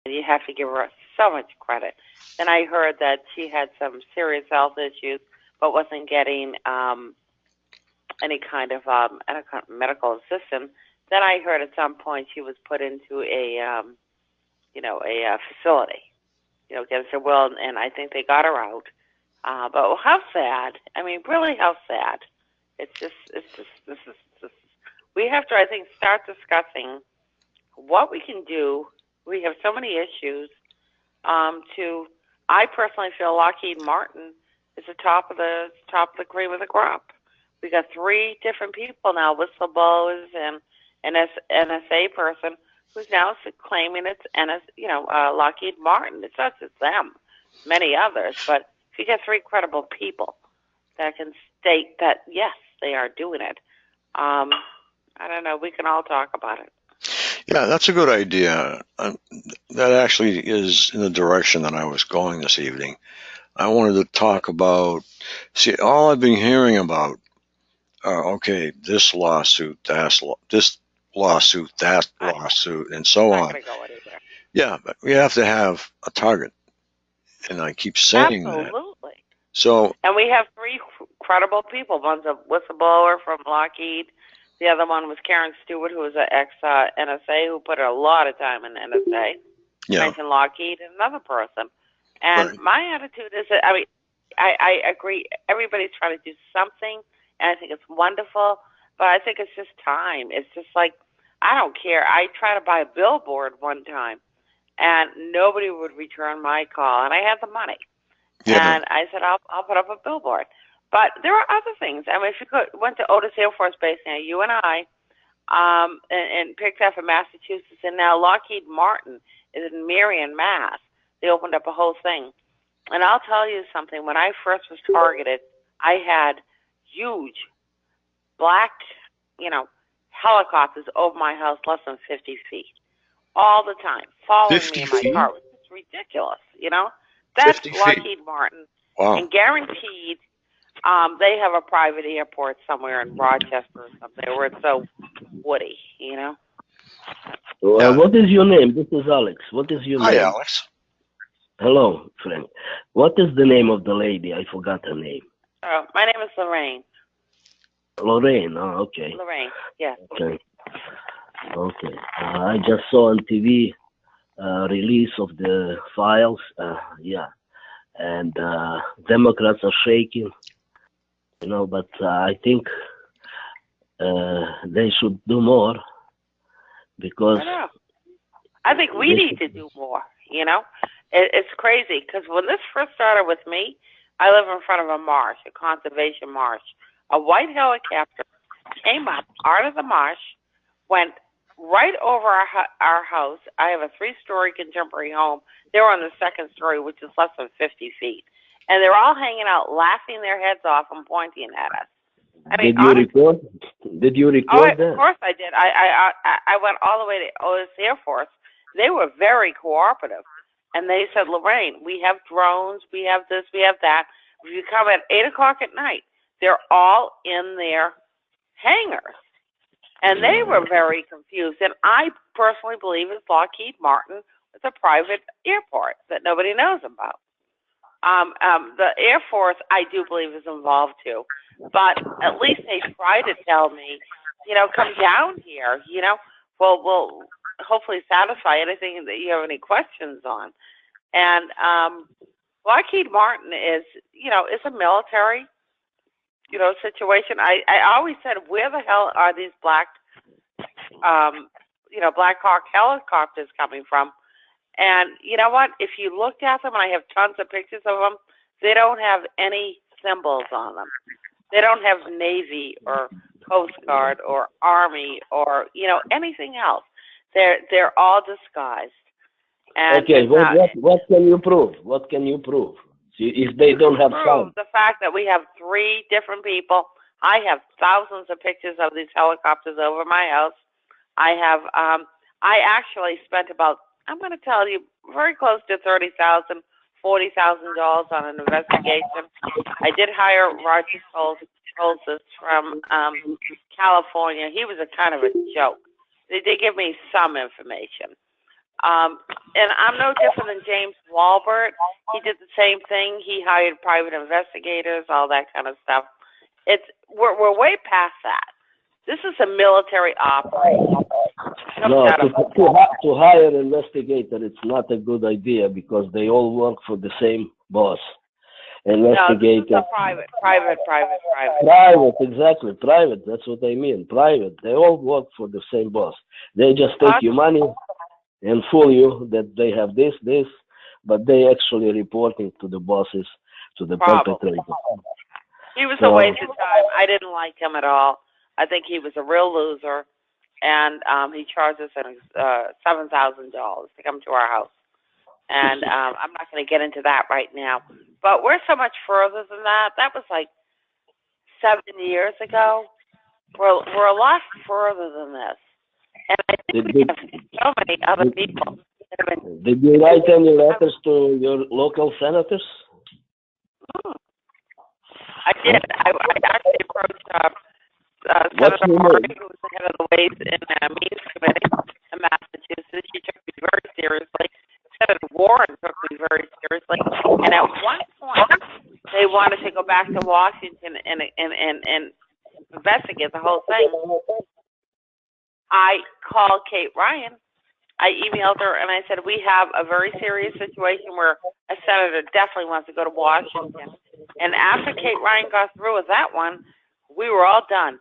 You have to give her so much credit. Then I heard that she had some serious health issues, but wasn't getting any kind of medical assistance. Then I heard at some point she was put into a facility, against her will, and I think they got her out. But how sad! I mean, really, how sad! This is. We have to, I think, start discussing what we can do. We have so many issues. To, I personally feel Lockheed Martin is the top of the cream of the crop. We got three different people now, whistleblowers and an NSA person who's now claiming it's Lockheed Martin. It's not just them, many others, but if you get three credible people that can state that yes, they are doing it, I don't know. We can all talk about it. Yeah, that's a good idea. That actually is in the direction that I was going this evening. I wanted to talk about, see, all I've been hearing about okay, this lawsuit, this lawsuit, that lawsuit, and so Not on. going to go anywhere. Yeah, but we have to have a target, and I keep saying that. Absolutely. So, And we have three credible people. One's a whistleblower from Lockheed. The other one was Karen Stewart, who was an ex-NSA, who put a lot of time in NSA. yeah, Mentioned Lockheed, and another person. And right. my attitude is that, I mean, I agree. Everybody's trying to do something, and I think it's wonderful. But I think it's just time. It's just like, I don't care. I tried to buy a billboard one time, and nobody would return my call, and I had the money. Yeah, And I said, I'll put up a billboard. But there are other things. I mean, if you went to Otis Air Force Base now, you and I, and picked up in Massachusetts, and now Lockheed Martin is in Marion, Mass. They opened up a whole thing. And I'll tell you something. When I first was targeted, I had huge black, helicopters over my house less than 50 feet all the time, following 50 me in my feet? car. It was just ridiculous. That's 50 feet. Lockheed Martin. Wow. And guaranteed, they have a private airport somewhere in Rochester or something where it's so woody. Yeah. What is your name? This is Alex. What is your Hi, name? Alex. Hello, Frank. What is the name of the lady? I forgot her name. My name is Lorraine. Lorraine. Oh, okay. Lorraine, yes. Okay. Okay. I just saw on TV release of the files. Yeah. And Democrats are shaking, but I think they should do more because. I know. I think we need to do more. It's crazy because when this first started with me, I live in front of a marsh, a conservation marsh. A white helicopter came up out of the marsh, went right over our house. I have a 3-story contemporary home. They were on the second story, which is less than 50 feet. And they're all hanging out, laughing their heads off and pointing at us. I mean, Did you record that? Of course I did. I went all the way to Otis Air Force. They were very cooperative. And they said, Lorraine, we have drones, we have this, we have that. If you come at 8 o'clock at night, they're all in their hangars. And they were very confused. And I personally believe it's Lockheed Martin. It's a private airport that nobody knows about. The Air Force, I do believe, is involved too. But at least they try to tell me, come down here, we'll hopefully satisfy anything that you have any questions on. And Lockheed Martin is a military, situation. I always said, where the hell are these Black Hawk helicopters coming from? And you know what? If you looked at them, and I have tons of pictures of them, they don't have any symbols on them. They don't have Navy or Coast Guard or Army or anything else. They're all disguised. And okay, what can you prove? What can you prove? If they don't have sound. The fact that we have 3 different people. I have thousands of pictures of these helicopters over my house. I have. I actually spent about, I'm going to tell you, very close to $30,000, $40,000 on an investigation. I did hire Roger Colsis from California. He was a kind of a joke. They did give me some information, And I'm no different than James Walbert. He did the same thing. He hired private investigators, all that kind of stuff. We're way past that. This is a military operation. No, to hire an investigator, it's not a good idea because they all work for the same boss. Investigator. No, this is private. Private, exactly. Private. That's what I mean. Private. They all work for the same boss. They just take your money and fool you that they have this, but they actually reporting to the bosses, to the perpetrator. He was a waste of time. I didn't like him at all. I think he was a real loser, and he charged us $7,000 to come to our house. And I'm not going to get into that right now. But we're so much further than that. That was like 7 years ago. We're a lot further than this. And I think we have so many other people. Did you write any letters to your local senators? I did. I actually approached Senator Martin, who was the head of the Ways and Means Committee in Massachusetts. She took me very seriously. Senator Warren took me very seriously. And at one point, they wanted to go back to Washington and investigate the whole thing. I called Kate Ryan. I emailed her and I said, we have a very serious situation where a senator definitely wants to go to Washington. And after Kate Ryan got through with that one, we were all done.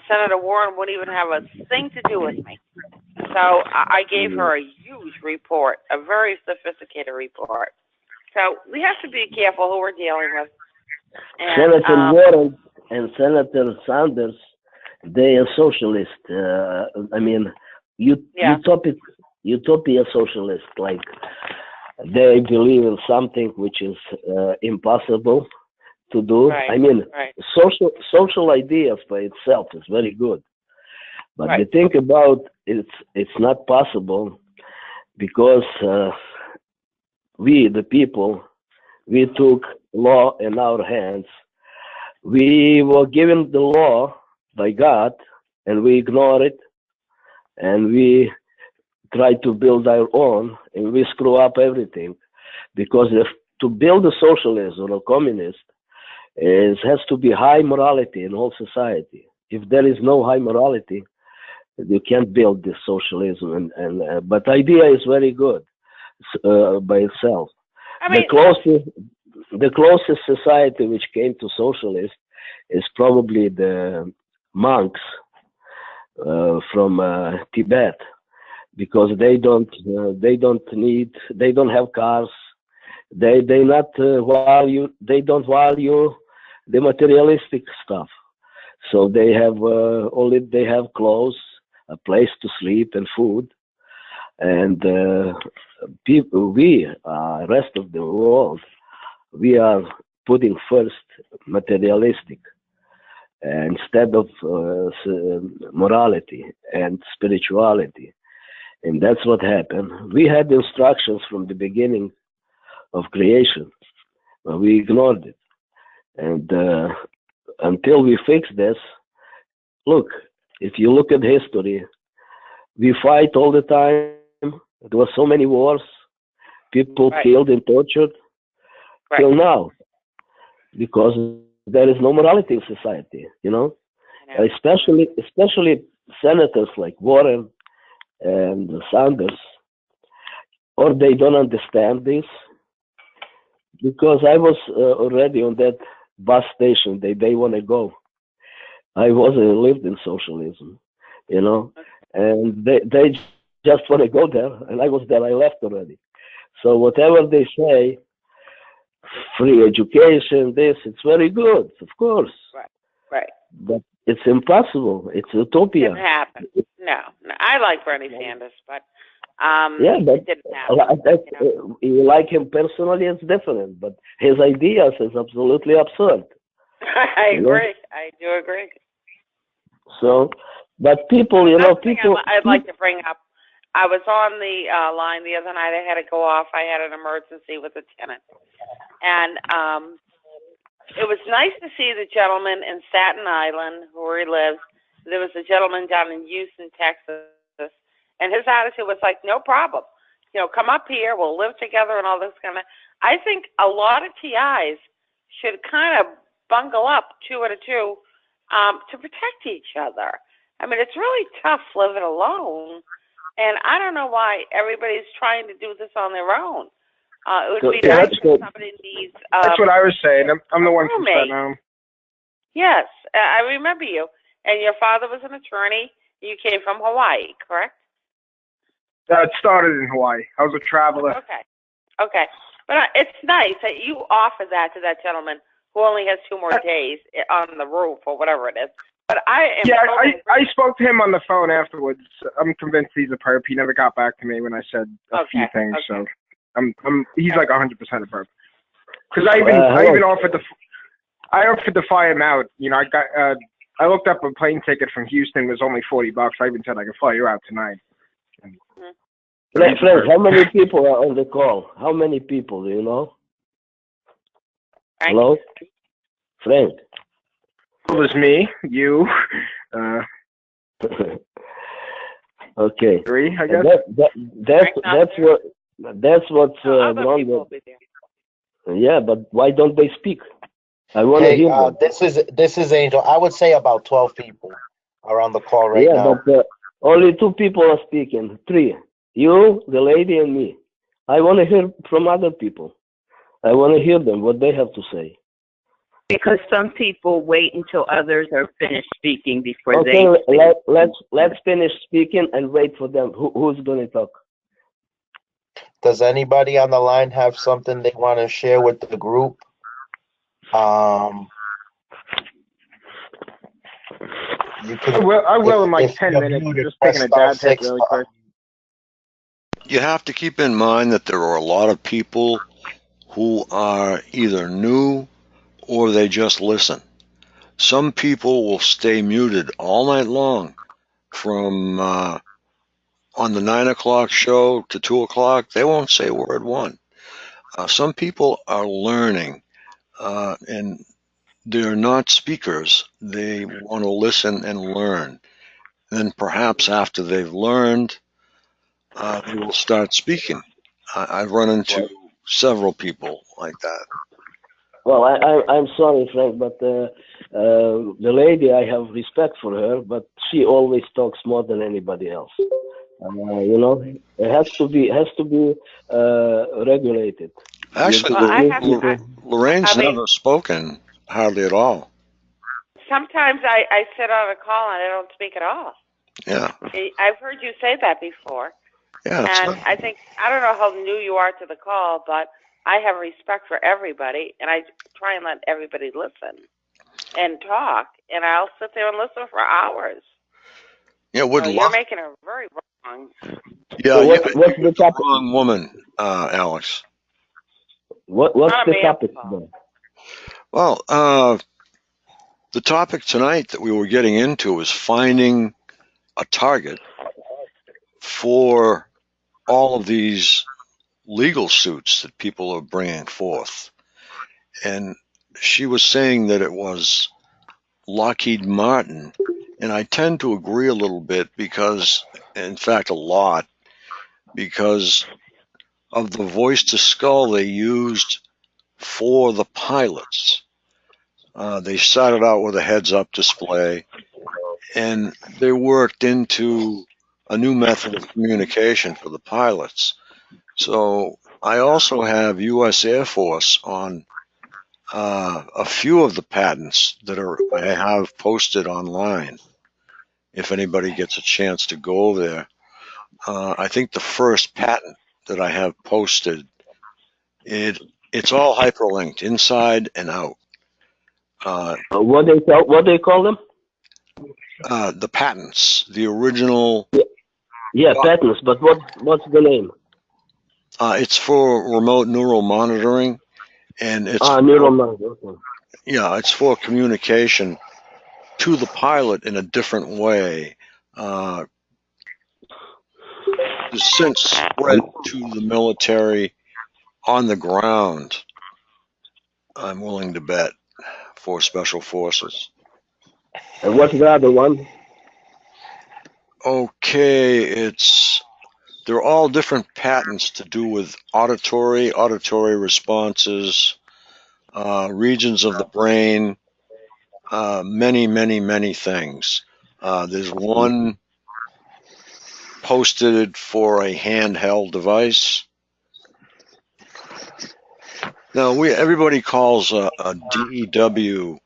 Senator Warren wouldn't even have a thing to do with me. So I gave her a huge report, a very sophisticated report. So we have to be careful who we're dealing with. And, Senator Warren and Senator Sanders, they are socialist. Utopia socialist. Like they believe in something which is impossible to do. Right. Social ideas by itself is very good, but right. the thing about it's not possible because we, the people, we took law in our hands. We were given the law by God, and we ignore it, and we try to build our own, and we screw up everything. Because to build a socialist or a communist, has to be high morality in all society. If there is no high morality, you can't build this socialism. But the idea is very good by itself. The closest society which came to socialist is probably the monks from Tibet, because they don't have cars. They don't value the materialistic stuff. So they have they have clothes, a place to sleep, and food. And rest of the world, we are putting first materialistic instead of morality and spirituality. And that's what happened. We had instructions from the beginning of creation, but we ignored it. And until we fix this, look, if you look at history, we fight all the time. There were so many wars, people killed and tortured till now, because there is no morality in society, especially senators like Warren and Sanders, or they don't understand this. Because I was already on that bus station, they want to go. I lived in socialism, and they just want to go there, and I was there, I left already. So whatever they say, free education, it's very good, of course. Right. But it's impossible. It's utopia. It didn't happen. No. I like Bernie Sanders, but but it didn't happen. You like him personally, it's different. But his ideas is absolutely absurd. I agree. I do agree. So, but people, I'd like to bring up. I was on the line the other night. I had to go off. I had an emergency with a tenant, and it was nice to see the gentleman in Staten Island where he lives. There was a gentleman down in Houston, Texas, And his attitude was like, no problem. Come up here, we'll live together and all this kind of. I think a lot of TIs should kind of bungle up two at a two to protect each other. I mean, it's really tough living alone, and I don't know why everybody's trying to do this on their own. It would be nice if somebody needs. That's what I was saying. I'm the one from Staten Island. Yes, I remember you. And your father was an attorney. You came from Hawaii, correct? It started in Hawaii. I was a traveler. Okay. But it's nice that you offer that to that gentleman who only has 2 more days on the roof or whatever it is. But I I spoke to him on the phone afterwards. I'm convinced he's a perp. He never got back to me when I said a few things. So he's like 100% a perp. Because I even offered to fly him out. I looked up a plane ticket from Houston. It was only $40. I even said I could fly you out tonight. Frank, how many people are on the call? How many people, do you know? Frank? Hello? Frank? It was me, you, okay. 3, I guess. That's what Ron. Yeah, but why don't they speak? I want to hear them. This is Angel. I would say about 12 people are on the call right now. Yeah, but only 2 people are speaking. 3. You, the lady, and me. I want to hear from other people. I want to hear them, what they have to say. Because some people wait until others are finished speaking before Okay, they speak. let's finish speaking and wait for them. Who's going to talk? Does anybody on the line have something they want to share with the group? You can. I will in like 10 minutes. I'm just taking a dad pic really quick. You have to keep in mind that there are a lot of people who are either new or they just listen. Some people will stay muted all night long from on the 9 o'clock show to 2 o'clock. They won't say word one. Some people are learning and they're not speakers. They want to listen and learn. Then perhaps after they've learned, they will start speaking. I've run into several people like that. Well, I'm sorry, Frank, but the lady, I have respect for her, but she always talks more than anybody else. It has to be regulated. Actually, Lorraine's never spoken hardly at all. Sometimes I sit on a call and I don't speak at all. Yeah. I've heard you say that before. Yeah. And I don't know how new you are to the call, but I have respect for everybody, and I try and let everybody listen and talk, and I'll sit there and listen for hours. Yeah, you're making a very wrong. Yeah, so what's the topic? Wrong woman, Alex. What's the topic? Well, the topic tonight that we were getting into is finding a target for all of these legal suits that people are bringing forth. And she was saying that it was Lockheed Martin. And I tend to agree a little bit because, in fact, a lot, because of the voice to skull they used for the pilots. They started out with a heads-up display, and they worked into a new method of communication for the pilots. So I also have U.S. Air Force on a few of the patents that I have posted online. If anybody gets a chance to go there, I think the first patent that I have posted, it's all hyperlinked inside and out. What they call them? The patents, the original. Yeah, patents. But what's the name? It's for remote neural monitoring, and it's neural monitoring. Okay. Yeah, it's for communication to the pilot in a different way. It's since spread to the military on the ground. I'm willing to bet for special forces. And what's the other one? Okay, it's they're all different patents to do with auditory responses, regions of the brain, many things. There's one posted for a handheld device. Now, everybody calls a DEW,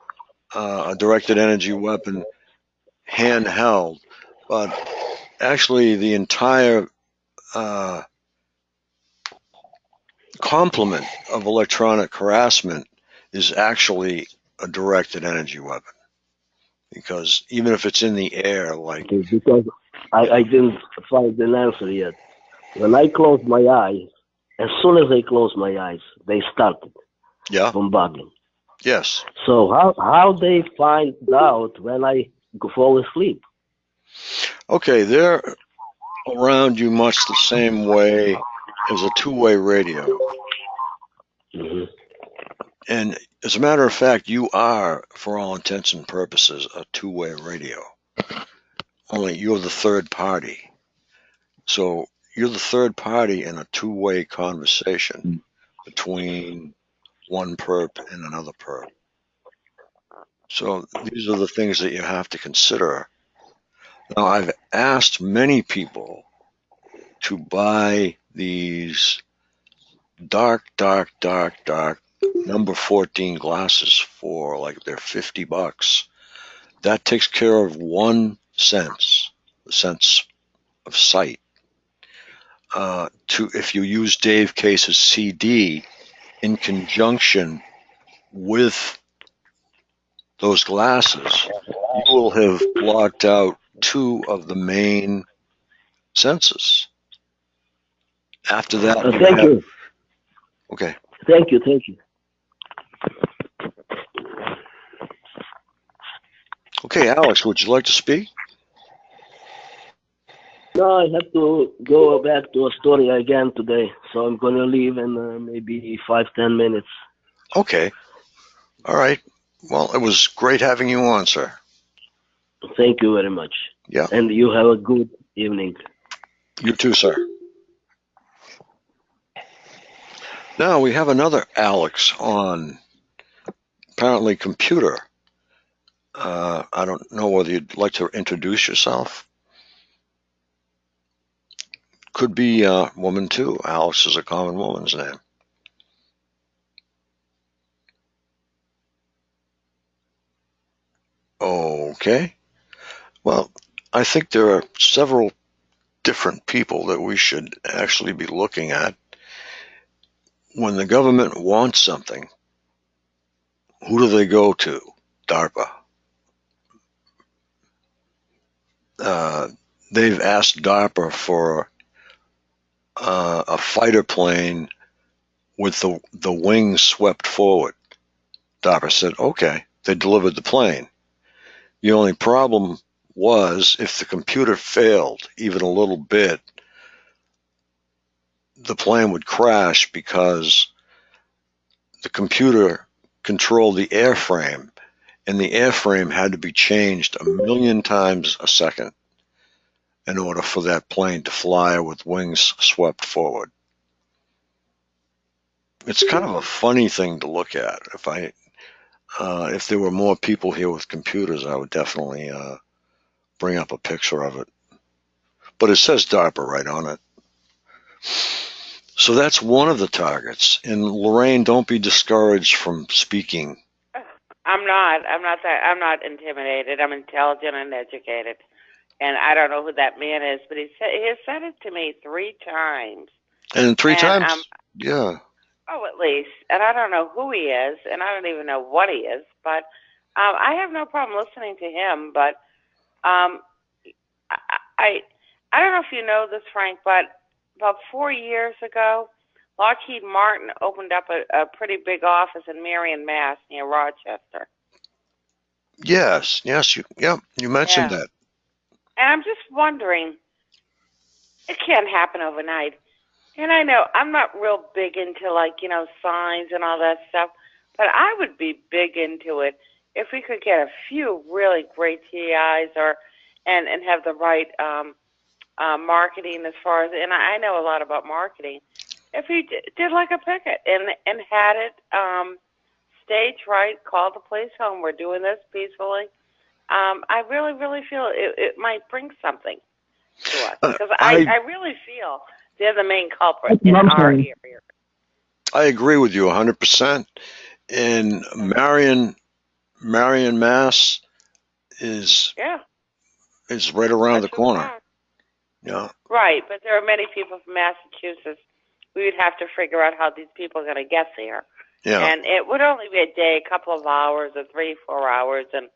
a directed energy weapon, handheld, but actually the entire complement of electronic harassment is actually a directed energy weapon. Because even if it's in the air, like... Because I didn't find an answer yet. When I close my eyes, as soon as I close my eyes, they started bombarding. Yes. So how they find out when I fall asleep? Okay, they're around you much the same way as a two-way radio. Mm-hmm. And as a matter of fact, you are, for all intents and purposes, a two-way radio. Only you're the third party. So you're the third party in a two-way conversation between one perp and another perp. So these are the things that you have to consider. Now, I've asked many people to buy these dark number 14 glasses for like they're $50. That takes care of one sense, the sense of sight. If you use Dave Case's CD in conjunction with those glasses, you will have blocked out two of the main senses. After that, thank you. Okay. Thank you. Okay, Alex, would you like to speak? No, I have to go back to Astoria again today, so I'm going to leave in maybe 5-10 minutes. Okay. All right. Well, it was great having you on, sir. Thank you very much. Yeah. And you have a good evening. You too, sir. Now we have another Alex on, apparently computer. I don't know whether you'd like to introduce yourself. Could be a woman too. Alex is a common woman's name. Okay. Well, I think there are several different people that we should actually be looking at. When the government wants something, who do they go to? DARPA. They've asked DARPA for a fighter plane with the wings swept forward. DARPA said, okay. They delivered the plane. The only problem was if the computer failed even a little bit, the plane would crash because the computer controlled the airframe, and the airframe had to be changed 1,000,000 times a second in order for that plane to fly with wings swept forward. It's kind of a funny thing to look at. If there were more people here with computers, I would definitely bring up a picture of it. But it says DARPA right on it. So that's one of the targets. And Lorraine, don't be discouraged from speaking. I'm not intimidated. I'm intelligent and educated. And I don't know who that man is, but he has said it to me 3 times. And 3 times? Yeah. Oh, at least. And I don't know who he is, and I don't even know what he is. But I have no problem listening to him. But I don't know if you know this, Frank, but about 4 years ago, Lockheed Martin opened up a pretty big office in Marion, Mass, near Rochester. Yes, you mentioned that. And I'm just wondering, it can't happen overnight. And I know I'm not real big into, like, signs and all that stuff, but I would be big into it if we could get a few really great TIs and have the right marketing as far as, and I know a lot about marketing. If you did like a picket and had it staged right, called the police home, we're doing this peacefully, I really, really feel it might bring something to us. Because I really feel they're the main culprit in our area. I agree with you 100%. And Marion, Mass is right around the corner. Yeah. Right, but there are many people from Massachusetts. We would have to figure out how these people are going to get there. Yeah. And it would only be a day, a couple of hours, or 3-4 hours, and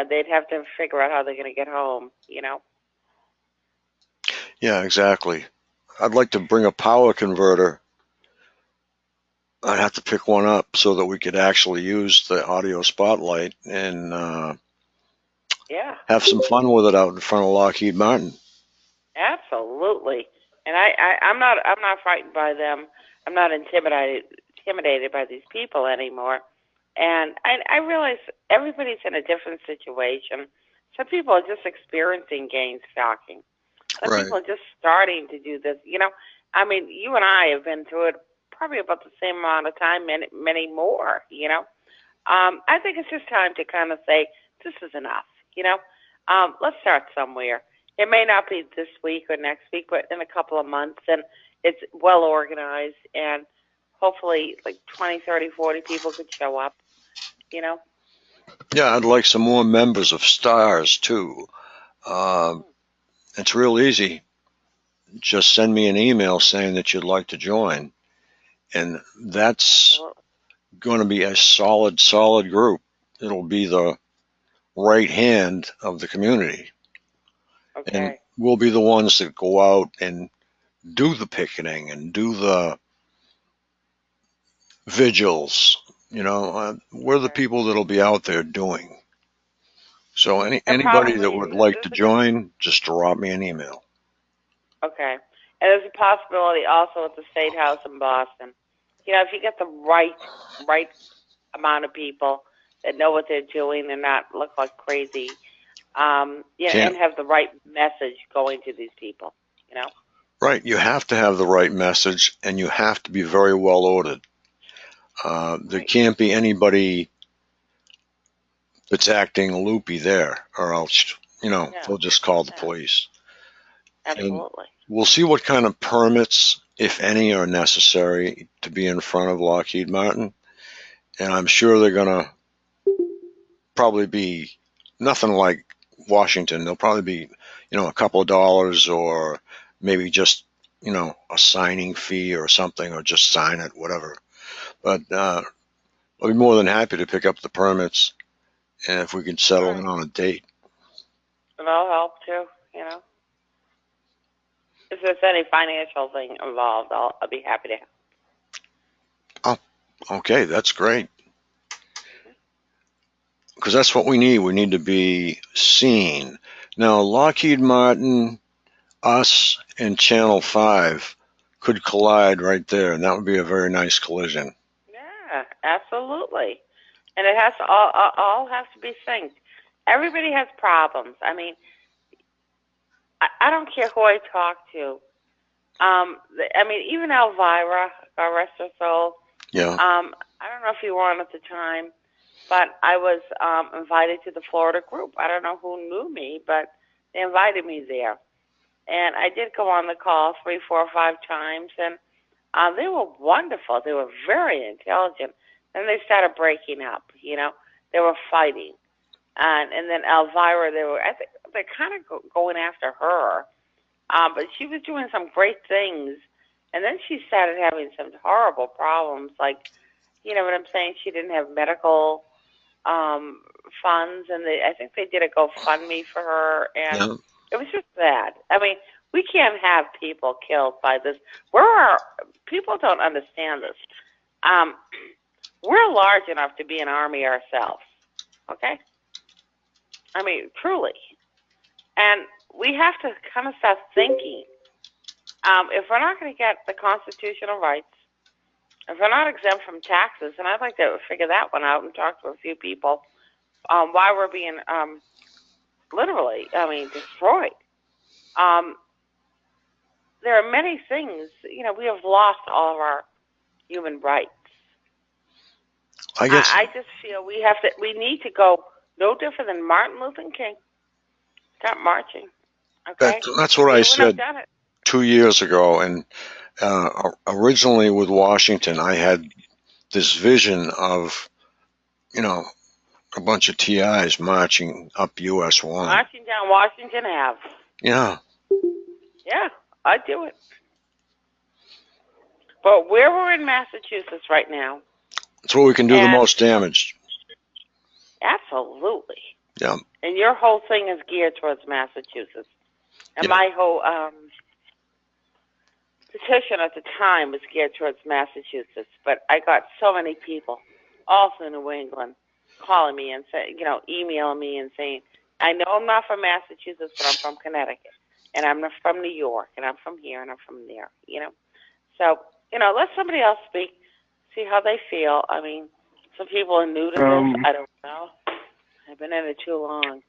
they'd have to figure out how they're going to get home. Yeah, exactly. I'd like to bring a power converter. I'd have to pick one up so that we could actually use the audio spotlight and have some fun with it out in front of Lockheed Martin. Absolutely. And I'm not frightened by them. I'm not intimidated by these people anymore. And I realize everybody's in a different situation. Some people are just experiencing gang stalking. Some people are just starting to do this. I mean, you and I have been through it probably about the same amount of time, many more, I think it's just time to kind of say, this is enough, let's start somewhere. It may not be this week or next week, but in a couple of months, and it's well organized, and hopefully like 20, 30, 40 people could show up, Yeah, I'd like some more members of STARS, too. It's real easy. Just send me an email saying that you'd like to join. And that's going to be a solid group. It'll be the right hand of the community. Okay. And we'll be the ones that go out and do the picketing and do the vigils. We're the people that'll be out there doing. So anybody that would like to join, just drop me an email. Okay. And there's a possibility also at the State House in Boston. If you get the right amount of people that know what they're doing and not look like crazy, and have the right message going to these people, Right. You have to have the right message, and you have to be very well ordered. There can't be anybody that's acting loopy there, or else, they'll just call the police. Absolutely. And we'll see what kind of permits, if any, are necessary to be in front of Lockheed Martin. And I'm sure they're going to probably be nothing like Washington. They'll probably be, a couple of dollars, or maybe just, a signing fee or something, or just sign it, whatever. But I'll be more than happy to pick up the permits, and if we can settle in on a date. And I'll help too, If there's any financial thing involved, I'll be happy to help. Oh, okay, that's great. Because that's what we need. We need to be seen. Now, Lockheed Martin, us, and Channel 5 could collide right there, and that would be a very nice collision. Yeah, absolutely. And it has to all has to be synced. Everybody has problems. I mean, I don't care who I talk to. I mean, even Elvira, God rest her soul. Yeah. I don't know if you were on at the time, but I was invited to the Florida group. I don't know who knew me, but they invited me there. And I did go on the call 3, 4, 5 times, and they were wonderful. They were very intelligent. Then they started breaking up, They were fighting. And then Elvira, I think they're kind of going after her. But she was doing some great things. And then she started having some horrible problems, like, you know what I'm saying? She didn't have medical funds, and I think they did a GoFundMe for her, and it was just bad. I mean, we can't have people killed by this. People don't understand this. We're large enough to be an army ourselves, okay? I mean, truly. And we have to kind of start thinking, if we're not going to get the constitutional rights, if we're not exempt from taxes, and I'd like to figure that one out and talk to a few people, why we're being literally, destroyed. there are many things. We have lost all of our human rights. I guess I just feel we need to go no different than Martin Luther King. Stop marching. Okay. that's what I said 2 years ago, and originally with Washington, I had this vision of, a bunch of TIs marching up US 1. Marching down Washington Ave. Yeah. Yeah, I'd do it. But where we're in Massachusetts right now. It's where we can do the most damage. Absolutely. Yeah. And your whole thing is geared towards Massachusetts. And my whole petition at the time was geared towards Massachusetts. But I got so many people, also in New England, calling me and emailing me and saying, I know I'm not from Massachusetts, but I'm from Connecticut. And I'm from New York, and I'm from here, and I'm from there, So, let somebody else speak, see how they feel. I mean, some people are new to this. I don't know. I've been in it too long.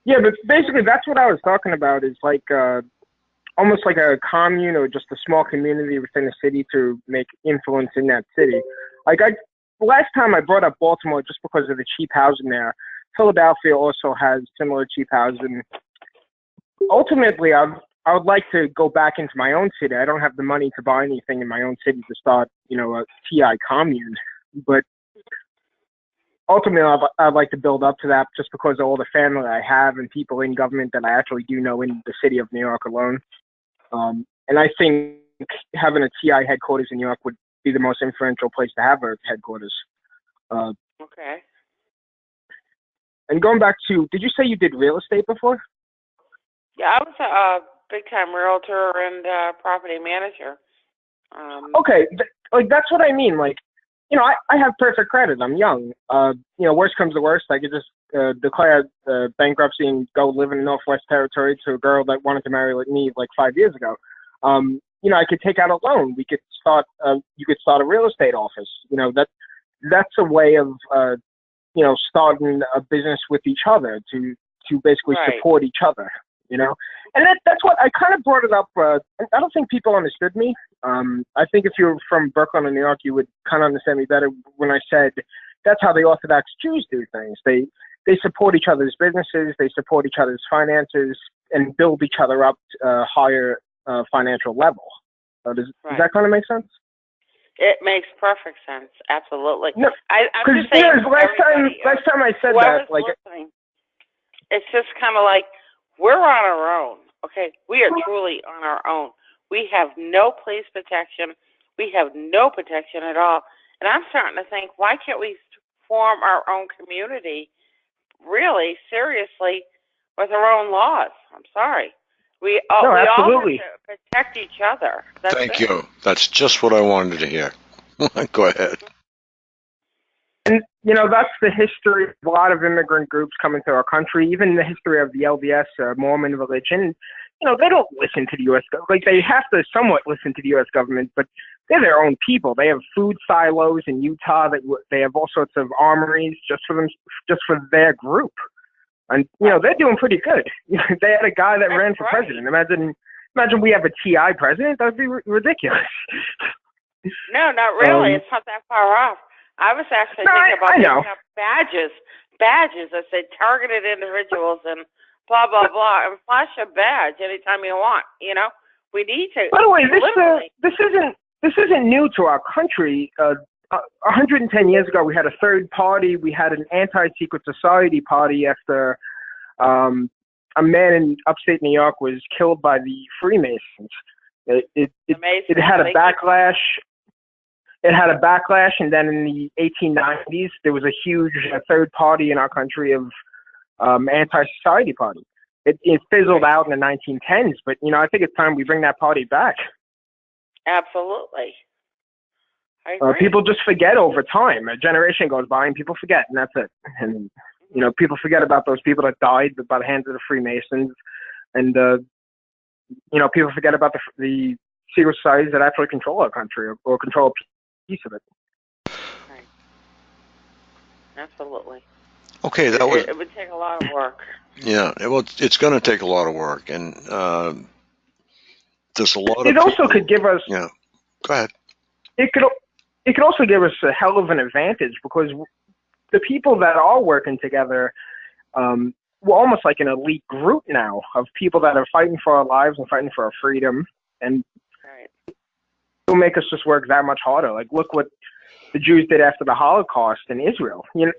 Yeah, but basically that's what I was talking about, is like almost like a commune or just a small community within a city to make influence in that city. Like last time I brought up Baltimore just because of the cheap housing there. Philadelphia also has similar cheap housing. Ultimately, I would like to go back into my own city. I don't have the money to buy anything in my own city to start, a TI commune. But ultimately, I'd like to build up to that just because of all the family I have and people in government that I actually do know in the city of New York alone. And I think having a TI headquarters in New York would be the most influential place to have a headquarters. Okay. And going back to, did you say you did real estate before? Yeah, I was a big-time realtor and property manager. Okay, that's what I mean. Like, I have perfect credit. I'm young. Worst comes to worst, I could just declare bankruptcy and go live in the Northwest Territory to a girl that wanted to marry like me 5 years ago. I could take out a loan. We could start. You could start a real estate office. That's a way of starting a business with each other to basically support each other. And that's what I kind of brought it up. I don't think people understood me. I think if you're from Brooklyn or New York, you would kind of understand me better when I said that's how the Orthodox Jews do things. They support each other's businesses, they support each other's finances, and build each other up to a higher financial level. Does that kind of make sense? It makes perfect sense. Absolutely. No, I'm just saying. Last time I said that, it's just kind of like we're on our own. Okay, we are truly on our own. We have no police protection. We have no protection at all. And I'm starting to think, why can't we form our own community, really, seriously, with our own laws? I'm sorry. We all have to protect each other. Thank you. That's just what I wanted to hear. Go ahead. And, that's the history of a lot of immigrant groups coming to our country, even the history of the LDS, Mormon religion. They don't listen to the U.S. government. They have to somewhat listen to the U.S. government, but they're their own people. They have food silos in Utah. They have all sorts of armories just for their group. And, they're doing pretty good. They had a guy that ran for president. Imagine we have a TI president. That would be ridiculous. No, not really. It's not that far off. I was actually thinking about picking up badges that say targeted individuals and blah, blah, blah, and flash a badge anytime you want. We need to. By the way, this isn't new to our country. 110 years ago, we had a third party. We had an anti-secret society party after a man in upstate New York was killed by the Freemasons. It had a backlash. It had a backlash, and then in the 1890s, there was a huge third party in our country of anti-society party. It fizzled out in the 1910s, but I think it's time we bring that party back. Absolutely. I agree. People just forget over time. A generation goes by and people forget, and that's it. And people forget about those people that died by the hands of the Freemasons, and people forget about the secret societies that actually control our country or control a piece of it. Right. Absolutely. Okay, it would take a lot of work. Yeah, it's going to take a lot of work, and there's a lot of It also people, could give us. Yeah. Go ahead. It could also give us a hell of an advantage because the people that are working together, we're almost like an elite group now of people that are fighting for our lives and fighting for our freedom, and it'll make us just work that much harder. Like, look what the Jews did after the Holocaust in Israel. I'm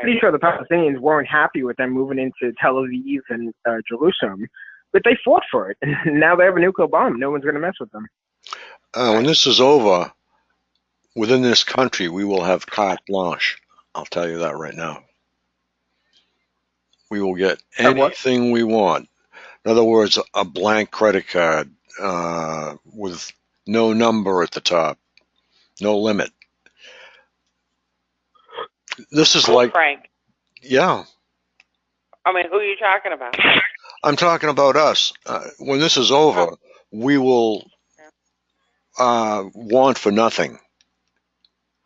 pretty sure the Palestinians weren't happy with them moving into Tel Aviv and Jerusalem, but they fought for it, and now they have a nuclear bomb. No one's going to mess with them. When this is over, within this country, we will have carte blanche. I'll tell you that right now. We will get anything we want. In other words, a blank credit card with no number at the top, no limit. This is like Frank. Yeah. I mean, who are you talking about? I'm talking about us. When this is over, we will want for nothing.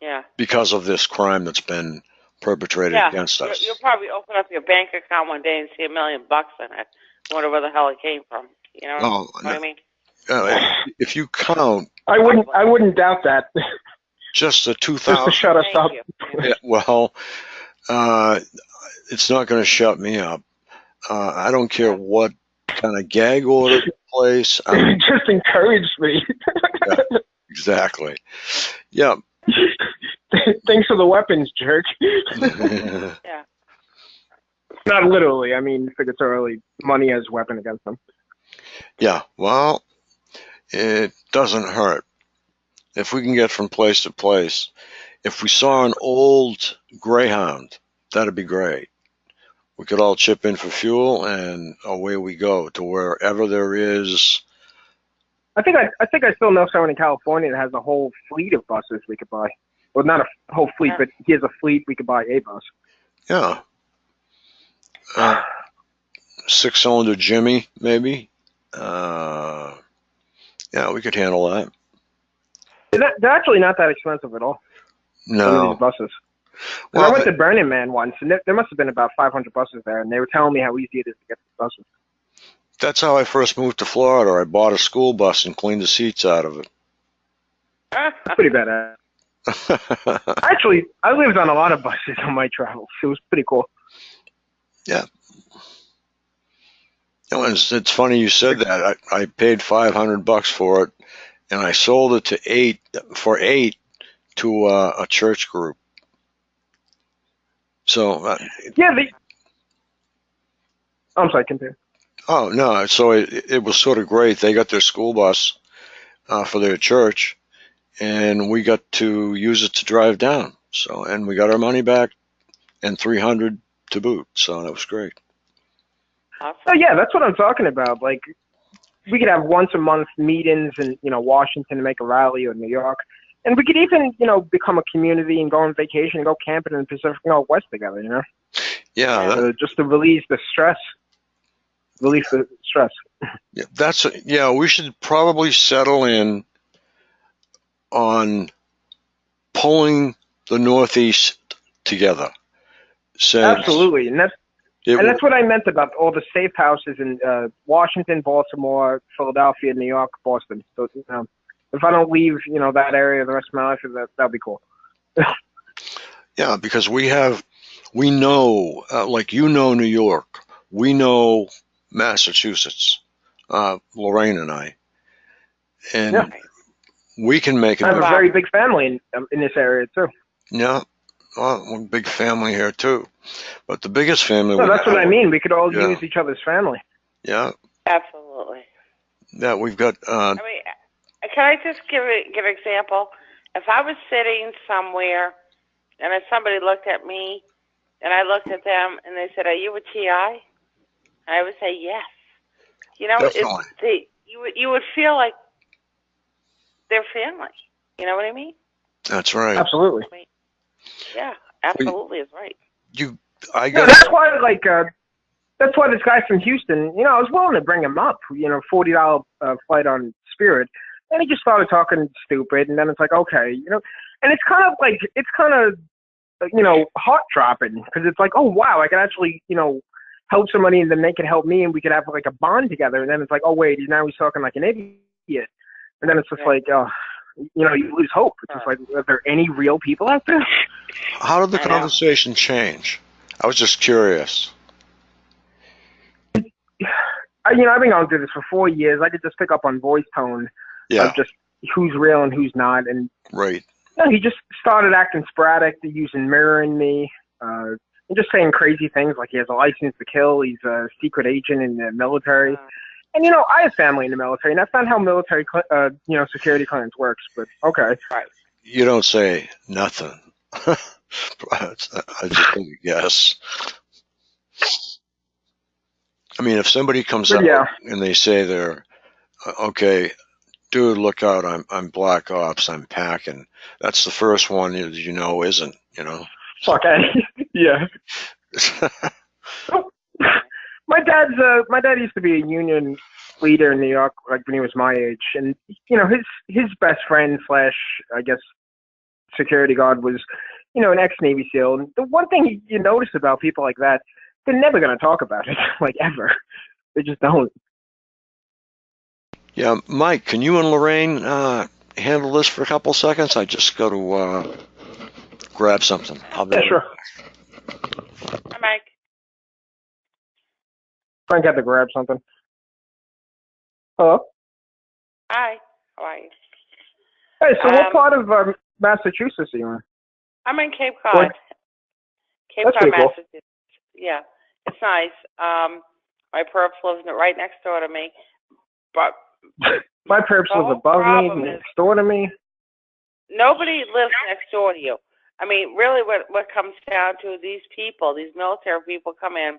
Yeah. Because of this crime that's been perpetrated against us. You'll probably open up your bank account one day and see $1 million in it. Wonder where the hell it came from. You know what I mean? If you count, I wouldn't doubt that. Just the 2,000. Just to shut us up. Yeah, well, it's not going to shut me up. I don't care what kind of gag order took place. It just encouraged me. Yeah, exactly. Yeah. Thanks for the weapons, jerk. Yeah. Not literally. I mean, figuratively, money as a weapon against them. Yeah. Well, it doesn't hurt. If we can get from place to place, if we saw an old Greyhound, that'd be great. We could all chip in for fuel, and away we go to wherever there is. I think I still know someone in California that has a whole fleet of buses we could buy. Well, not a whole fleet, but he has a fleet. We could buy a bus. Yeah. 6-cylinder Jimmy, maybe. Yeah, we could handle that. They're actually not that expensive at all. No. Some of these buses. Well, I went to Burning Man once, and there must have been about 500 buses there, and they were telling me how easy it is to get the buses. That's how I first moved to Florida. I bought a school bus and cleaned the seats out of it. Pretty badass. Actually, I lived on a lot of buses on my travels. It was pretty cool. Yeah. It's funny you said that. I paid $500 for it, and I sold it to eight to a church group. So I'm sorry, continue. Oh no! So it was sort of great. They got their school bus for their church, and we got to use it to drive down. So, and we got our money back, and $300 to boot. So that was great. Oh yeah, that's what I'm talking about. Like, we could have once a month meetings in Washington to make a rally, or New York, and we could even become a community and go on vacation and go camping in the Pacific Northwest together. Yeah. Just to release the stress. Yeah, we should probably settle in on pulling the Northeast together. Absolutely, and that's what I meant about all the safe houses in Washington, Baltimore, Philadelphia, New York, Boston. So if I don't leave that area the rest of my life, that'll be cool. Yeah, because we know, like New York, we know Massachusetts, Lorraine and I, and we can make it. I have a very big family in this area too. Yeah, well, we're a big family here too, but the biggest family. No, that's what I mean. We could all use each other's family. Yeah. Absolutely. Yeah, we've got. I mean, can I just give an example? If I was sitting somewhere, and if somebody looked at me, and I looked at them, and they said, "Are you a TI?" I would say yes. You would feel like they're family. You know what I mean? That's right. Absolutely. I mean, yeah, absolutely is right. That's why, that's why this guy from Houston, I was willing to bring him up. $40 flight on Spirit, and he just started talking stupid, and then it's like, okay, and it's kind of heart dropping because it's like, oh wow, I can actually help somebody and then they could help me and we could have like a bond together. And then it's like, oh wait, now he's talking like an idiot. And then it's just like, you lose hope. It's just like, are there any real people out there? How did the conversation change? I was just curious. I've been going through this for 4 years. I could just pick up on voice tone of just who's real and who's not. And he just started acting sporadic, using mirroring me, and just saying crazy things like he has a license to kill. He's a secret agent in the military. And, I have family in the military, and that's not how military, security clearance works, but okay. Right. You don't say nothing. I just think guess. I mean, if somebody comes out and they say they're, okay, dude, look out, I'm Black Ops, I'm packing. That's the first one isn't, Fuck, yeah. My dad used to be a union leader in New York, like when he was my age, and his best friend / I guess security guard was an ex-Navy SEAL. And the one thing you notice about people like that, they're never going to talk about it, like ever. They just don't. Yeah, Mike, can you and Lorraine handle this for a couple seconds? I just go to grab something. Sure. Hi, Mike. Frank had to grab something. Hello? Hi. How are you? Hey, so what part of Massachusetts are you in? I'm in Cape Cod. Cape Cod, Massachusetts. Yeah, it's nice. My perps lives right next door to me. But my perps live above me, next door to me. Nobody lives next door to you. I mean, really, what comes down to these people, these military people come in,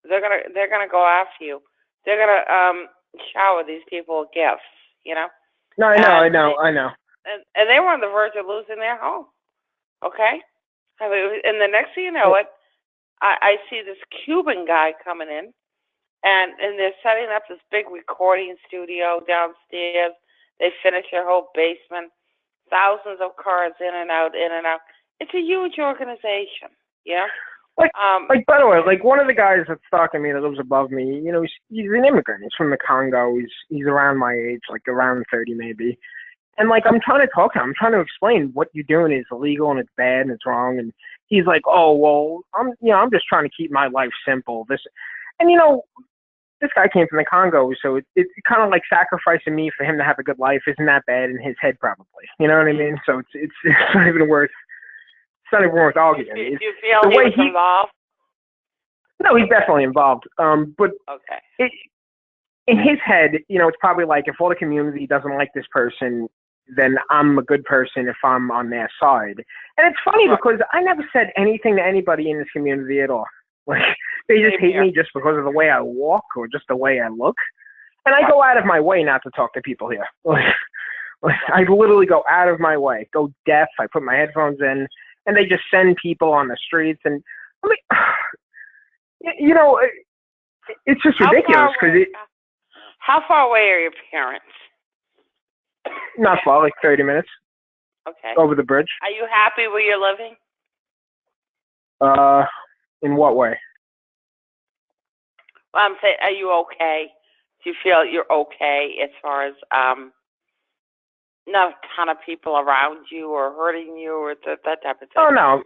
they're gonna go after you. They're gonna shower these people with gifts, No, I know. And they were on the verge of losing their home. Okay, I mean, and the next thing you know it, I see this Cuban guy coming in, and they're setting up this big recording studio downstairs. They finish their whole basement, thousands of cars in and out. It's a huge organization, Like, by the way, like one of the guys that's stalking me that lives above me, he's an immigrant. He's from the Congo. He's around my age, like around 30 maybe. And like I'm trying to talk to him. I'm trying to explain what you're doing is illegal and it's bad and it's wrong. And he's like, oh well, I'm just trying to keep my life simple. This guy came from the Congo, so it's kind of like sacrificing me for him to have a good life isn't that bad in his head probably. You know what I mean? So it's not even worth. It's not even worth arguing. Do you feel he was involved? No, he's definitely involved. But okay. In his head, it's probably like if all the community doesn't like this person, then I'm a good person if I'm on their side. And it's funny because I never said anything to anybody in this community at all. Like they just hate me just because of the way I walk or just the way I look. And I go out of my way not to talk to people here. Like I literally go out of my way, go deaf. I put my headphones in. And they just send people on the streets, and I mean, it's just ridiculous because How far away are your parents? Not far, like 30 minutes. Okay. Over the bridge. Are you happy where you're living? In what way? Well, I'm saying, are you okay? Do you feel you're okay as far as not a ton of people around you or hurting you or that type of thing? Oh no,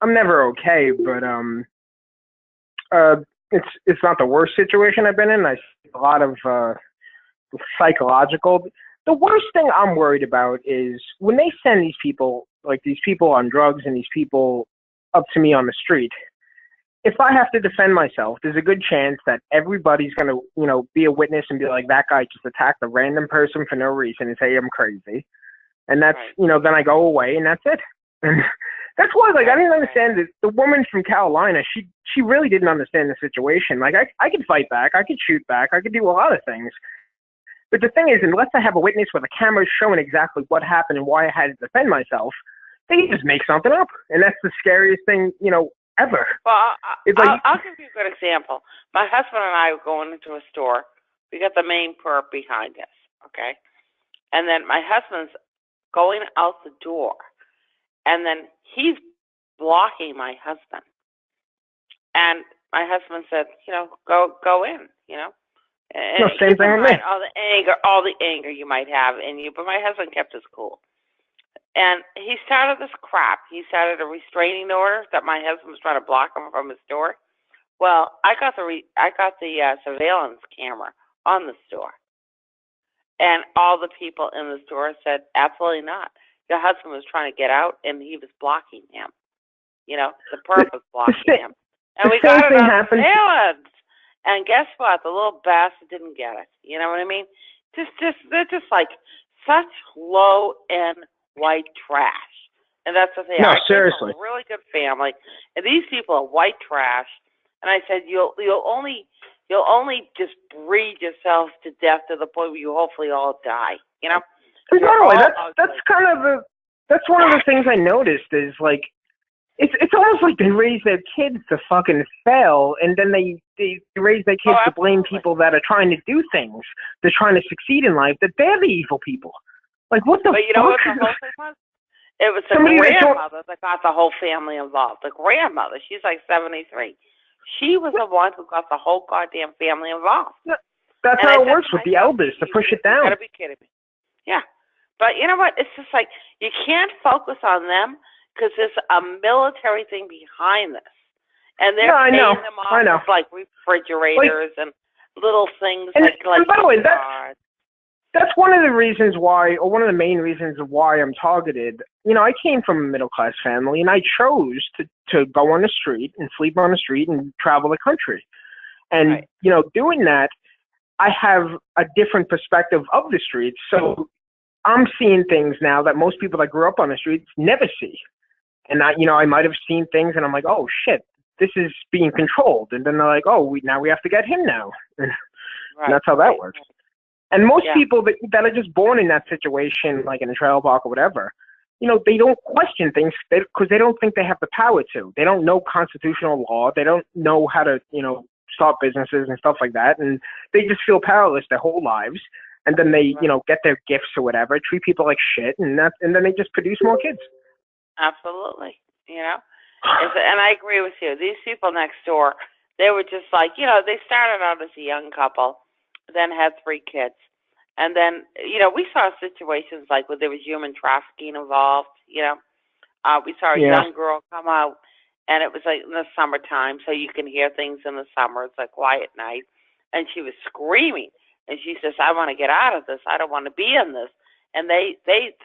I'm never okay, but it's not the worst situation I've been in. I see a lot of psychological. The worst thing I'm worried about is when they send these people on drugs and these people up to me on the street. If I have to defend myself, there's a good chance that everybody's going to, be a witness and be like, that guy just attacked a random person for no reason and say I'm crazy. And that's, then I go away and that's it. And that's why, I didn't understand that the woman from Carolina, she really didn't understand the situation. Like, I could fight back. I could shoot back. I could do a lot of things. But the thing is, unless I have a witness with a camera showing exactly what happened and why I had to defend myself, they just make something up. And that's the scariest thing, ever. Well, I'll give you a good example. My husband and I were going into a store. We got the main perp behind us, okay? And then my husband's going out the door, and then he's blocking my husband. And my husband said, go in, And no, same thing with me. All the anger you might have in you, but my husband kept his cool. And he started this crap. He started a restraining order that my husband was trying to block him from his store. Well, I got the surveillance camera on the store, and all the people in the store said, absolutely not. Your husband was trying to get out, and he was blocking him. The perp was blocking him. And we got it on surveillance. And guess what? The little bastard didn't get it. You know what I mean? They're just like such low-end white trash. And that's the thing. No, I seriously. came from a really good family, and these people are white trash. And I said, you'll only just breed yourselves to death to the point where you hopefully all die. By the way, that's one of the things I noticed is like it's almost like they raise their kids to fucking fail, and then they raise their kids to blame people that are trying to do things. They're trying to succeed in life. That they're the evil people. Like what the fuck? But you know what the whole thing was? It was the grandmother that got the whole family involved. The grandmother, she's like 73. She was the one who got the whole goddamn family involved. That's how it works with the elders, to push it down. You gotta be kidding me. Yeah. But you know what? It's just like, you can't focus on them because there's a military thing behind this. And they're paying them off with like refrigerators and little things and by the way, that's one of the reasons why, or one of the main reasons why I'm targeted. I came from a middle-class family, and I chose to go on the street and sleep on the street and travel the country. And, doing that, I have a different perspective of the streets. So I'm seeing things now that most people that grew up on the streets never see. And, I might have seen things, and I'm like, oh, shit, this is being controlled. And then they're like, oh, now we have to get him now. And that's how that works. And most people that are just born in that situation, like in a trailer park or whatever, they don't question things because they don't think they have the power to. They don't know constitutional law. They don't know how to, start businesses and stuff like that. And they just feel powerless their whole lives. And then they, get their gifts or whatever, treat people like shit, and then they just produce more kids. Absolutely. And I agree with you. These people next door, they were just like, they started out as a young couple, then had 3 kids. And then, we saw situations like where there was human trafficking involved, we saw a young girl come out, and it was like in the summertime, so you can hear things in the summer. It's like quiet night. And she was screaming. And she says, I want to get out of this. I don't want to be in this. And they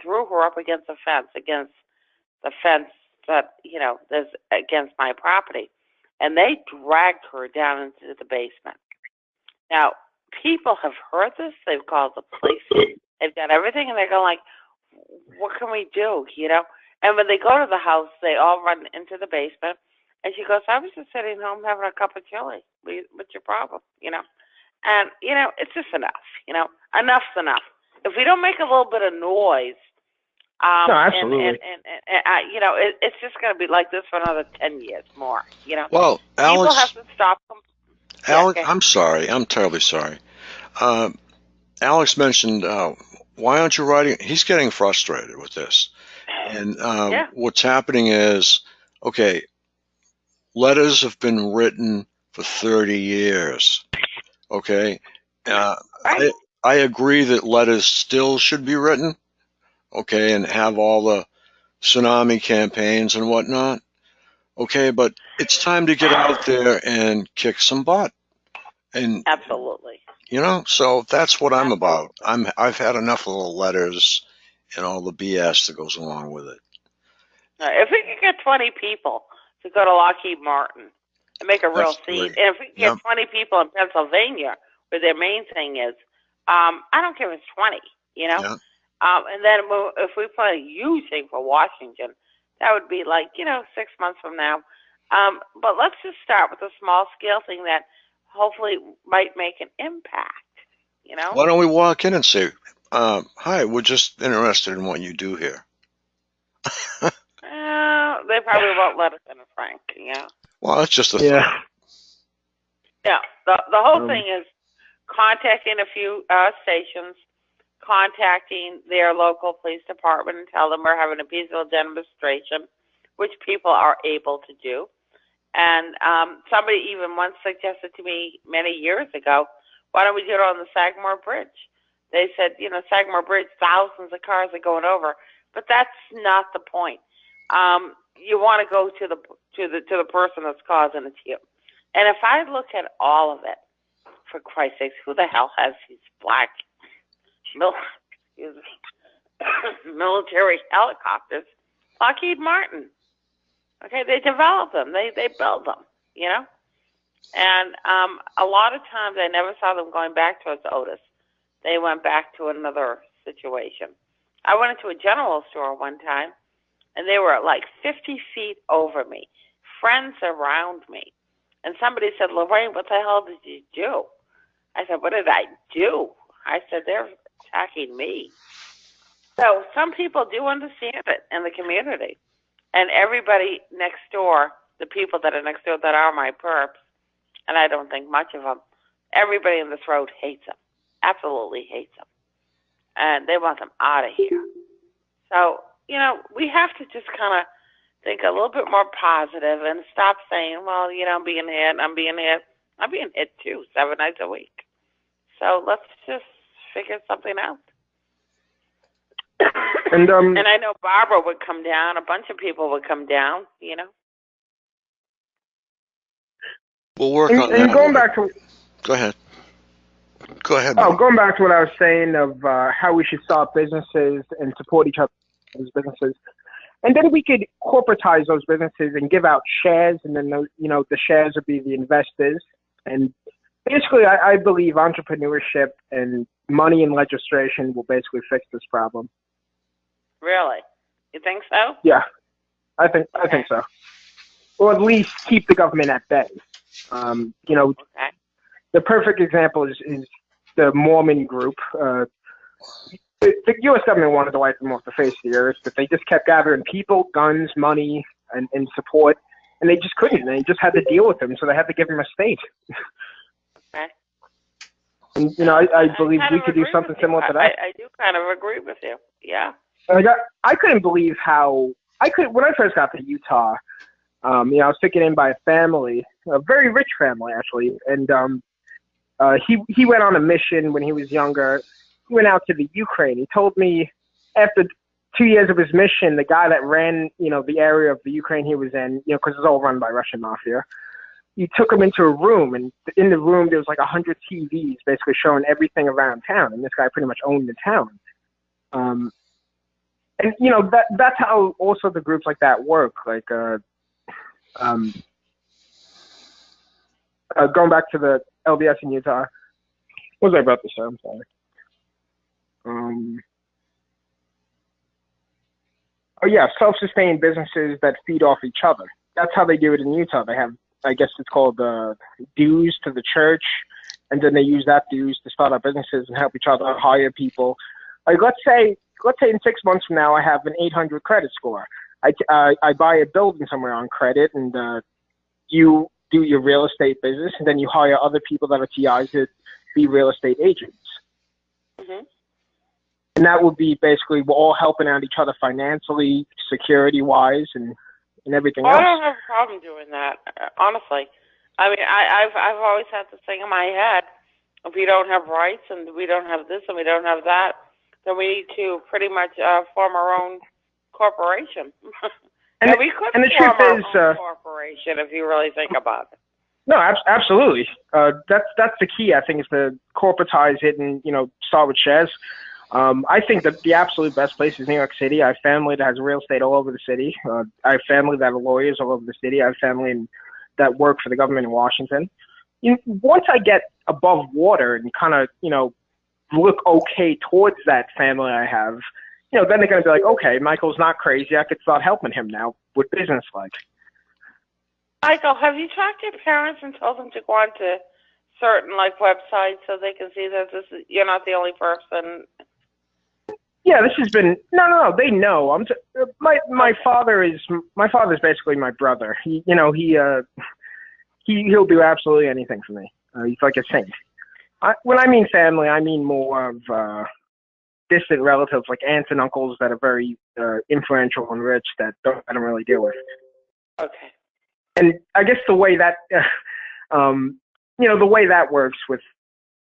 threw her up against the fence that, there's against my property. And they dragged her down into the basement. Now, people have heard this. They've called the police. They've done everything, and they're going like, what can we do, And when they go to the house, they all run into the basement. And she goes, I was just sitting home having a cup of chili. What's your problem, And, it's just enough, Enough's enough. If we don't make a little bit of noise, no, absolutely. And it's just going to be like this for another 10 years more, Well, Alex, people have to stop them. Alex, I'm sorry. I'm terribly sorry. Alex mentioned, why aren't you writing? He's getting frustrated with this. And what's happening is, okay, letters have been written for 30 years. Okay. I agree that letters still should be written. Okay. And have all the tsunami campaigns and whatnot. Okay. But it's time to get out there and kick some butt. And absolutely. So that's what I'm about. I've had enough of the letters and all the BS that goes along with it. If we could get 20 people to go to Lockheed Martin and make a real scene, and if we could get 20 people in Pennsylvania, where their main thing is, I don't care if it's 20, and then if we put a huge thing for Washington, that would be like, 6 months from now. But let's just start with a small scale thing that hopefully might make an impact, Why don't we walk in and say, hi, we're just interested in what you do here. They probably won't let us in, Frank, Well, that's just a thought. Yeah, the whole thing is contacting a few stations, contacting their local police department and tell them we're having a peaceful demonstration, which people are able to do. And somebody even once suggested to me many years ago, why don't we do it on the Sagamore Bridge? They said, Sagamore Bridge, thousands of cars are going over, but that's not the point. You want to go to the person that's causing it to you. And if I look at all of it, for Christ's sakes, who the hell has these black military helicopters? Lockheed Martin. Okay, they develop them. They build them, And a lot of times I never saw them going back towards Otis. They went back to another situation. I went into a general store one time, and they were like 50 feet over me, friends around me. And somebody said, Lorraine, what the hell did you do? I said, what did I do? I said, they're attacking me. So some people do understand it in the community. And everybody next door, the people that are next door that are my perps, and I don't think much of them, everybody in this road hates them, absolutely hates them. And they want them out of here. So, we have to just kind of think a little bit more positive and stop saying, well, I'm being hit. I'm being hit too, 7 nights a week. So let's just figure something out. And I know Barbara would come down. A bunch of people would come down, We'll work on that. And going back to... Go ahead. Go ahead. Oh, going back to what I was saying of how we should start businesses and support each other's businesses. And then we could corporatize those businesses and give out shares, and then, the shares would be the investors. And basically, I believe entrepreneurship and money and legislation will basically fix this problem. Really? You think so? Yeah, I think so. Or at least keep the government at bay. Okay. The perfect example is the Mormon group. The U.S. government wanted to wipe them off the face of the earth, but they just kept gathering people, guns, money, and support, and they just couldn't. They just had to deal with them, so they had to give them a state. Okay. And, I believe we could do something similar to that. I do kind of agree with you. Yeah. I couldn't believe when I first got to Utah, I was taken in by a family, a very rich family actually, and he went on a mission when he was younger. He went out to the Ukraine. He told me after 2 years of his mission, the guy that ran, the area of the Ukraine he was in, because it's all run by Russian mafia, he took him into a room, and in the room there was like 100 TVs basically showing everything around town, and this guy pretty much owned the town. And that's how also the groups like that work. Like going back to the LDS in Utah. What was I about to say? I'm sorry. Self-sustained businesses that feed off each other. That's how they do it in Utah. They have, I guess it's called dues to the church, and then they use that dues to start up businesses and help each other hire people. Like let's say in 6 months from now I have an 800 credit score. I buy a building somewhere on credit, and you do your real estate business, and then you hire other people that are TIs to be real estate agents. Mm-hmm. And that would be basically we're all helping out each other financially, security-wise, and everything else. I don't have a problem doing that, honestly. I mean, I've always had this thing in my head: if we don't have rights and we don't have this and we don't have that, then we need to pretty much form our own corporation. And we could form our own corporation if you really think about it. No, absolutely. That's the key. I think is to corporatize it and start with shares. I think that the absolute best place is New York City. I have family that has real estate all over the city. I have family that are lawyers all over the city. I have family that work for the government in Washington. Once I get above water and kind of, look okay towards that family I have, then they're going to be like, okay, Michael's not crazy. I could start helping him now with business like. Michael, have you talked to your parents and told them to go on to certain websites so they can see that you're not the only person? Yeah, this has been no. They know. My father's basically my brother. He'll do absolutely anything for me. He's like a saint. When I mean family, I mean more of distant relatives, like aunts and uncles that are very influential and rich that I don't really deal with. Okay. And I guess the way that, the way that works with,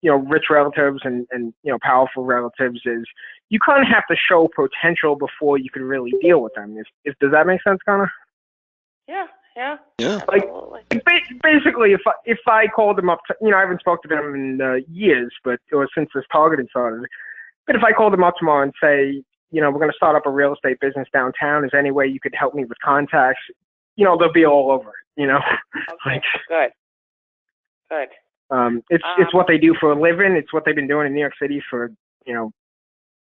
rich relatives and powerful relatives is you kind of have to show potential before you can really deal with them. Does that make sense, Connor? Yeah. Like basically, if I called them up, I haven't spoken to them in years, or since this targeting started. But if I called them up tomorrow and say, we're going to start up a real estate business downtown, is there any way you could help me with contacts? They'll be all over it. Okay. Good. It's what they do for a living. It's what they've been doing in New York City for, I don't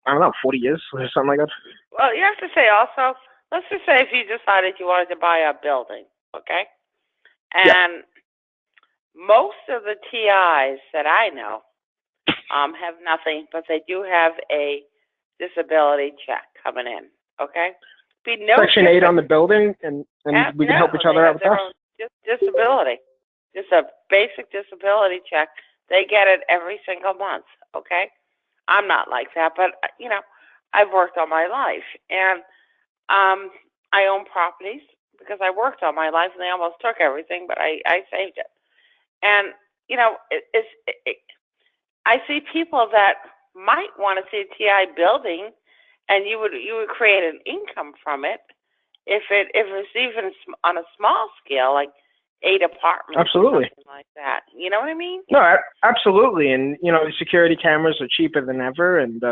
know, 40 years or something like that. Well, you have to say also, let's just say if you decided you wanted to buy a building, okay? And most of the TIs that I know have nothing, but they do have a disability check coming in, okay? Be no Section 8 on the building, and we can help each other out with that. Disability. Just a basic disability check. They get it every single month, okay? I'm not like that, but, I've worked all my life. And I own properties because I worked all my life, and they almost took everything, but I saved it. And, I see people that might want to see a TI building, and you would create an income from it if it's even on a small scale, like 8 apartments. Absolutely. Or something like that. You know what I mean? No, absolutely. And, the security cameras are cheaper than ever, and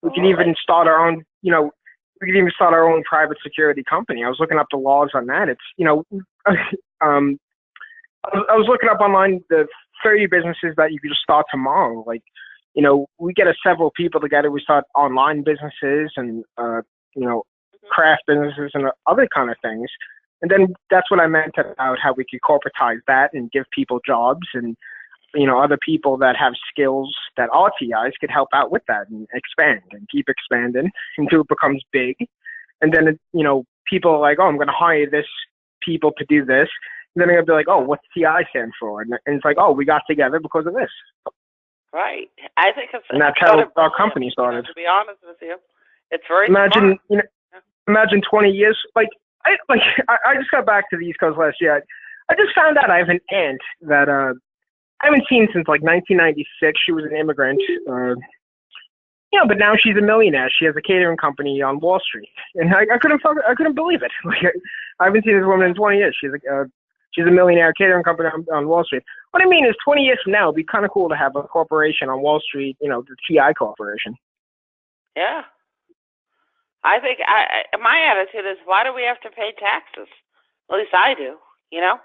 we can even start our own, we can even start our own private security company. I was looking up the laws on that. It's, I was looking up online the 30 businesses that you could just start tomorrow. Like, we get several people together. We start online businesses and, craft businesses and other kind of things. And then that's what I meant about how we could corporatize that and give people jobs, and, other people that have skills that are TIs could help out with that and expand and keep expanding until it becomes big. And then, people are like, oh, I'm going to hire this people to do this. And then they're going to be like, oh, what's TI stand for? And it's like, oh, we got together because of this. Right. I think it's, and that's how our company started. To be honest with you, it's very imagine, smart. Imagine 20 years. I just got back to the East Coast last year. I just found out I have an aunt that I haven't seen since 1996. She was an immigrant. But now she's a millionaire. She has a catering company on Wall Street, and I couldn't believe it. I haven't seen this woman in 20 years. She's a millionaire catering company on Wall Street. What I mean is 20 years from now, it'd be kind of cool to have a corporation on Wall Street, the TI Corporation. Yeah. I think my attitude is, why do we have to pay taxes? At least I do, No,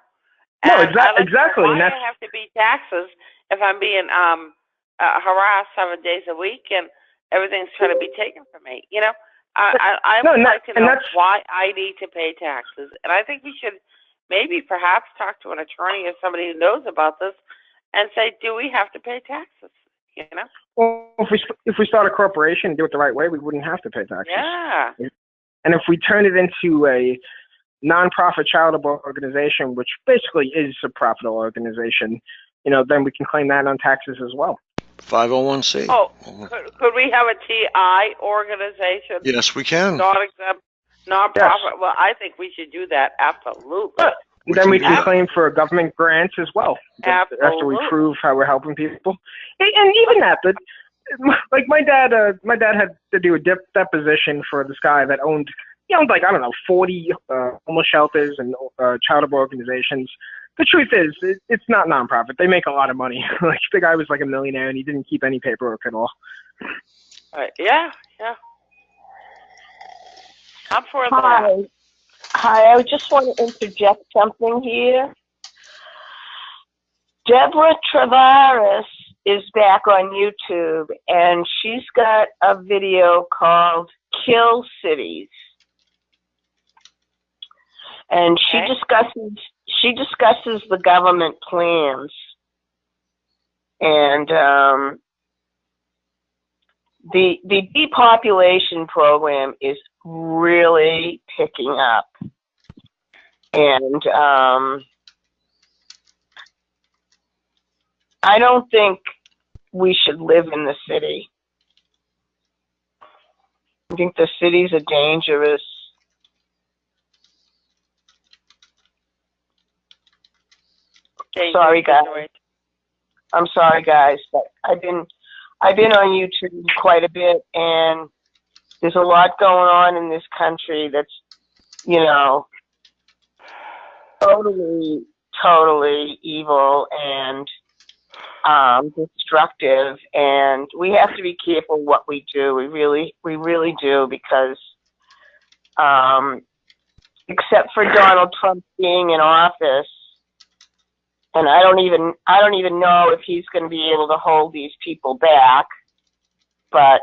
exactly. Why do I have to pay taxes if I'm being harassed 7 days a week and everything's trying to be taken from me? I would like to know why I need to pay taxes. And I think we should maybe perhaps talk to an attorney or somebody who knows about this and say, do we have to pay taxes? Well, if we start a corporation and do it the right way, we wouldn't have to pay taxes. Yeah. And if we turn it into a nonprofit charitable organization, which basically is a profitable organization, then we can claim that on taxes as well. 501c. Oh, could we have a TI organization? Yes, we can. Non-exempt, nonprofit. Yes. Well, I think we should do that. Absolutely. Then we can claim for government grants as well. Absolutely. After we prove how we're helping people. And even that, but my dad had to do a deposition for this guy that owned 40 homeless shelters and charitable organizations. The truth is, it's not nonprofit. They make a lot of money. The guy was a millionaire, and he didn't keep any paperwork at all. Yeah. I'm for that. Hi, I just want to interject something here. Deborah Travaris is back on YouTube, and she's got a video called Kill Cities. And she discusses the government plans. And the depopulation program is really picking up. And I don't think we should live in the city. I think the cities are dangerous. Sorry, guys. I'm sorry, guys, but I've been on YouTube quite a bit, and there's a lot going on in this country that's, you know, totally evil and destructive, and we have to be careful what we do. We really do, because except for Donald Trump being in office, and I don't even know if he's going to be able to hold these people back, but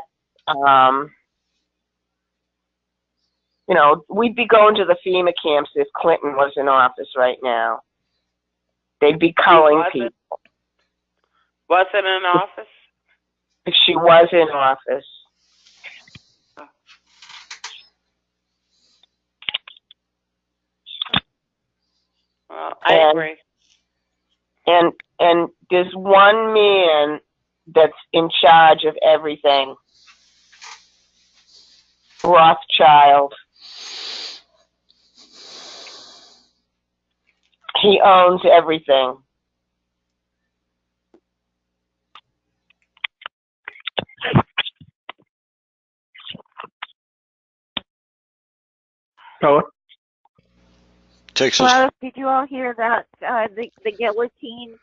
you know, we'd be going to the FEMA camps if Clinton was in office right now. They'd be culling people. Wasn't in office? If she was in office. Well, I agree. And there's one man that's in charge of everything. Rothschild. He owns everything. Takes us. Well, did you all hear about the guillotine?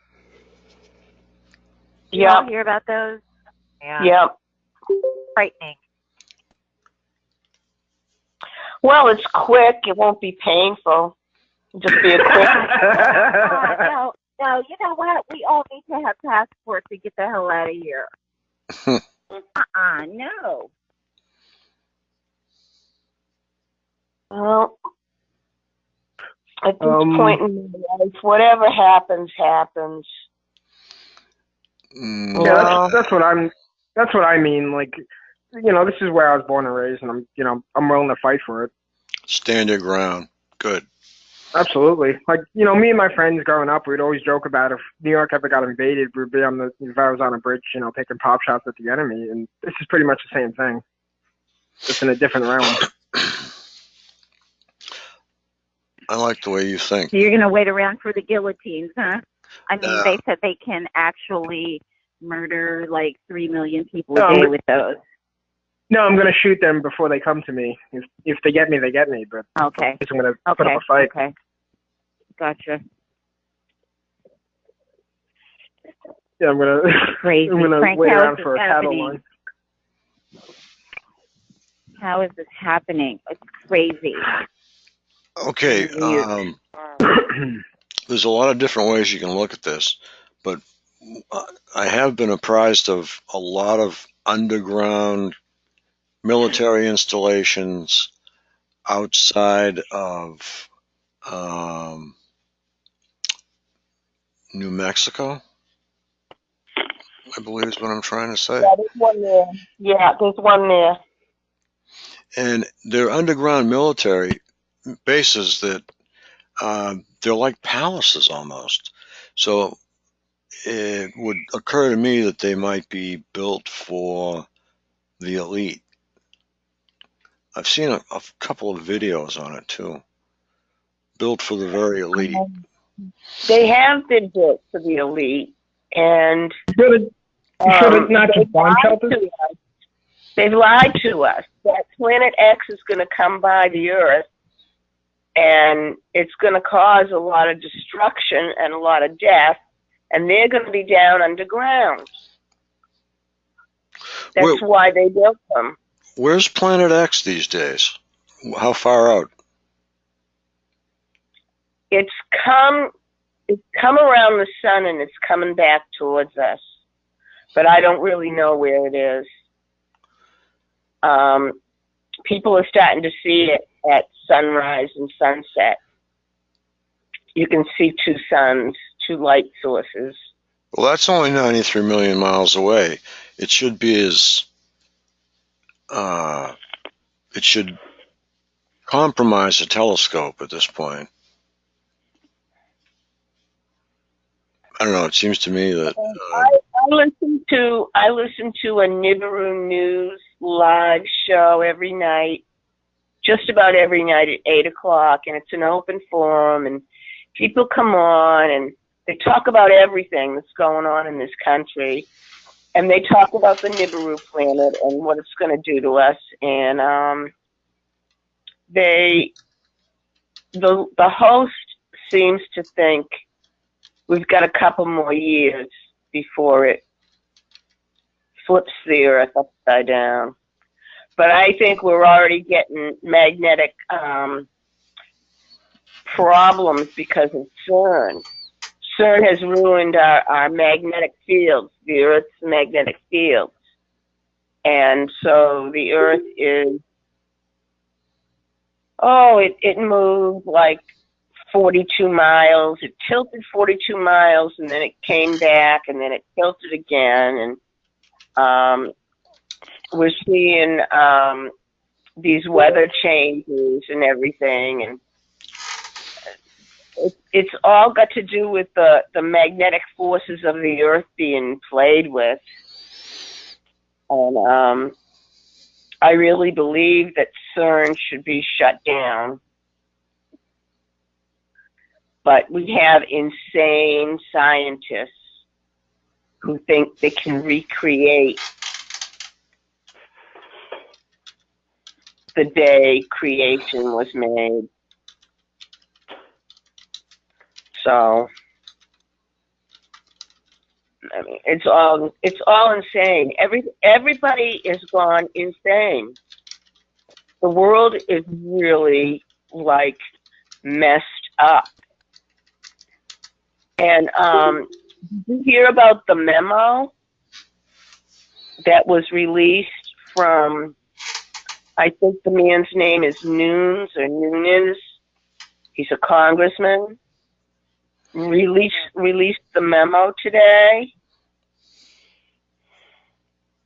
Did you all hear about those? Yeah. Yep. Frightening. Well, it's quick. It won't be painful. It'll just be a quick. No, you know what? We all need to have passports to get the hell out of here. No. Well, at this point in my life, whatever happens, happens. Yeah, that's what I mean. Like, you know, this is where I was born and raised, and I'm willing to fight for it. Stand your ground. Good. Absolutely. Like, you know, me and my friends growing up, we'd always joke about if New York ever got invaded, we'd be if I was on a bridge, you know, taking pop shots at the enemy. And this is pretty much the same thing, just in a different realm. I like the way you think. So you're going to wait around for the guillotines, huh? I mean, they said they can actually murder like 3 million people a day with those. No, I'm going to shoot them before they come to me. If they get me, they get me. But okay, I'm going to put up a fight. Okay, gotcha. Yeah, I'm going to. Crazy. I'm going to wait around for a cattle line. How is this happening? It's crazy. Okay. There's a lot of different ways you can look at this, but I have been apprised of a lot of underground military installations outside of New Mexico, I believe is what I'm trying to say. Yeah, there's one there. Yeah, there's one there. And they're underground military bases that they're like palaces almost. So it would occur to me that they might be built for the elite. I've seen a couple of videos on it too. Built for the very elite. They have been built for the elite, and not just bomb shelters. They've lied to us that Planet X is going to come by the Earth, and it's going to cause a lot of destruction and a lot of death, and they're going to be down underground. That's why they built them. Where's Planet X these days? How far out? It's come around the sun, and it's coming back towards us, but I don't really know where it is. People are starting to see it at sunrise and sunset. You can see two suns, two light sources. Well, that's only 93 million miles away. It should be it should compromise a telescope at this point. I don't know. It seems to me that I listen to a Nibiru News live show every night, just about every night at 8 o'clock, and it's an open forum, and people come on and They talk about everything that's going on in this country, and they talk about the Nibiru planet and what it's going to do to us. And the host seems to think we've got a couple more years before it flips the Earth upside down. But I think we're already getting magnetic problems because of CERN. CERN has ruined our magnetic fields, the Earth's magnetic fields. And so the Earth is, it moved like 42 miles. It tilted 42 miles, and then it came back, and then it tilted again. And we're seeing these weather changes and everything. And it's all got to do with the magnetic forces of the Earth being played with. And I really believe that CERN should be shut down. But we have insane scientists who think they can recreate the day creation was made. So, I mean, it's all insane. Everybody is gone insane. The world is really like messed up. And did you hear about the memo that was released from, I think the man's name is Nunes. He's a congressman. Released the memo today.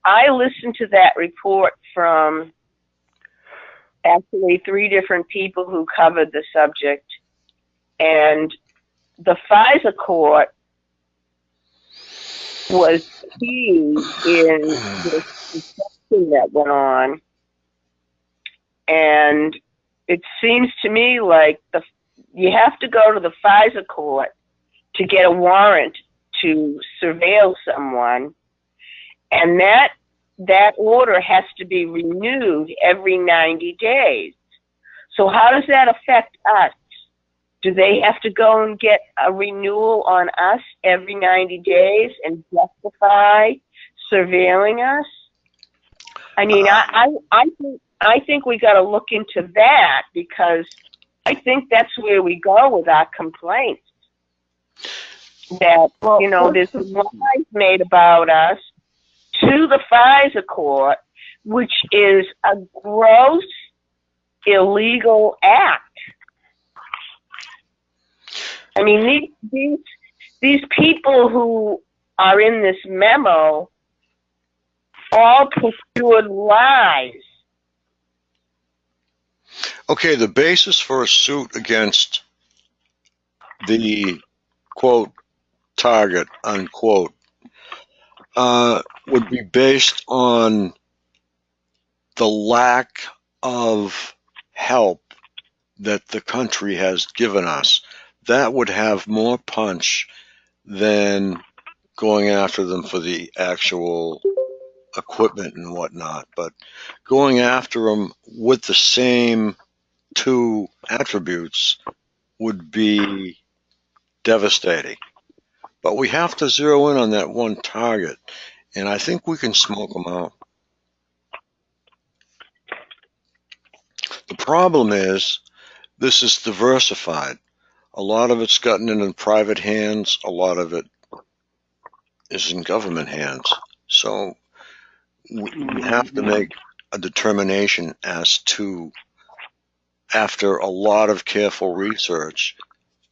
I listened to that report from actually 3 different people who covered the subject, and the FISA court was key in the discussion that went on, and it seems to me like you have to go to the FISA court to get a warrant to surveil someone, and that order has to be renewed every 90 days. So how does that affect us? Do they have to go and get a renewal on us every 90 days and justify surveilling us? I mean, I think we got to look into that, because I think that's where we go with our complaints. That, there's lies made about us to the FISA court, which is a gross illegal act. I mean, these people who are in this memo all procured lies. Okay, the basis for a suit against the, quote, target, unquote, would be based on the lack of help that the country has given us. That would have more punch than going after them for the actual equipment and whatnot. But going after them with the same 2 attributes would be devastating. But we have to zero in on that one target, and I think we can smoke them out. The problem is, this is diversified. A lot of it's gotten into private hands. A lot of it is in government hands. So we have to make a determination as to, after a lot of careful research,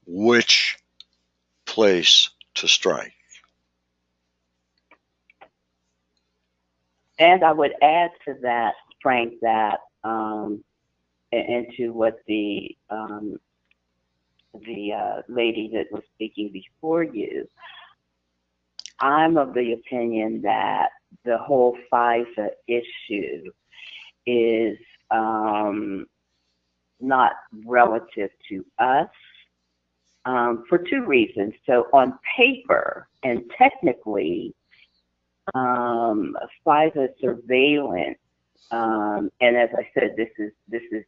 which place to strike. And I would add to that, Frank, that and to what the lady that was speaking before you, I'm of the opinion that the whole FISA issue is not relative to us. for two reasons. So on paper and technically, FISA surveillance, and as I said, this is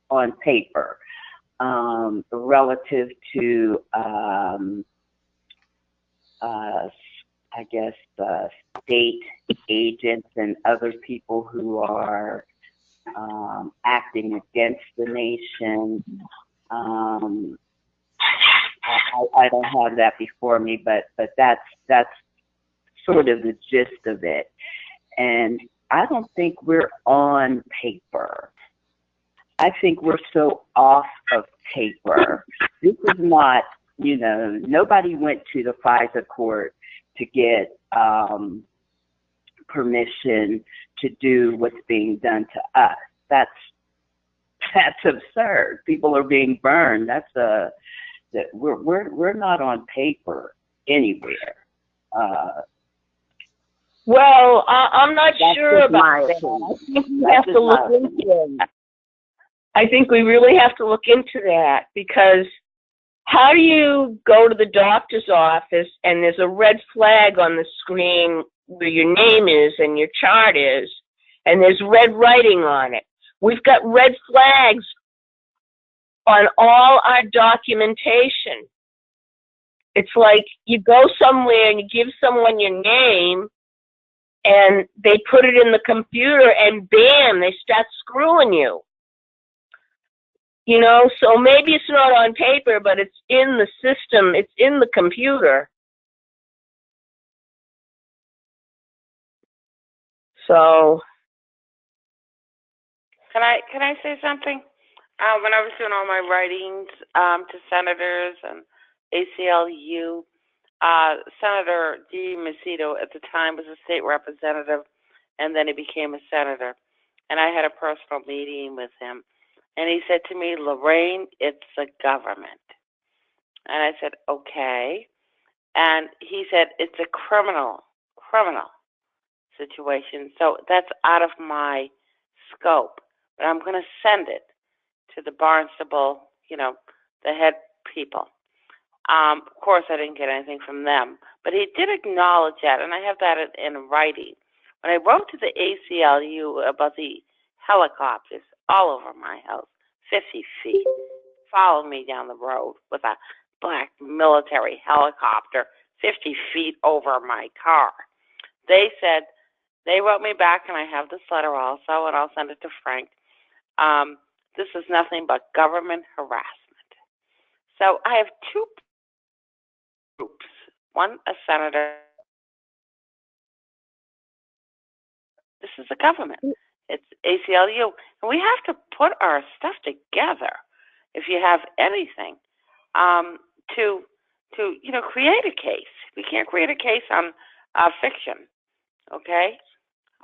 on paper, relative to I guess state agents and other people who are acting against the nation. I don't have that before me, but that's sort of the gist of it. And I don't think we're on paper. I think we're so off of paper. This is not, nobody went to the FISA court to get permission to do what's being done to us. That's absurd. People are being burned. We're not on paper anywhere. Well, I'm not sure about that. I think we have to look into it. I think we really have to look into that, because how do you go to the doctor's office and there's a red flag on the screen where your name is and your chart is, and there's red writing on it? We've got red flags on all our documentation. It's like you go somewhere and you give someone your name and they put it in the computer and bam, they start screwing you. So maybe it's not on paper, but it's in the system, it's in the computer. So Can I say something? When I was doing all my writings to senators and ACLU, Senator DiMacedo at the time was a state representative, and then he became a senator. And I had a personal meeting with him. And he said to me, Lorraine, it's the government. And I said, okay. And he said, it's a criminal situation. So that's out of my scope. But I'm going to send it to the Barnstable, the head people. Of course, I didn't get anything from them. But he did acknowledge that, and I have that in writing. When I wrote to the ACLU about the helicopters all over my house, 50 feet, followed me down the road with a black military helicopter 50 feet over my car. They said, they wrote me back, and I have this letter also, and I'll send it to Frank. This is nothing but government harassment. So I have two groups, one a senator. This is the government. It's ACLU. And we have to put our stuff together, if you have anything, to create a case. We can't create a case on fiction, okay?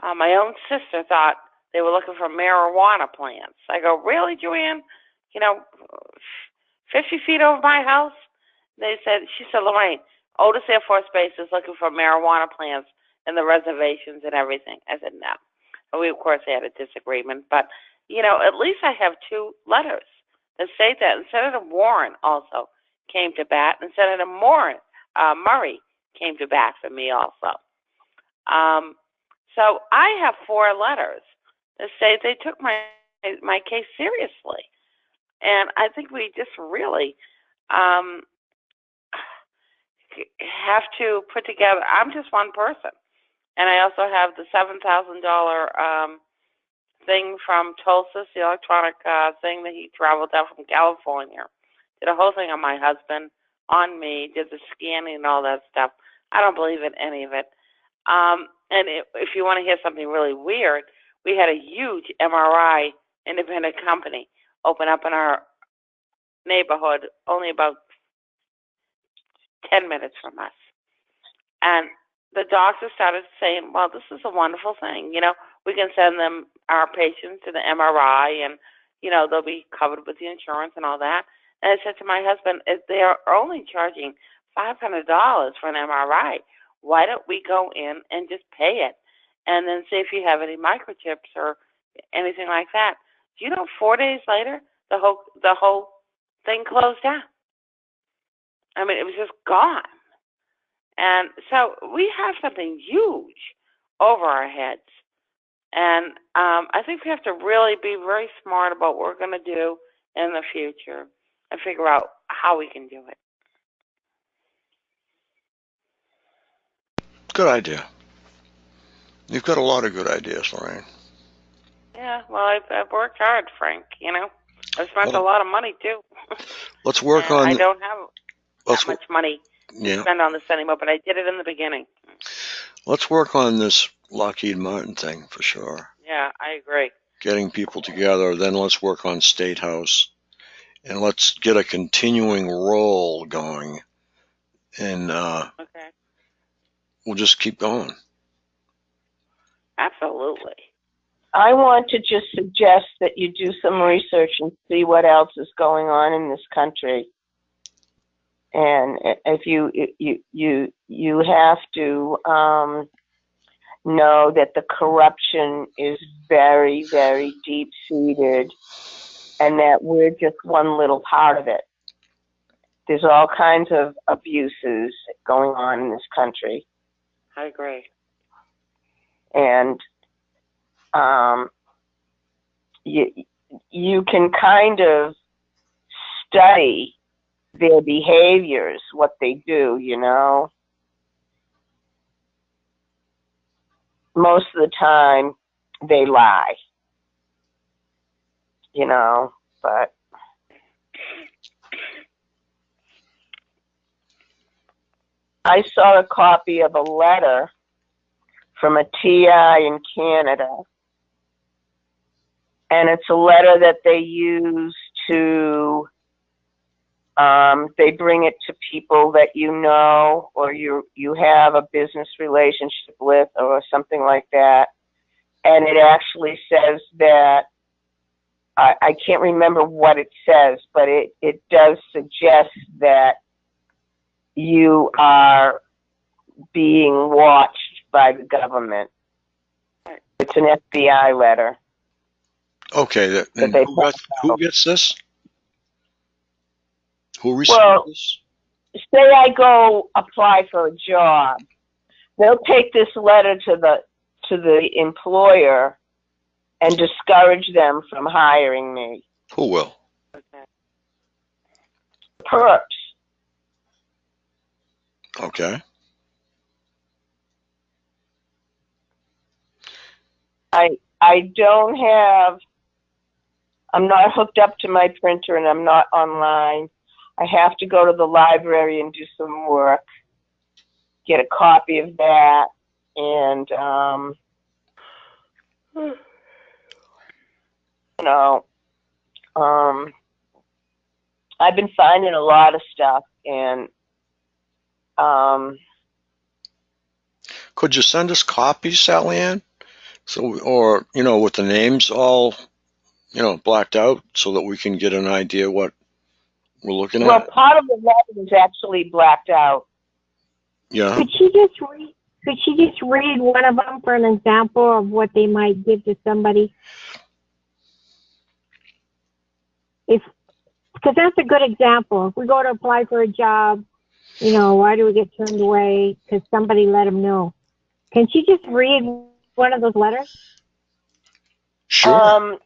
My own sister thought they were looking for marijuana plants. I go, really, Joanne? 50 feet over my house? She said, Lorraine, Otis Air Force Base is looking for marijuana plants in the reservations and everything. I said, no. And we, of course, had a disagreement. But, at least I have two letters that say that. And Senator Warren also came to bat, and Senator Murray came to bat for me also. So I have 4 letters that say they took my case seriously. And I think we just really have to put together. I'm just one person. And I also have the $7,000 thing from Tulsa, the electronic thing that he traveled out from California. Did a whole thing on my husband, on me, did the scanning and all that stuff. I don't believe in any of it. And if you want to hear something really weird, we had a huge MRI independent company open up in our neighborhood, only about 10 minutes from us. And the doctor started saying, well, this is a wonderful thing. We can send them, our patients, to the MRI, and, they'll be covered with the insurance and all that. And I said to my husband, if they are only charging $500 for an MRI, why don't we go in and just pay it and then see if you have any microchips or anything like that? 4 days later, the whole thing closed down. I mean, it was just gone. And so we have something huge over our heads. And I think we have to really be very smart about what we're going to do in the future and figure out how we can do it. Good idea. You've got a lot of good ideas, Lorraine. Yeah, well, I've worked hard, Frank, you know. I've spent a lot of money, too. Let's work on... I don't have that much money to spend on this anymore, but I did it in the beginning. Let's work on this Lockheed Martin thing, for sure. Yeah, I agree. Getting people together, then let's work on State House. And let's get a continuing roll going. And okay. We'll just keep going. Absolutely. I want to just suggest that you do some research and see what else is going on in this country. And if you have to know that the corruption is very, very deep-seated, and that we're just one little part of it. There's all kinds of abuses going on in this country. I agree. And you can kind of study their behaviors, what they do, you know. Most of the time, they lie, you know, but I saw a copy of a letter from a TI in Canada, and it's a letter that they use to, they bring it to people that you know or you have a business relationship with or something like that. And it actually says that, I can't remember what it says, but it does suggest that you are being watched by the government. It's an FBI letter. Okay, and who gets this? Who receives this? Say I go apply for a job. They'll take this letter to the employer and discourage them from hiring me. Who will? Okay. Perps. Okay. I don't have, I'm not hooked up to my printer and I'm not online. I have to go to the library and do some work, get a copy of that, and, you know, I've been finding a lot of stuff, and could you send us copies, Sally Ann? So, or, you know, with the names all, you know, blacked out so that we can get an idea what we're looking at? Well, part of the letter is actually blacked out. Yeah. Could she just read one of them for an example of what they might give to somebody? Because that's a good example. If we go to apply for a job, you know, why do we get turned away? Because somebody let them know. Can she just read one of those letters? Sure.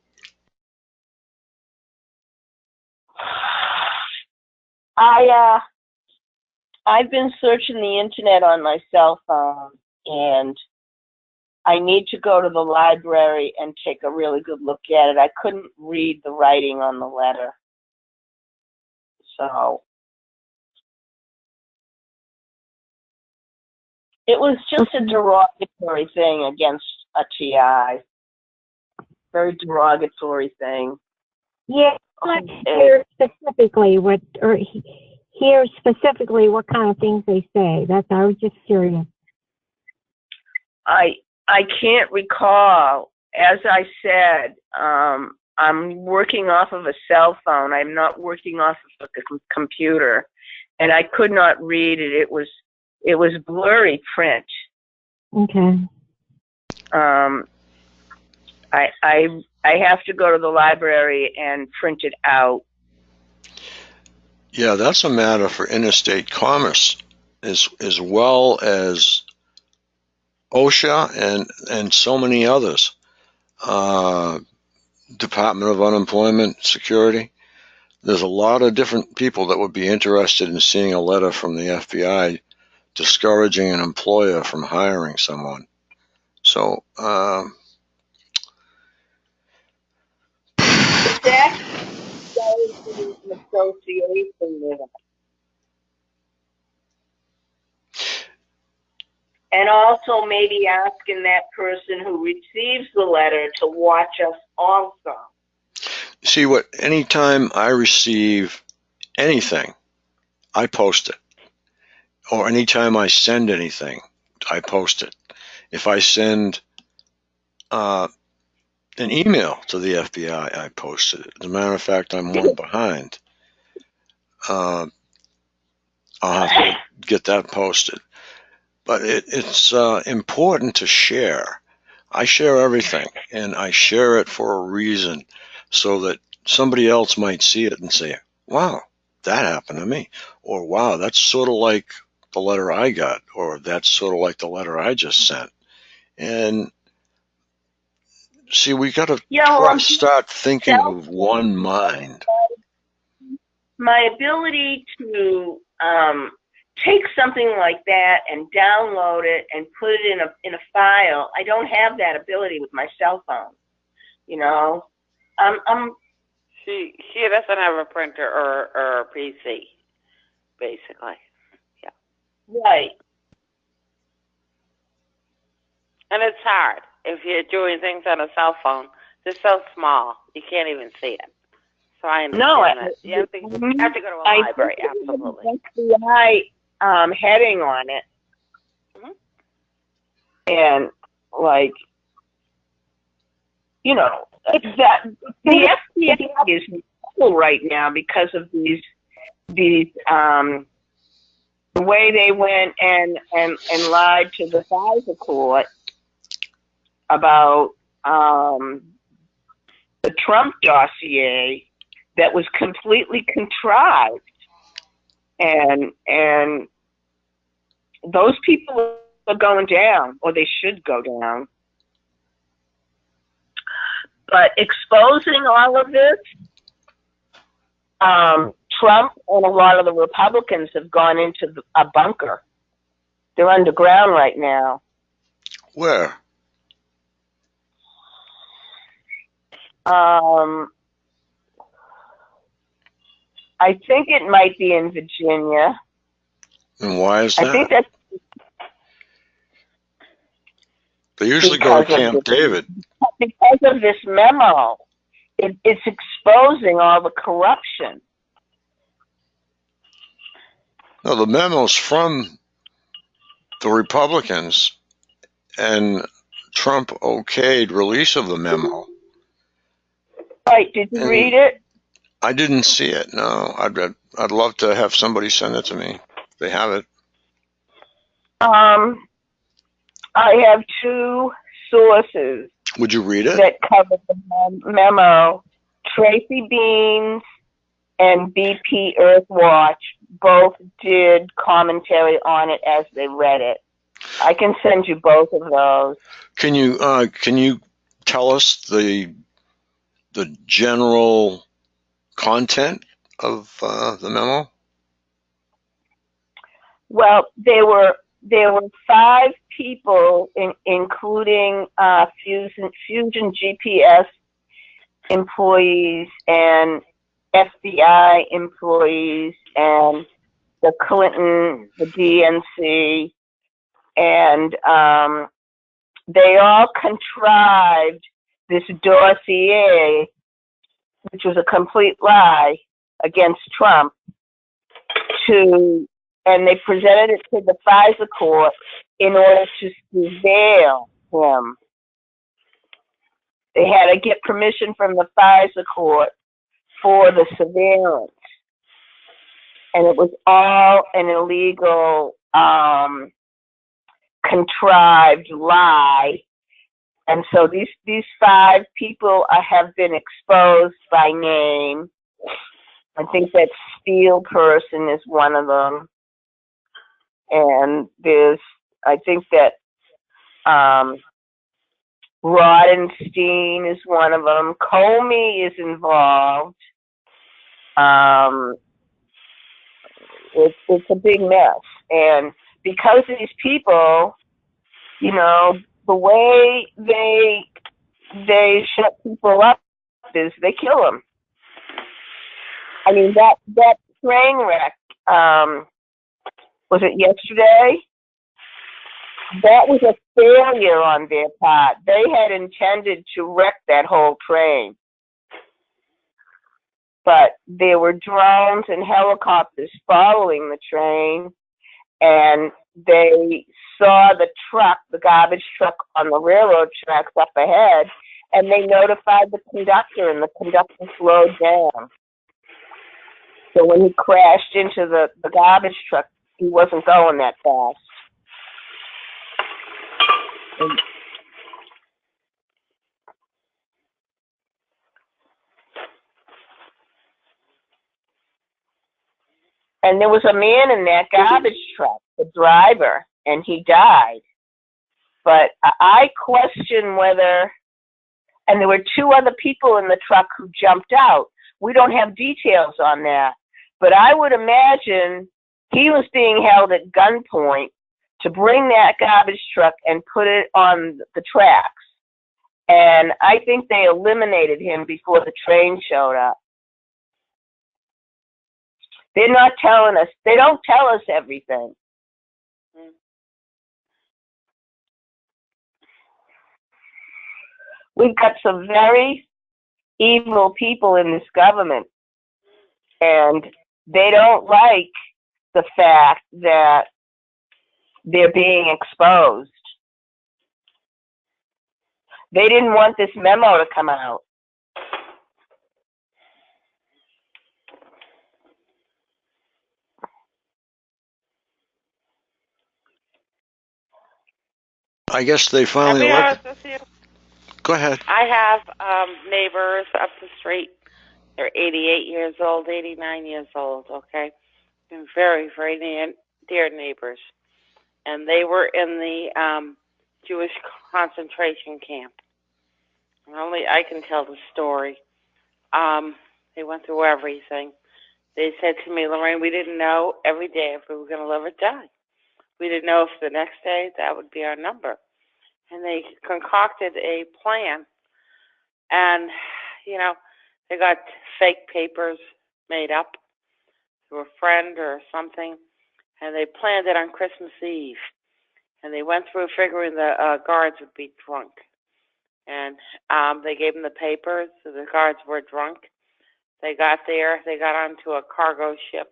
I've been searching the internet on my cell phone, and I need to go to the library and take a really good look at it. I couldn't read the writing on the letter. So it was just a derogatory thing against a TI. Very derogatory thing. Yeah, hear specifically what kind of things they say. I was just curious. I can't recall. As I said, I'm working off of a cell phone. I'm not working off of a computer, and I could not read it. It was blurry print. Okay. I have to go to the library and print it out. Yeah, that's a matter for interstate commerce, as well as OSHA and so many others. Department of Unemployment Security. There's a lot of different people that would be interested in seeing a letter from the FBI discouraging an employer from hiring someone. So, That goes to an association with them. And also maybe asking that person who receives the letter to watch us also. see, anytime I receive anything, I post it. Or anytime I send anything, I post it. If I send an email to the FBI, I post it. As a matter of fact, I'm one behind. I'll have to get that posted. But it's important to share. I share everything, and I share it for a reason, so that somebody else might see it and say, wow, that happened to me. Or, wow, that's sort of like the letter I got, or that's sort of like the letter I just sent. And see, we got to start thinking with one mind. My ability to take something like that and download it and put it in a file, I don't have that ability with my cell phone. You know, She doesn't have a printer or a PC, basically. Yeah. Right. And it's hard if you're doing things on a cell phone. They're so small, you can't even see it. So I understand that. You have to go to a library, absolutely. FBI heading on it. Mm-hmm. And, like, you know, that the FBI is in trouble right now because of these the way they went and lied to the FISA court about the Trump dossier that was completely contrived, and those people are going down, or they should go down. But exposing all of this, Trump and a lot of the Republicans have gone into a bunker. They're underground right now. Where? I think it might be in Virginia. And why is that? I think that's they usually go to Camp David. Because of this memo. It's exposing all the corruption. No, the memo's from the Republicans, and Trump okayed release of the memo. Right, did you read it? I didn't see it, no. I'd love to have somebody send it to me. They have it. I have two sources. Would you read it? That cover the memo. Tracy Beans and BP Earthwatch both did commentary on it as they read it. I can send you both of those. Can you tell us the general content of the memo? Well, there were 5 people, including Fusion GPS employees and FBI employees and the Clinton, the DNC, and they all contrived this dossier, which was a complete lie against Trump, and they presented it to the FISA court in order to surveil him. They had to get permission from the FISA court for the surveillance. And it was all an illegal, contrived lie. And so these 5 people have been exposed by name. I think that Steel person is one of them. And I think that Rodenstein is one of them. Comey is involved. It's a big mess. And because these people, the way they shut people up is they kill them. I mean, that train wreck, was it yesterday? That was a failure on their part. They had intended to wreck that whole train. But there were drones and helicopters following the train, and they saw the garbage truck on the railroad tracks up ahead, and they notified the conductor, and the conductor slowed down. So when he crashed into the garbage truck, he wasn't going that fast. And there was a man in that garbage truck, the driver, and he died. But I question whether, and there were 2 other people in the truck who jumped out. We don't have details on that. But I would imagine he was being held at gunpoint to bring that garbage truck and put it on the tracks. And I think they eliminated him before the train showed up. They're not telling us. They don't tell us everything. We've got some very evil people in this government, and they don't like the fact that they're being exposed. They didn't want this memo to come out. I guess they finally Go ahead. I have neighbors up the street. They're 88 years old, 89 years old, okay? And very, very dear neighbors. And they were in the Jewish concentration camp. And only I can tell the story. They went through everything. They said to me, Lorraine, we didn't know every day if we were going to live or die. We didn't know if the next day that would be our number. And they concocted a plan. And, they got fake papers made up through a friend or something. And they planned it on Christmas Eve. And they went through figuring the guards would be drunk. And they gave them the papers, so the guards were drunk. They got there. They got onto a cargo ship.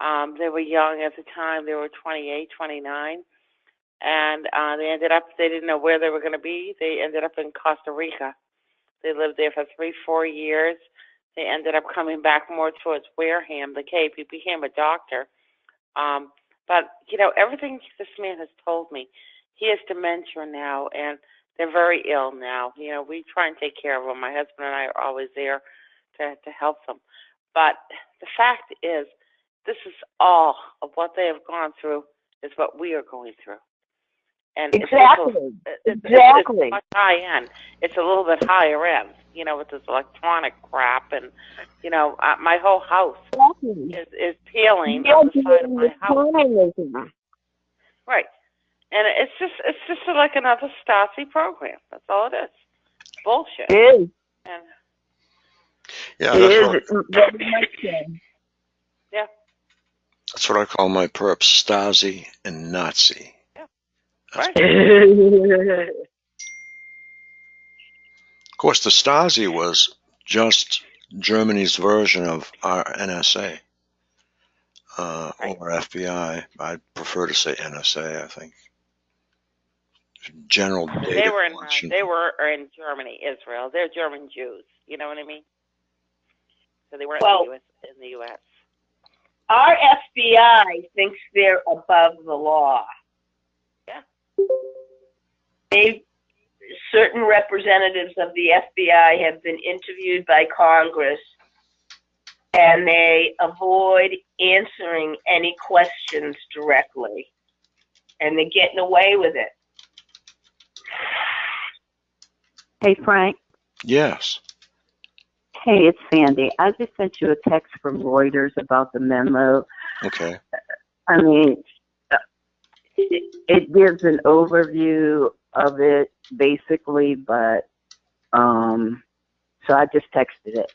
They were young at the time. They were 28, 29. And they didn't know where they were going to be. They ended up in Costa Rica. They lived there for 3-4 years. They ended up coming back more towards Wareham, the Cape. He became a doctor. But, everything this man has told me, he has dementia now, and they're very ill now. We try and take care of them. My husband and I are always there to help them. But the fact is, this is all of what they have gone through is what we are going through. And exactly. It's much high end. It's a little bit higher end, with this electronic crap. And, my whole house is peeling on the side of my house. Right. And it's just like another Stasi program. That's all it is. Bullshit. It is. And yeah, yeah. That's what I call my perps, Stasi and Nazi. Yeah. Right. Right. Of course, the Stasi was just Germany's version of our NSA or FBI. I'd prefer to say NSA, I think. General data They were in Germany, Israel. They're German Jews. You know what I mean? So they weren't in the U.S. Our FBI thinks they're above the law. Yeah. Certain representatives of the FBI have been interviewed by Congress, and they avoid answering any questions directly, and they're getting away with it. Hey, Frank. Yes. Hey, it's Sandy. I just sent you a text from Reuters about the memo. Okay. I mean, it gives an overview of it, basically, but, so I just texted it.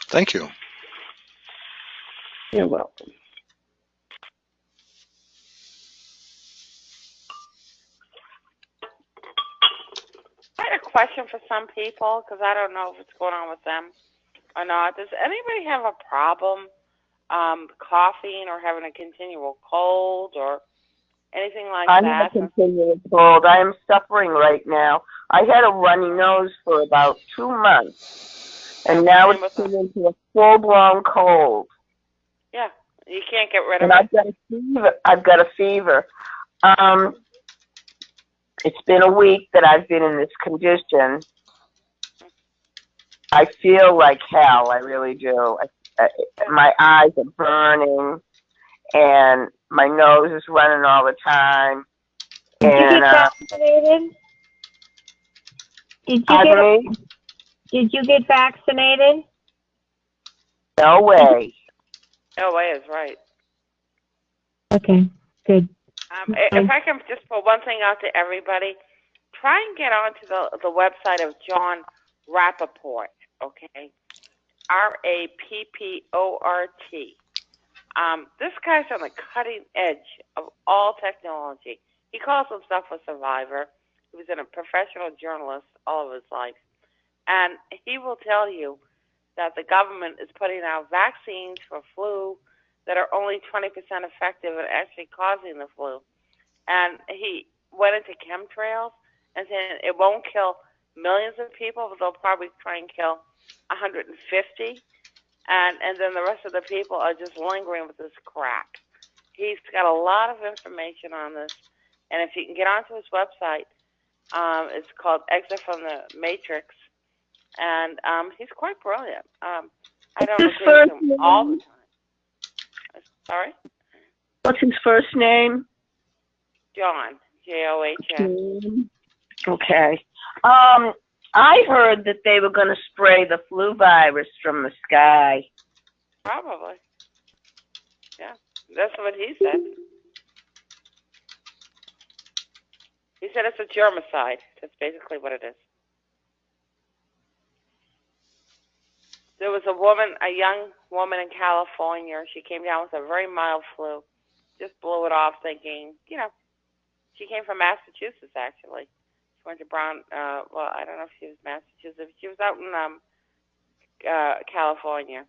Thank you. You're welcome. I had a question for some people because I don't know if it's going on with them or not. Does anybody have a problem coughing or having a continual cold or anything like I that? have a continual cold. I am suffering right now. I had a runny nose for about 2 months, and now it's turned into a full-blown cold. Yeah, you can't get rid of and it. I've got a fever. It's been a week that I've been in this condition. I feel like hell. I really do. My eyes are burning, and my nose is running all the time. Did you get vaccinated? Did you get vaccinated? No way. No way is right. Okay, good. If I can just put one thing out to everybody, try and get onto the website of John Rappaport, okay? R-A-P-P-O-R-T. This guy's on the cutting edge of all technology. He calls himself a survivor. He was a professional journalist all of his life. And he will tell you that the government is putting out vaccines for flu that are only 20% effective at actually causing the flu. And he went into chemtrails and said it won't kill millions of people, but they'll probably try and kill 150. And then the rest of the people are just lingering with this crap. He's got a lot of information on this. And if you can get onto his website, it's called Exit from the Matrix. And he's quite brilliant. I don't agree with him all the time. Sorry? What's his first name? John, John. Okay. I heard that they were going to spray the flu virus from the sky. Probably. Yeah, that's what he said. He said it's a germicide. That's basically what it is. There was a young woman in California. She came down with a very mild flu. Just blew it off thinking, she came from Massachusetts, actually. She went to Brown, I don't know if she was Massachusetts. She was out in California,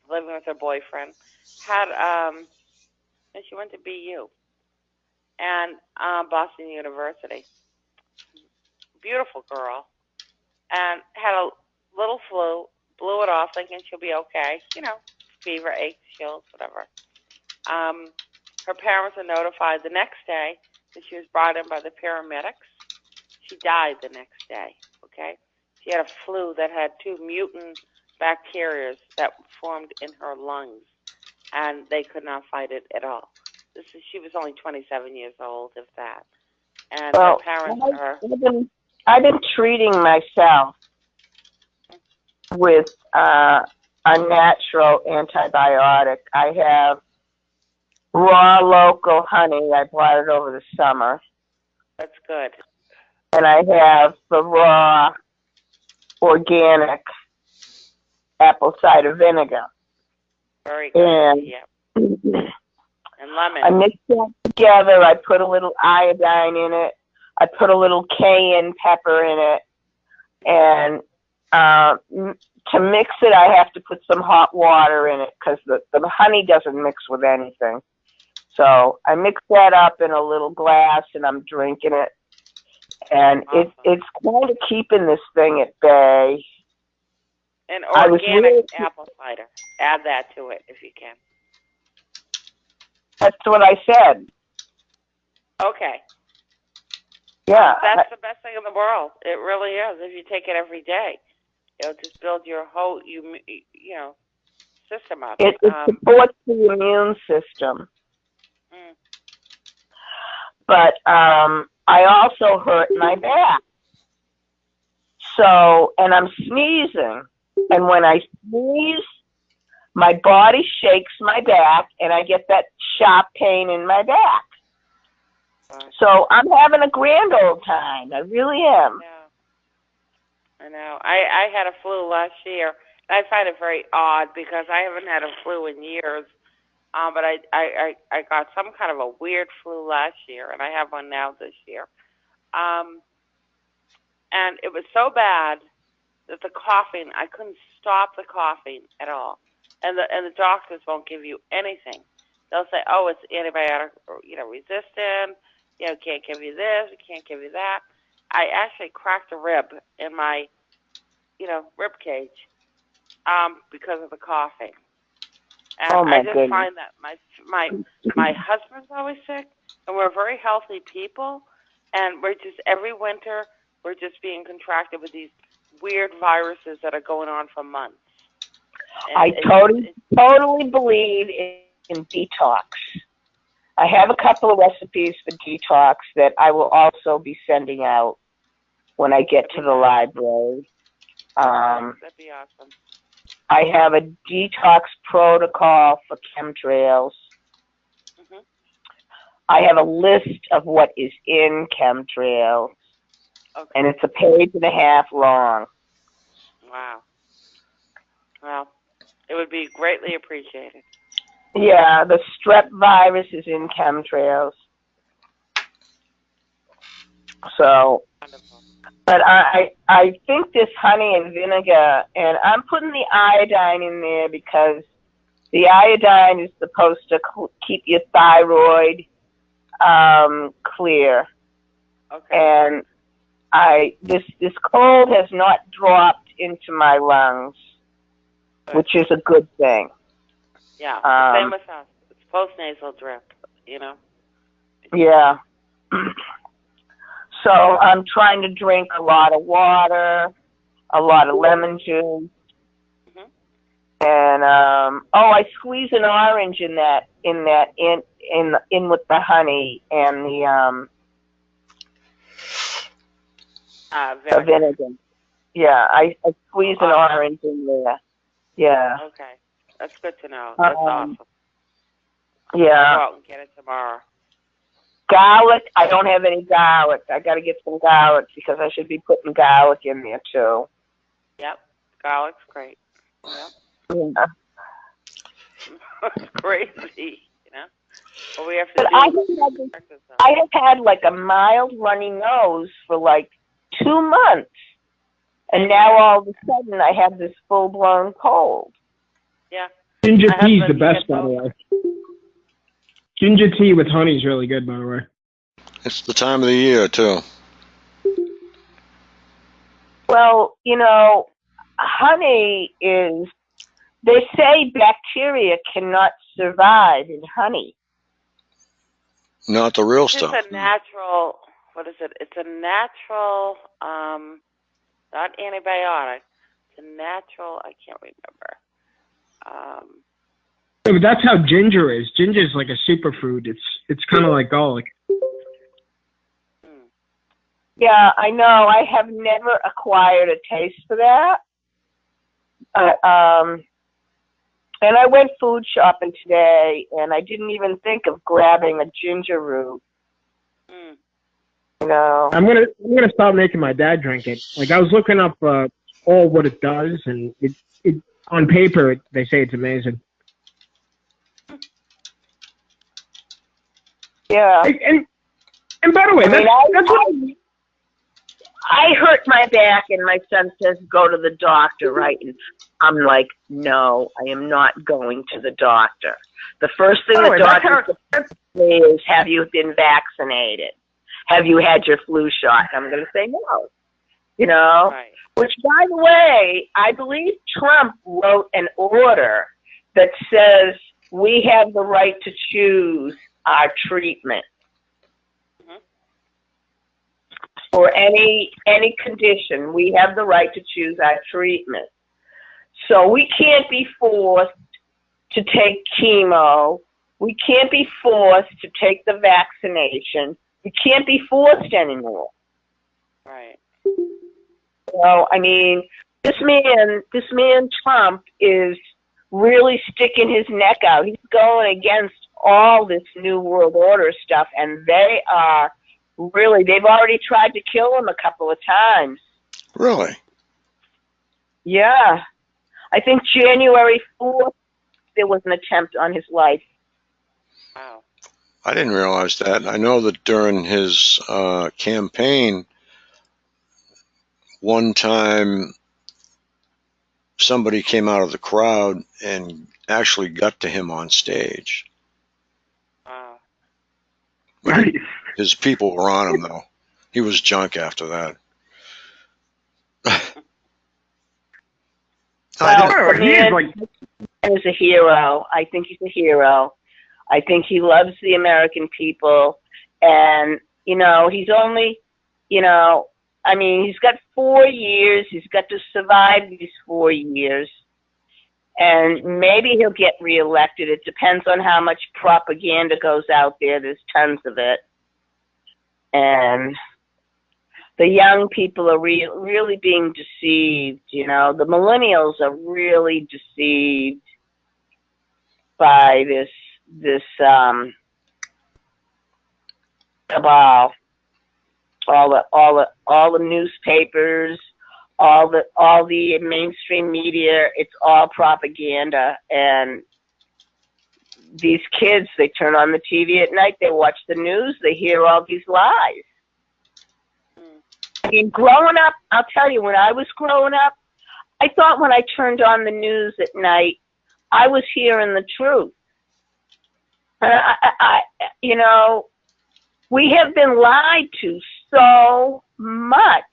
living with her boyfriend. And she went to BU and Boston University. Beautiful girl. And had a little flu. Blew it off thinking she'll be okay. Fever, aches, chills, whatever. Her parents were notified the next day that she was brought in by the paramedics. She died the next day, okay? She had a flu that had 2 mutant bacteria that formed in her lungs, and they could not fight it at all. She was only 27 years old, if that. And her parents are... I've been treating myself with a natural antibiotic. I have raw local honey. I bought it over the summer. That's good. And I have the raw organic apple cider vinegar. Very good. And lemon. I mix that together. I put a little iodine in it. I put a little cayenne pepper in it. And to mix it, I have to put some hot water in it because the honey doesn't mix with anything. So I mix that up in a little glass and I'm drinking it. And awesome. It's kind of keeping this thing at bay. And organic apple cider. Add that to it if you can. That's what I said. Okay. Yeah. That's the best thing in the world. It really is if you take it every day. It'll just build your whole system up. It supports the immune system. Mm. But I also hurt my back. So, and I'm sneezing. And when I sneeze, my body shakes my back, and I get that sharp pain in my back. So I'm having a grand old time. I really am. Yeah. I know. I had a flu last year. I find it very odd because I haven't had a flu in years. But I got some kind of a weird flu last year, and I have one now this year. And it was so bad that the coughing, I couldn't stop the coughing at all. And the doctors won't give you anything. They'll say, oh, it's antibiotic resistant. Can't give you this, we can't give you that. I actually cracked a rib in my, rib cage because of the coughing. And I just find that my husband's always sick, and we're very healthy people, and we're just, every winter, we're just being contracted with these weird viruses that are going on for months. And I totally believe in detox. I have a couple of recipes for detox that I will also be sending out when I get to the library. That'd be awesome. I have a detox protocol for chemtrails. Mm-hmm. I have a list of what is in chemtrails. Okay. And it's a page and a half long. Wow. Well, it would be greatly appreciated. Yeah, the strep virus is in chemtrails. So, wonderful. But I think this honey and vinegar, and I'm putting the iodine in there because the iodine is supposed to keep your thyroid clear. Okay. And this cold has not dropped into my lungs, which is a good thing. Yeah, same with us. It's post-nasal drip, Yeah. So I'm trying to drink a lot of water, a lot of lemon juice, and I squeeze an orange in with the honey and the vinegar. Yeah, I squeeze an orange in there. Yeah. Okay, that's good to know. That's awesome. Yeah. I'll go out and get it tomorrow. Garlic, I don't have any garlic. I got to get some garlic because I should be putting garlic in there too. Yep, garlic's great. Yep. Yeah. It's crazy, But we have to But I have had like a mild runny nose for like 2 months. And now all of a sudden I have this full-blown cold. Yeah. Ginger tea is the best, by the way. Ginger tea with honey is really good, by the way. It's the time of the year, too. Well, honey is, they say bacteria cannot survive in honey. Not the real stuff. It's a natural, what is it? It's a natural, not antibiotic. It's a natural, I can't remember. Yeah, but that's how ginger is. Ginger is like a superfood. It's kind of like garlic. Yeah, I know. I have never acquired a taste for that. And I went food shopping today, and I didn't even think of grabbing a ginger root. I'm gonna start making my dad drink it. Like I was looking up all what it does, and it on paper they say it's amazing. Yeah. And by the way, I hurt my back, and my son says, go to the doctor, right? And I'm like, no, I am not going to the doctor. The first thing the doctor says is, have you been vaccinated? Have you had your flu shot? I'm going to say no. Right. Which, by the way, I believe Trump wrote an order that says we have the right to choose our treatment. for any condition. We have the right to choose our treatment. So we can't be forced to take chemo. We can't be forced to take the vaccination. We can't be forced anymore. Right. So, I mean, this man Trump is really sticking his neck out. He's going against all this New World Order stuff, and they've already tried to kill him a couple of times. Really? Yeah. I think January 4th, there was an attempt on his life. Wow. I didn't realize that. I know that during his campaign, one time somebody came out of the crowd and actually got to him on stage. Wow. Nice. His people were on him, though. He was junk after that. He's a hero. I think he's a hero. I think he loves the American people. And, he's only, he's got 4 years. He's got to survive these 4 years. And maybe he'll get reelected. It depends on how much propaganda goes out there. There's tons of it. And the young people are really being deceived. The millennials are really deceived by this cabal. All the newspapers, all the mainstream media, it's all propaganda. And these kids, they turn on the TV at night, they watch the news, they hear all these lies. I mean, growing up, I'll tell you, when I was growing up, I thought when I turned on the news at night, I was hearing the truth. We have been lied to so much.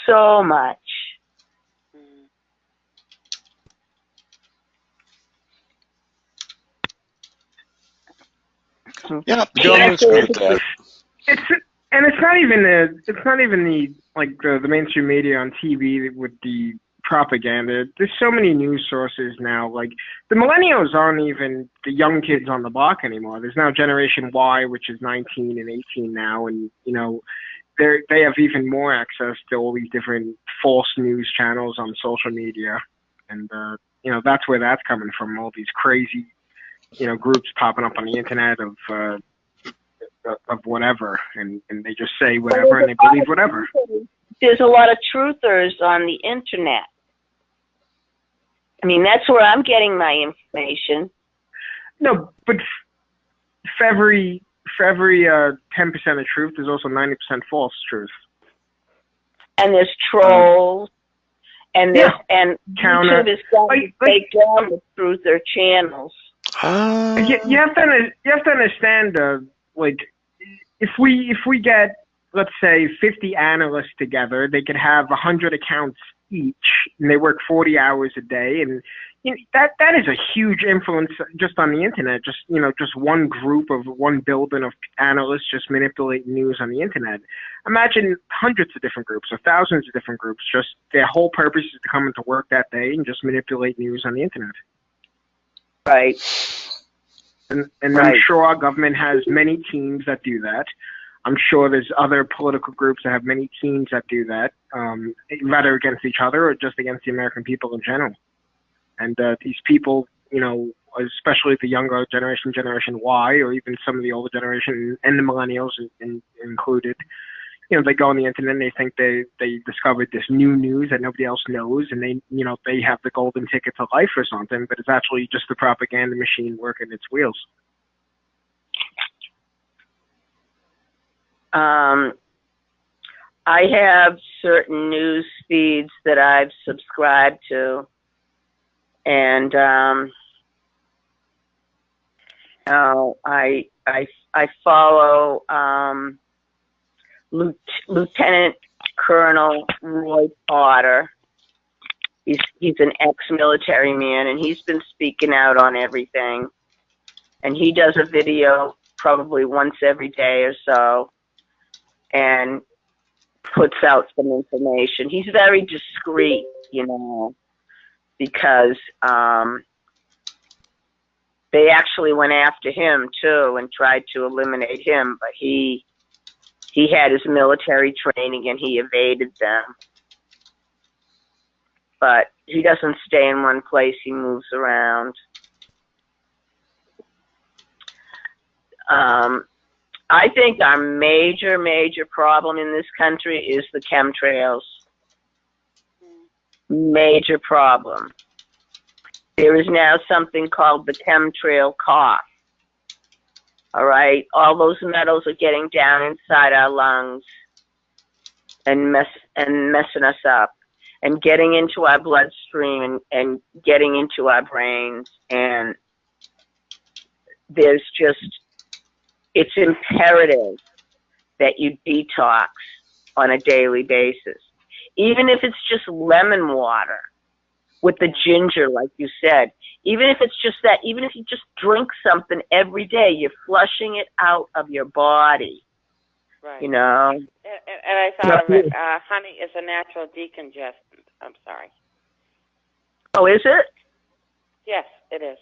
So much. Yeah, the government's good at that. It's not even the mainstream media on TV with the propaganda. There's so many news sources now. Like, the millennials aren't even the young kids on the block anymore. There's now Generation Y, which is 19 and 18 now, and they have even more access to all these different false news channels on social media, and that's where that's coming from. All these crazy groups popping up on the internet of whatever, and they just say whatever and they believe whatever. There's a lot of truthers on the internet. I mean, that's where I'm getting my information. No, but for every 10% of truth, there's also 90% false truth. And there's trolls, and counter. YouTube is going to take down the truther channels. You have to understand, if we get, let's say, 50 analysts together, they could have 100 accounts each, and they work 40 hours a day, and that is a huge influence just on the internet. Just one group of one building of analysts just manipulate news on the internet. Imagine hundreds of different groups or thousands of different groups. Just their whole purpose is to come into work that day and just manipulate news on the internet. Right. And right. I'm sure our government has many teams that do that. I'm sure there's other political groups that have many teams that do that, whether against each other or just against the American people in general. And these people, especially the younger generation, Generation Y, or even some of the older generation and the millennials included, they go on the internet and they think they discovered this new news that nobody else knows, and they have the golden ticket to life or something, but it's actually just the propaganda machine working its wheels. I have certain news feeds that I've subscribed to, and I follow Lieutenant Colonel Roy Potter. He's an ex-military man, and he's been speaking out on everything. And he does a video probably once every day or so. and puts out some information. He's very discreet, because they actually went after him too and tried to eliminate him, but he had his military training and he evaded them. But he doesn't stay in one place, he moves around. I think our major problem in this country is the chemtrails. Major problem. There is now something called the chemtrail cough. All right? All those metals are getting down inside our lungs and messing us up and getting into our bloodstream and getting into our brains. And there's just, it's imperative that you detox on a daily basis. Even if it's just lemon water with the ginger, like you said, even if it's just that, even if you just drink something every day, you're flushing it out of your body. Right. You know? And I thought of it, honey is a natural decongestant. I'm sorry. Oh, is it? Yes, it is.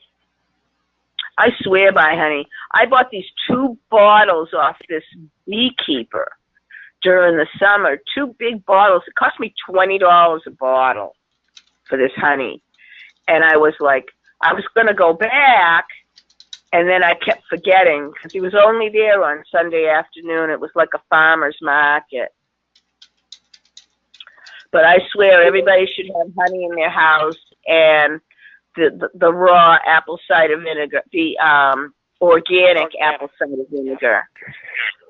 I swear by honey. I bought these 2 bottles off this beekeeper during the summer, 2 big bottles. It cost me $20 a bottle for this honey. And I was like, I was going to go back, and then I kept forgetting because he was only there on Sunday afternoon. It was like a farmer's market. But I swear everybody should have honey in their house, and the raw apple cider vinegar, the organic apple cider vinegar.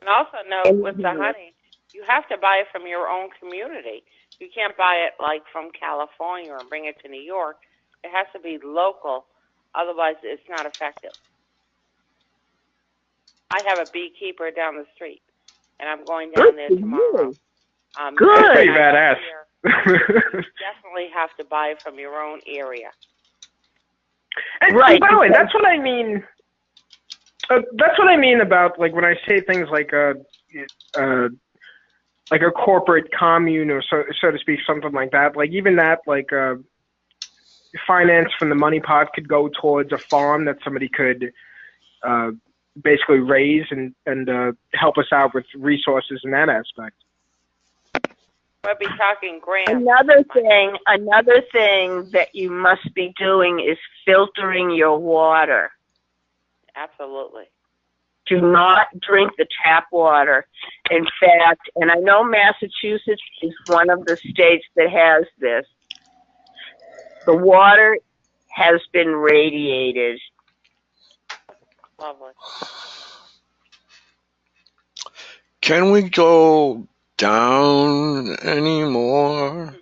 And also know with the honey, you have to buy it from your own community. You can't buy it like from California and bring it to New York. It has to be local, otherwise it's not effective. I have a beekeeper down the street, and I'm going down there tomorrow. Good. That's pretty badass. You definitely have to buy it from your own area. And, right. By the way, that's what I mean. That's what I mean about like when I say things like a corporate commune or so to speak, something like that. Like even that, like finance from the money pot could go towards a farm that somebody could basically raise and help us out with resources in that aspect. We'll be talking grants. Another thing that you must be doing is filtering your water. Absolutely. Do not drink the tap water. In fact, and I know Massachusetts is one of the states that has this, the water has been radiated. Lovely. Can we go down anymore?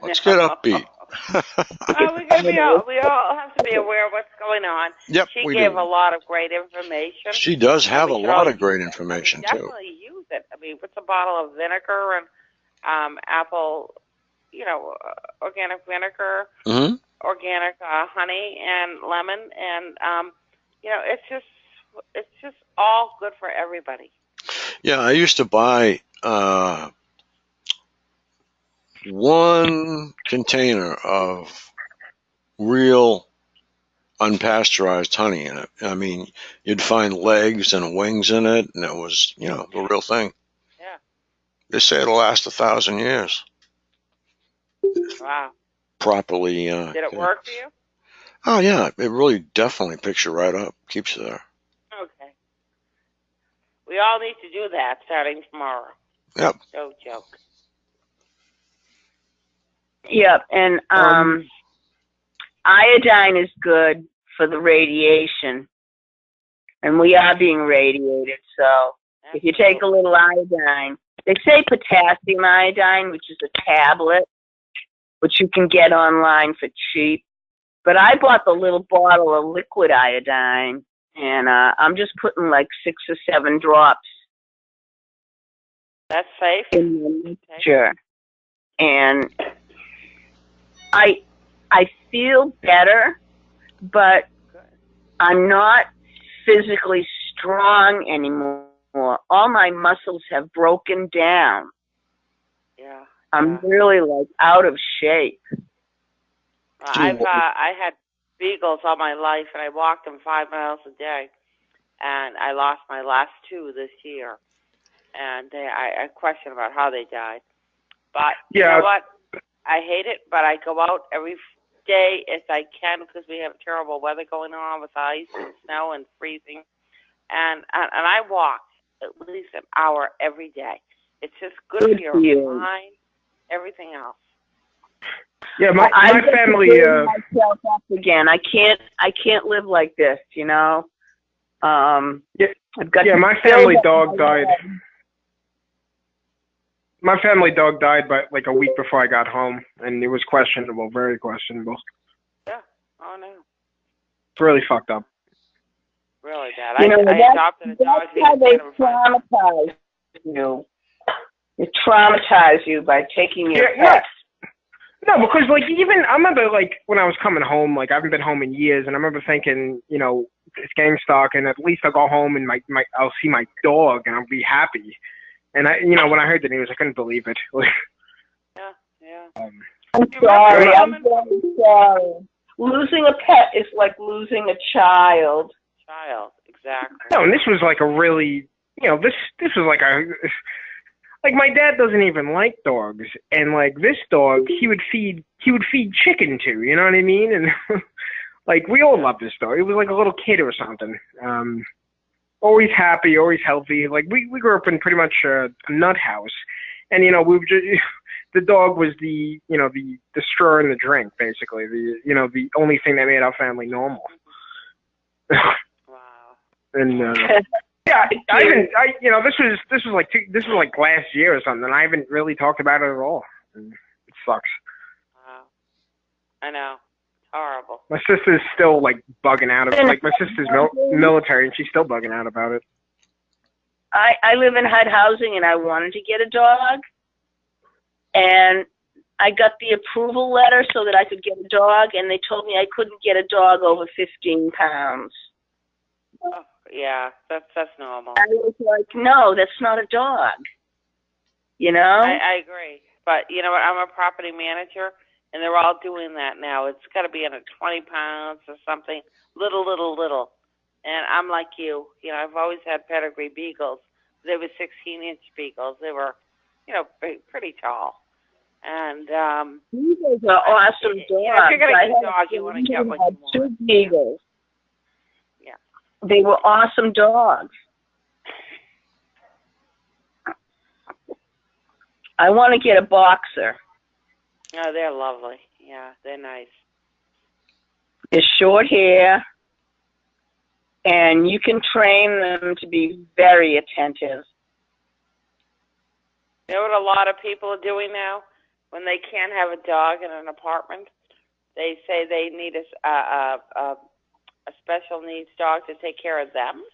Let's get upbeat. Well, we all have to be aware of what's going on. Yep, she we gave do. a lot of great information. She does have a lot of great We information too. definitely use it. I mean, what's a bottle of vinegar and apple, organic vinegar, organic honey and lemon, and it's just all good for everybody. Yeah, I used to buy 1 container of real unpasteurized honey in it. I mean, you'd find legs and wings in it, and it was, the real thing. Yeah. They say it'll last 1,000 years. Wow. Properly. Did it work for you? Oh, yeah. It really definitely picks you right up. Keeps you there. Okay. We all need to do that starting tomorrow. Yep. No joke. Yep, and iodine is good for the radiation, and we are being radiated, so if you take a little iodine, they say potassium iodine, which is a tablet, which you can get online for cheap, but I bought the little bottle of liquid iodine, and I'm just putting like 6 or 7 drops. That's safe? In the mixture. And I feel better, but I'm not physically strong anymore. anymore. All my muscles have broken down. Yeah. I'm really like out of shape. I had beagles all my life, and I walked them 5 miles a day, and I lost my last 2 this year, and I question about how they died. But you know what? I hate it, but I go out every day as I can because we have terrible weather going on with ice and snow and freezing, and I walk at least an hour every day. It's just good for your mind, everything else. Yeah, my family. Myself up again. I can't live like this. You know. I've got my family dog died. My family dog died like a week before I got home, and it was questionable, very questionable. Yeah. Oh no. It's really fucked up. Really bad. I adopted a dog. That's how they traumatize you. They traumatize you by taking your pet. No, because like I remember like when I was coming home, like I haven't been home in years, and I remember thinking, you know, it's gang stalk, and at least I'll go home and I'll see my dog and I'll be happy. And when I heard the news, I couldn't believe it. Yeah. I'm sorry. I'm very sorry. Losing a pet is like losing a child. Exactly. No, and this was like a really, this was like my dad doesn't even like dogs, and like this dog, he would feed chicken to, you know what I mean? And like we all love this dog. It was like a little kid or something. Always happy, always healthy. Like we grew up in pretty much a nut house, and we were just, the dog was the straw in the drink, basically. The only thing that made our family normal. Wow. And yeah, this was like last year or something. I haven't really talked about it at all. And it sucks. Wow. I know. Horrible. My sister's still like bugging out about it. Like my sister's military, and she's still bugging out about it. I live in HUD housing, and I wanted to get a dog, and I got the approval letter so that I could get a dog, and they told me I couldn't get a dog over 15 pounds. Oh, yeah, that's normal. I was like, no, that's not a dog. You know? I agree, but you know what? I'm a property manager. And they're all doing that now. It's got to be under 20 pounds or something, little. And I'm like you. I've always had pedigree beagles. They were 16-inch beagles. They were, pretty tall. And beagles are awesome dogs. If you're going to get a dog, you want to get what you want. 2 beagles. Yeah. They were awesome dogs. I want to get a boxer. Oh, they're lovely. Yeah, they're nice. It's short hair, and you can train them to be very attentive. You know what a lot of people are doing now? When they can't have a dog in an apartment, they say they need a special needs dog to take care of them.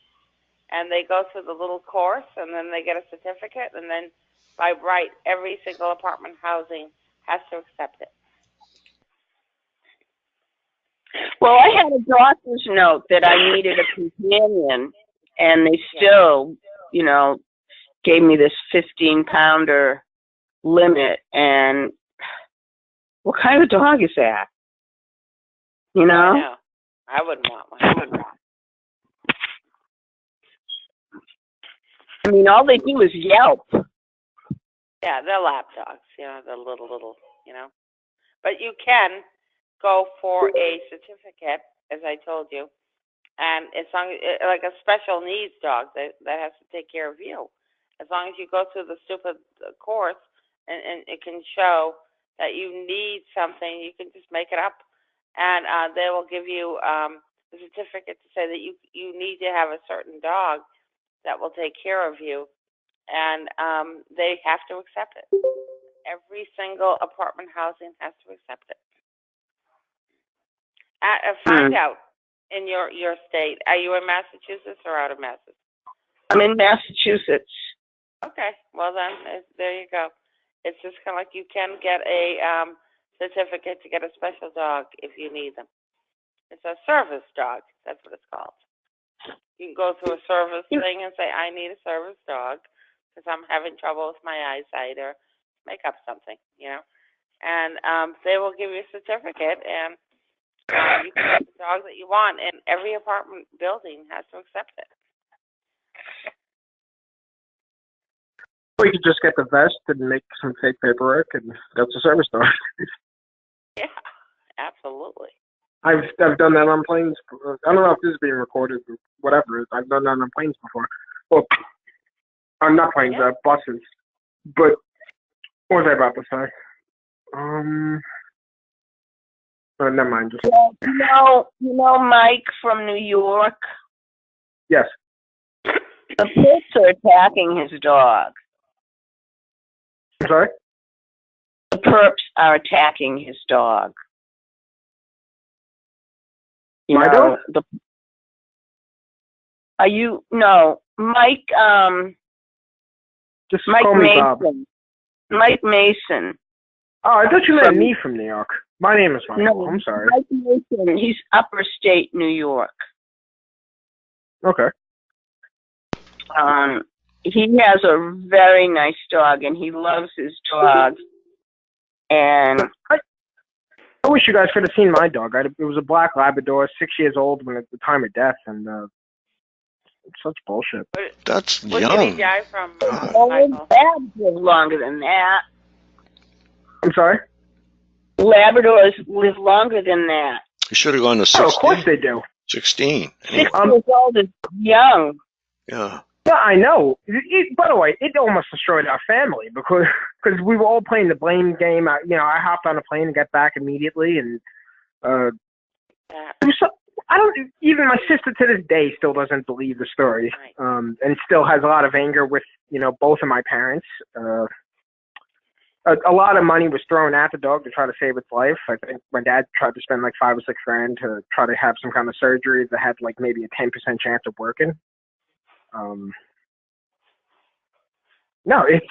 And they go through the little course, and then they get a certificate, and then by right, every single apartment housing has to accept it. Well, I had a doctor's note that I needed a companion, and they still, gave me this 15-pounder limit. And what kind of dog is that? I know. I wouldn't want one. I mean, all they do is yelp. Yeah, they're lap dogs, they're little, But you can go for a certificate, as I told you, and as long as, like a special needs dog that has to take care of you. As long as you go through the stupid course and it can show that you need something, you can just make it up, and they will give you the certificate to say that you need to have a certain dog that will take care of you. And they have to accept it. Every single apartment housing has to accept it. Find out in your state. Are you in Massachusetts or out of Massachusetts? I'm in Massachusetts. Okay. Well, then, there you go. It's just kind of like you can get a certificate to get a special dog if you need them. It's a service dog. That's what it's called. You can go through a service thing and say, I need a service dog because I'm having trouble with my eyesight, or make up something, And they will give you a certificate, and you can get the dog that you want, and every apartment building has to accept it. Or you could just get the vest and make some fake paperwork, and that's a service dog. Yeah, absolutely. I've done that on planes. I don't know if this is being recorded or whatever. I've done that on planes before. Well, I'm not planes, buses. But what was I about to say? Never mind. Just you know Mike from New York? Yes. The Perps are attacking his dog. I'm sorry? The Perps are attacking his dog. My dog? Mike, just Mike call me Mason. Bob. Mike Mason. Oh, I thought you meant me from New York. My name is Michael. No, I'm sorry. Mike Mason. He's upper state New York. Okay. He has a very nice dog, and he loves his dog. And I wish you guys could have seen my dog. It was a black Labrador, 6 years old when at the time of death, and it's such bullshit. That's what young. What did he die from, Michael? Labs live longer than that. I'm sorry? Labradors live longer than that. You should have gone to 16. Oh, of course they do. 16. 6 years old is young. Yeah. Yeah, I know. By the way, it almost destroyed our family because we were all playing the blame game. I hopped on a plane and got back immediately, and even my sister to this day still doesn't believe the story, and still has a lot of anger with both of my parents. A lot of money was thrown at the dog to try to save its life. I think my dad tried to spend like $5 or $6 grand to try to have some kind of surgery that had like maybe a 10% chance of working. No, it's.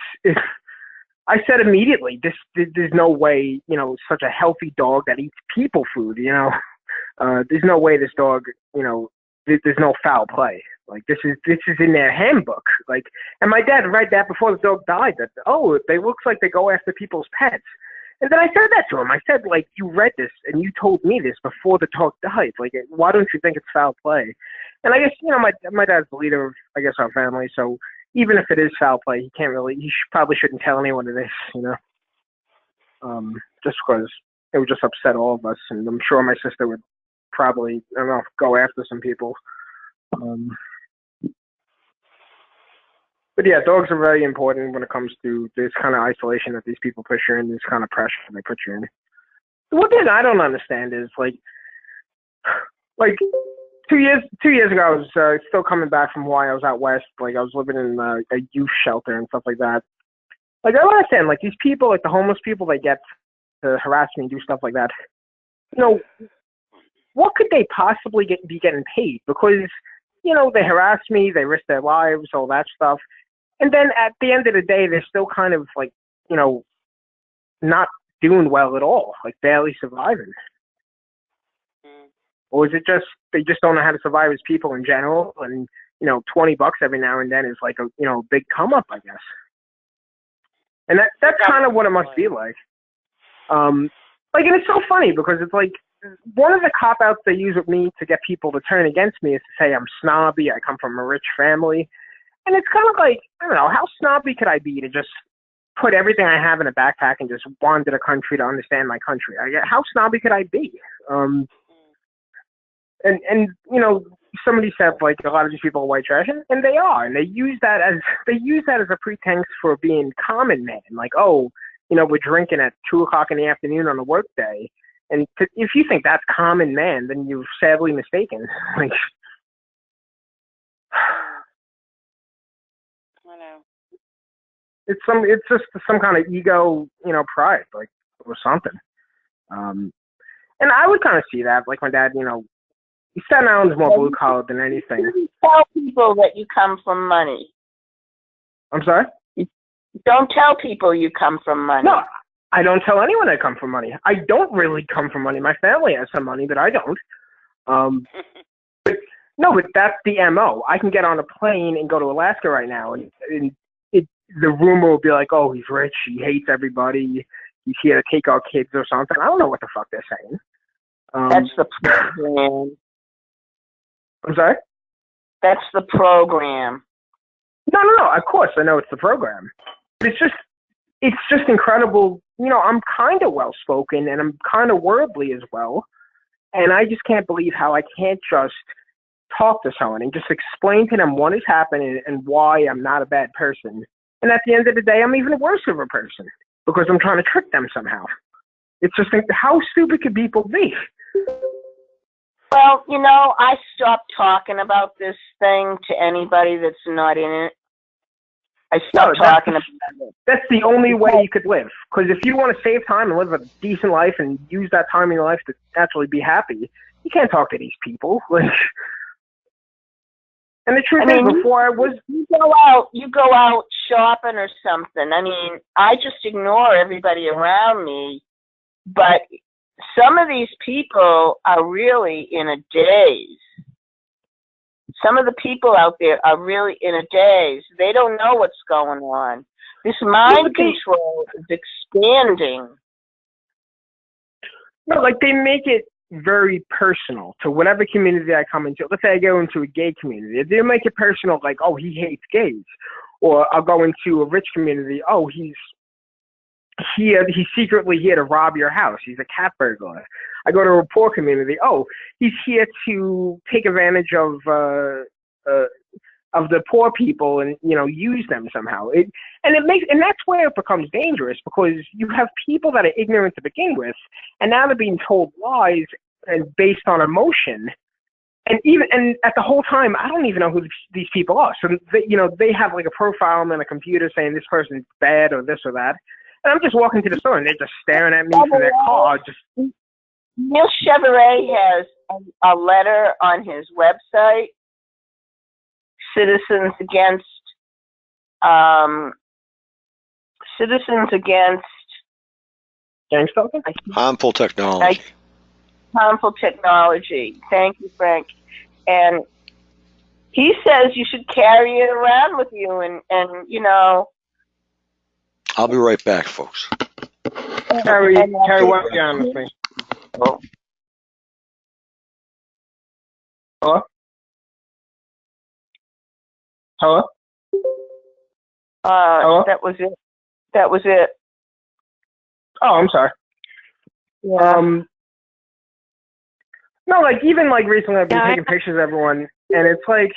I said immediately, there's no way, such a healthy dog that eats people food, there's no way this dog, there's no foul play. Like this is in their handbook. Like, and my dad read that before the dog died. That they looks like they go after people's pets. And then I said that to him. I said, like, you read this and you told me this before the dog died. Like, why don't you think it's foul play? And I guess my dad's the leader of our family. So even if it is foul play, he probably shouldn't tell anyone it is. Just because it would just upset all of us. And I'm sure my sister would probably go after some people. But yeah, dogs are very important when it comes to this kind of isolation that these people push you in, this kind of pressure they put you in. One thing I don't understand is like 2 years ago, I was still coming back from Hawaii. I was out west. Like I was living in a youth shelter and stuff like that. Like I don't understand, like these people, like the homeless people, they get to harass me and do stuff like that. What could they possibly be getting paid? Because they harass me, they risk their lives, all that stuff. And then at the end of the day, they're still kind of like, not doing well at all, like barely surviving. Or is it just, they just don't know how to survive as people in general? And, $20 every now and then is like a big come up, I guess. And that's kind of what it must be like. And it's so funny because it's like, one of the cop-outs they use with me to get people to turn against me is to say I'm snobby, I come from a rich family. And it's kind of like, I don't know, how snobby could I be to just put everything I have in a backpack and just wander the country to understand my country? How snobby could I be? And somebody said, like, a lot of these people are white trash, and they are. And they use that as a pretense for being common man. Like, we're drinking at 2:00 in the afternoon on a work day. And if you think that's common man, then you're sadly mistaken. Like, I know. It's just some kind of ego, pride, like, or something. And I would kind of see that, like my dad, Staten Island's more blue collar than anything. You tell people that you come from money. I'm sorry? Don't tell people you come from money. No. I don't tell anyone I come from money. I don't really come from money. My family has some money, but I don't. But No, but that's the MO. I can get on a plane and go to Alaska right now, and the rumor will be like, oh, he's rich, he hates everybody, he's here to take our kids or something. I don't know what the fuck they're saying. That's the program. I'm sorry? That's the program. No. Of course, I know it's the program. But it's just incredible. You know, I'm kind of well-spoken, and I'm kind of worldly as well. And I just can't believe how I can't just talk to someone and just explain to them what is happening and why I'm not a bad person. And at the end of the day, I'm even worse of a person because I'm trying to trick them somehow. It's just like, how stupid could people be? Well, you know, I stopped talking about this thing to anybody that's not in it. I stopped talking about it. That's the only way you could live. Because if you want to save time and live a decent life and use that time in your life to actually be happy, you can't talk to these people. Like, and the truth is, before I was... You go out shopping or something. I mean, I just ignore everybody around me. But some of these people are really in a daze. Some of the people out there are really in a daze. They don't know what's going on. This mind control is expanding. No, like they make it very personal to whatever community I come into. Let's say I go into a gay community. They make it personal, like, oh, he hates gays. Or I'll go into a rich community. Oh, he's secretly here to rob your house. He's a cat burglar. I go to a poor community. Oh, he's here to take advantage of the poor people and, you know, use them somehow. And that's where it becomes dangerous, because you have people that are ignorant to begin with, and now they're being told lies and based on emotion. And at the whole time, I don't even know who these people are. So they have like a profile on a computer saying this person's bad or this or that. And I'm just walking to the store, and they're just staring at me from their car. Neil Chevrolet has a letter on his website, Citizens Against Harmful Technology. Harmful Technology. Thank you, Frank. And he says you should carry it around with you, and you know. I'll be right back, folks. Carry what down with me. Oh. Hello? Hello? Hello? That was it. Oh, I'm sorry. Yeah. No, like, even, like, recently I've been taking pictures of everyone, and it's like,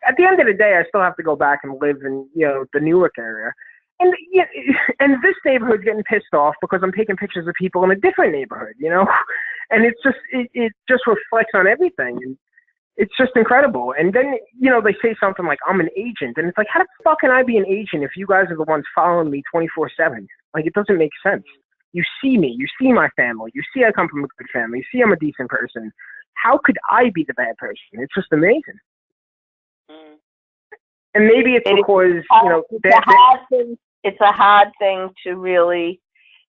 at the end of the day, I still have to go back and live in, you know, the Newark area. And this neighborhood's getting pissed off because I'm taking pictures of people in a different neighborhood, you know? And it's just, it just reflects on everything. And it's just incredible. And then, you know, they say something like, I'm an agent. And it's like, how the fuck can I be an agent if you guys are the ones following me 24/7? Like, it doesn't make sense. You see me. You see my family. You see I come from a good family. You see I'm a decent person. How could I be the bad person? It's just amazing. Mm. And maybe it's because, you know, it's a hard thing to really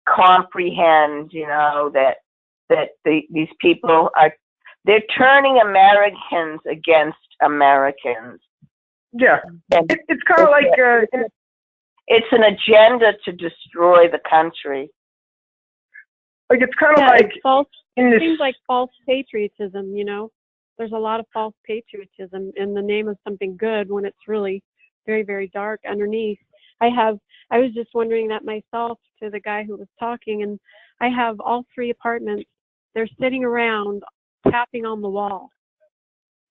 comprehend, you know, that these people they're turning Americans against Americans. Yeah. It's kind of like... it's an agenda to destroy the country. Like, it's kind of like... Things like false patriotism, you know. There's a lot of false patriotism in the name of something good when it's really very, very dark underneath. I was just wondering that myself to the guy who was talking, and I have all 3 apartments. They're sitting around tapping on the wall,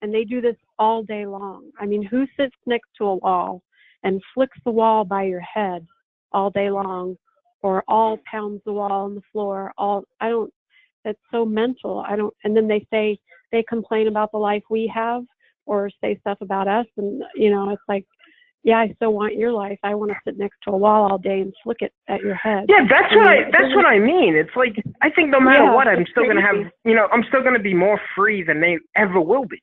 and they do this all day long. I mean, who sits next to a wall and flicks the wall by your head all day long, or all pounds the wall on the floor? That's so mental. And then they complain about the life we have or say stuff about us, and you know, it's like, yeah, I still want your life. I want to sit next to a wall all day and flick it at your head. Yeah, that's what I mean. It's like, I think no matter what, I'm still going to have, you know, I'm still going to be more free than they ever will be.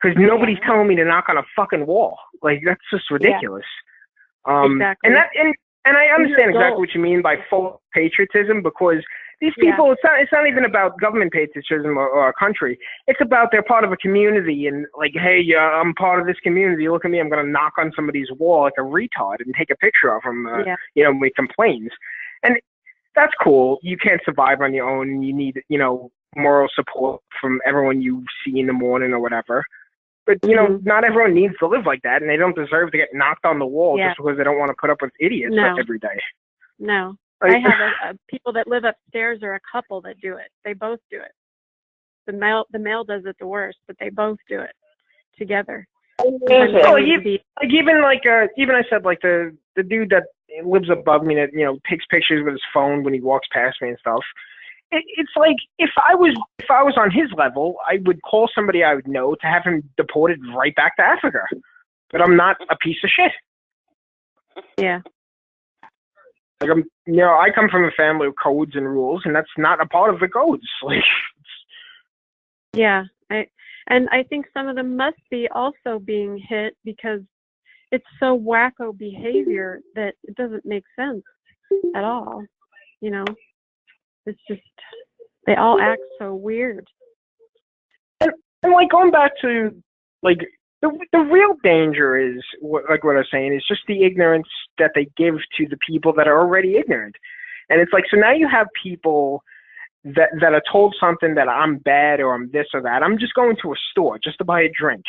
Because nobody's telling me to knock on a fucking wall. Like, that's just ridiculous. Exactly. And I understand exactly what you mean by full patriotism, because these people, it's not even about government patriotism or a country. It's about they're part of a community and like, hey, I'm part of this community. Look at me. I'm going to knock on somebody's wall like a retard and take a picture of him, make complaints. And that's cool. You can't survive on your own. You need, moral support from everyone you see in the morning or whatever. But, not everyone needs to live like that, and they don't deserve to get knocked on the wall just because they don't want to put up with idiots every day. No. I have people that live upstairs or a couple that do it. They both do it. The male does it the worst, but they both do it together. Even I said like the dude that lives above me that takes pictures with his phone when he walks past me and stuff. It's like if I was on his level, I would call somebody I would know to have him deported right back to Africa. But I'm not a piece of shit. Yeah. Like I come from a family of codes and rules, and that's not a part of the codes. Like, yeah, I think some of them must be also being hit because it's so wacko behavior that it doesn't make sense at all. It's just they all act so weird. And like going back to like. The real danger is, what I was saying, is just the ignorance that they give to the people that are already ignorant. And it's like, so now you have people that are told something that I'm bad or I'm this or that. I'm just going to a store just to buy a drink.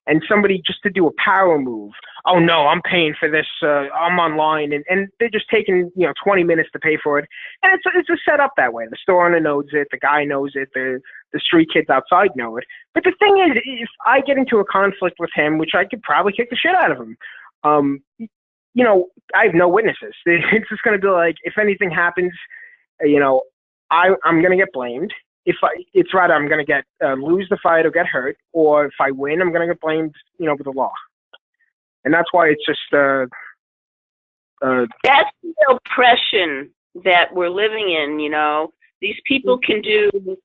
And somebody just to do a power move. Oh, no, I'm paying for this. I'm online. And they're just taking, 20 minutes to pay for it. And it's a set up that way. The store owner knows it. The guy knows it. The street kids outside know it. But the thing is, if I get into a conflict with him, which I could probably kick the shit out of him, I have no witnesses. It's just going to be like, if anything happens, I'm going to get blamed. It's rather I'm going to get lose the fight or get hurt, or if I win, I'm going to get blamed, with the law. And that's why it's just that's the oppression that we're living in. These people can do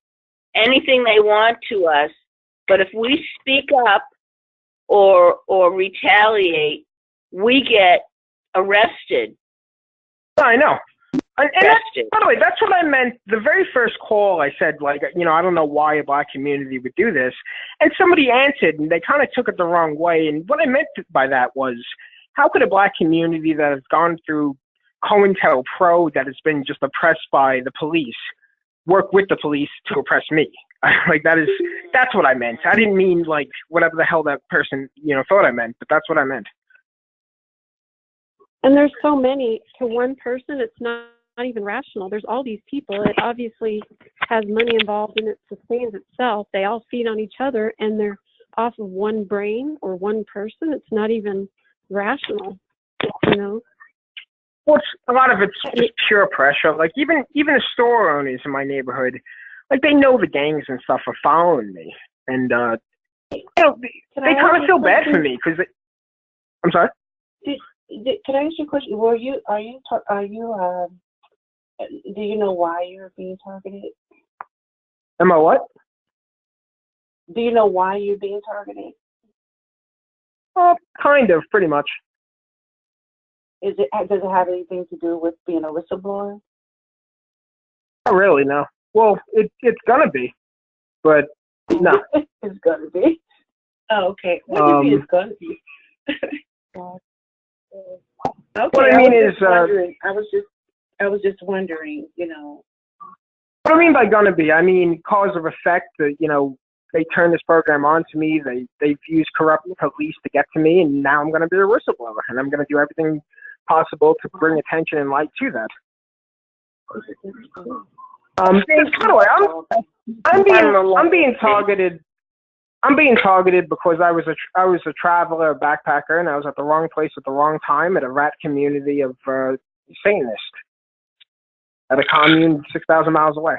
anything they want to us, but if we speak up or retaliate, we get arrested. I know. And by the way, that's what I meant. The very first call, I said, like, I don't know why a black community would do this. And somebody answered, and they kind of took it the wrong way. And what I meant by that was, how could a black community that has gone through COINTELPRO, that has been just oppressed by the police, work with the police to oppress me? Like, that's what I meant. I didn't mean, like, whatever the hell that person, thought I meant, but that's what I meant. And there's so many. To one person, it's not even rational. There's all these people. It obviously has money involved and it sustains itself. They all feed on each other and they're off of one brain or one person. It's not even rational, Well, a lot of it's just pure pressure. Like even the store owners in my neighborhood, like they know the gangs and stuff are following me, and they kind of feel bad for me because I'm sorry. Can I ask you a question? Do you know why you're being targeted? Am I what? Do you know why you're being targeted? Kind of, pretty much. Does it have anything to do with being a whistleblower? Not really, no. Well, it's gonna be, but no. It's gonna be. Oh, okay. What do you mean it's gonna be? Okay, what I mean is, I was just wondering, What I mean by gonna be, I mean cause of effect. They turned this program on to me. They've used corrupt police to get to me, and now I'm gonna be a whistleblower, and I'm gonna do everything possible to bring attention and light to that. By the way, I'm being targeted. I'm being targeted because I was a traveler, a backpacker, and I was at the wrong place at the wrong time at a rat community of Satanists at a commune 6,000 miles away.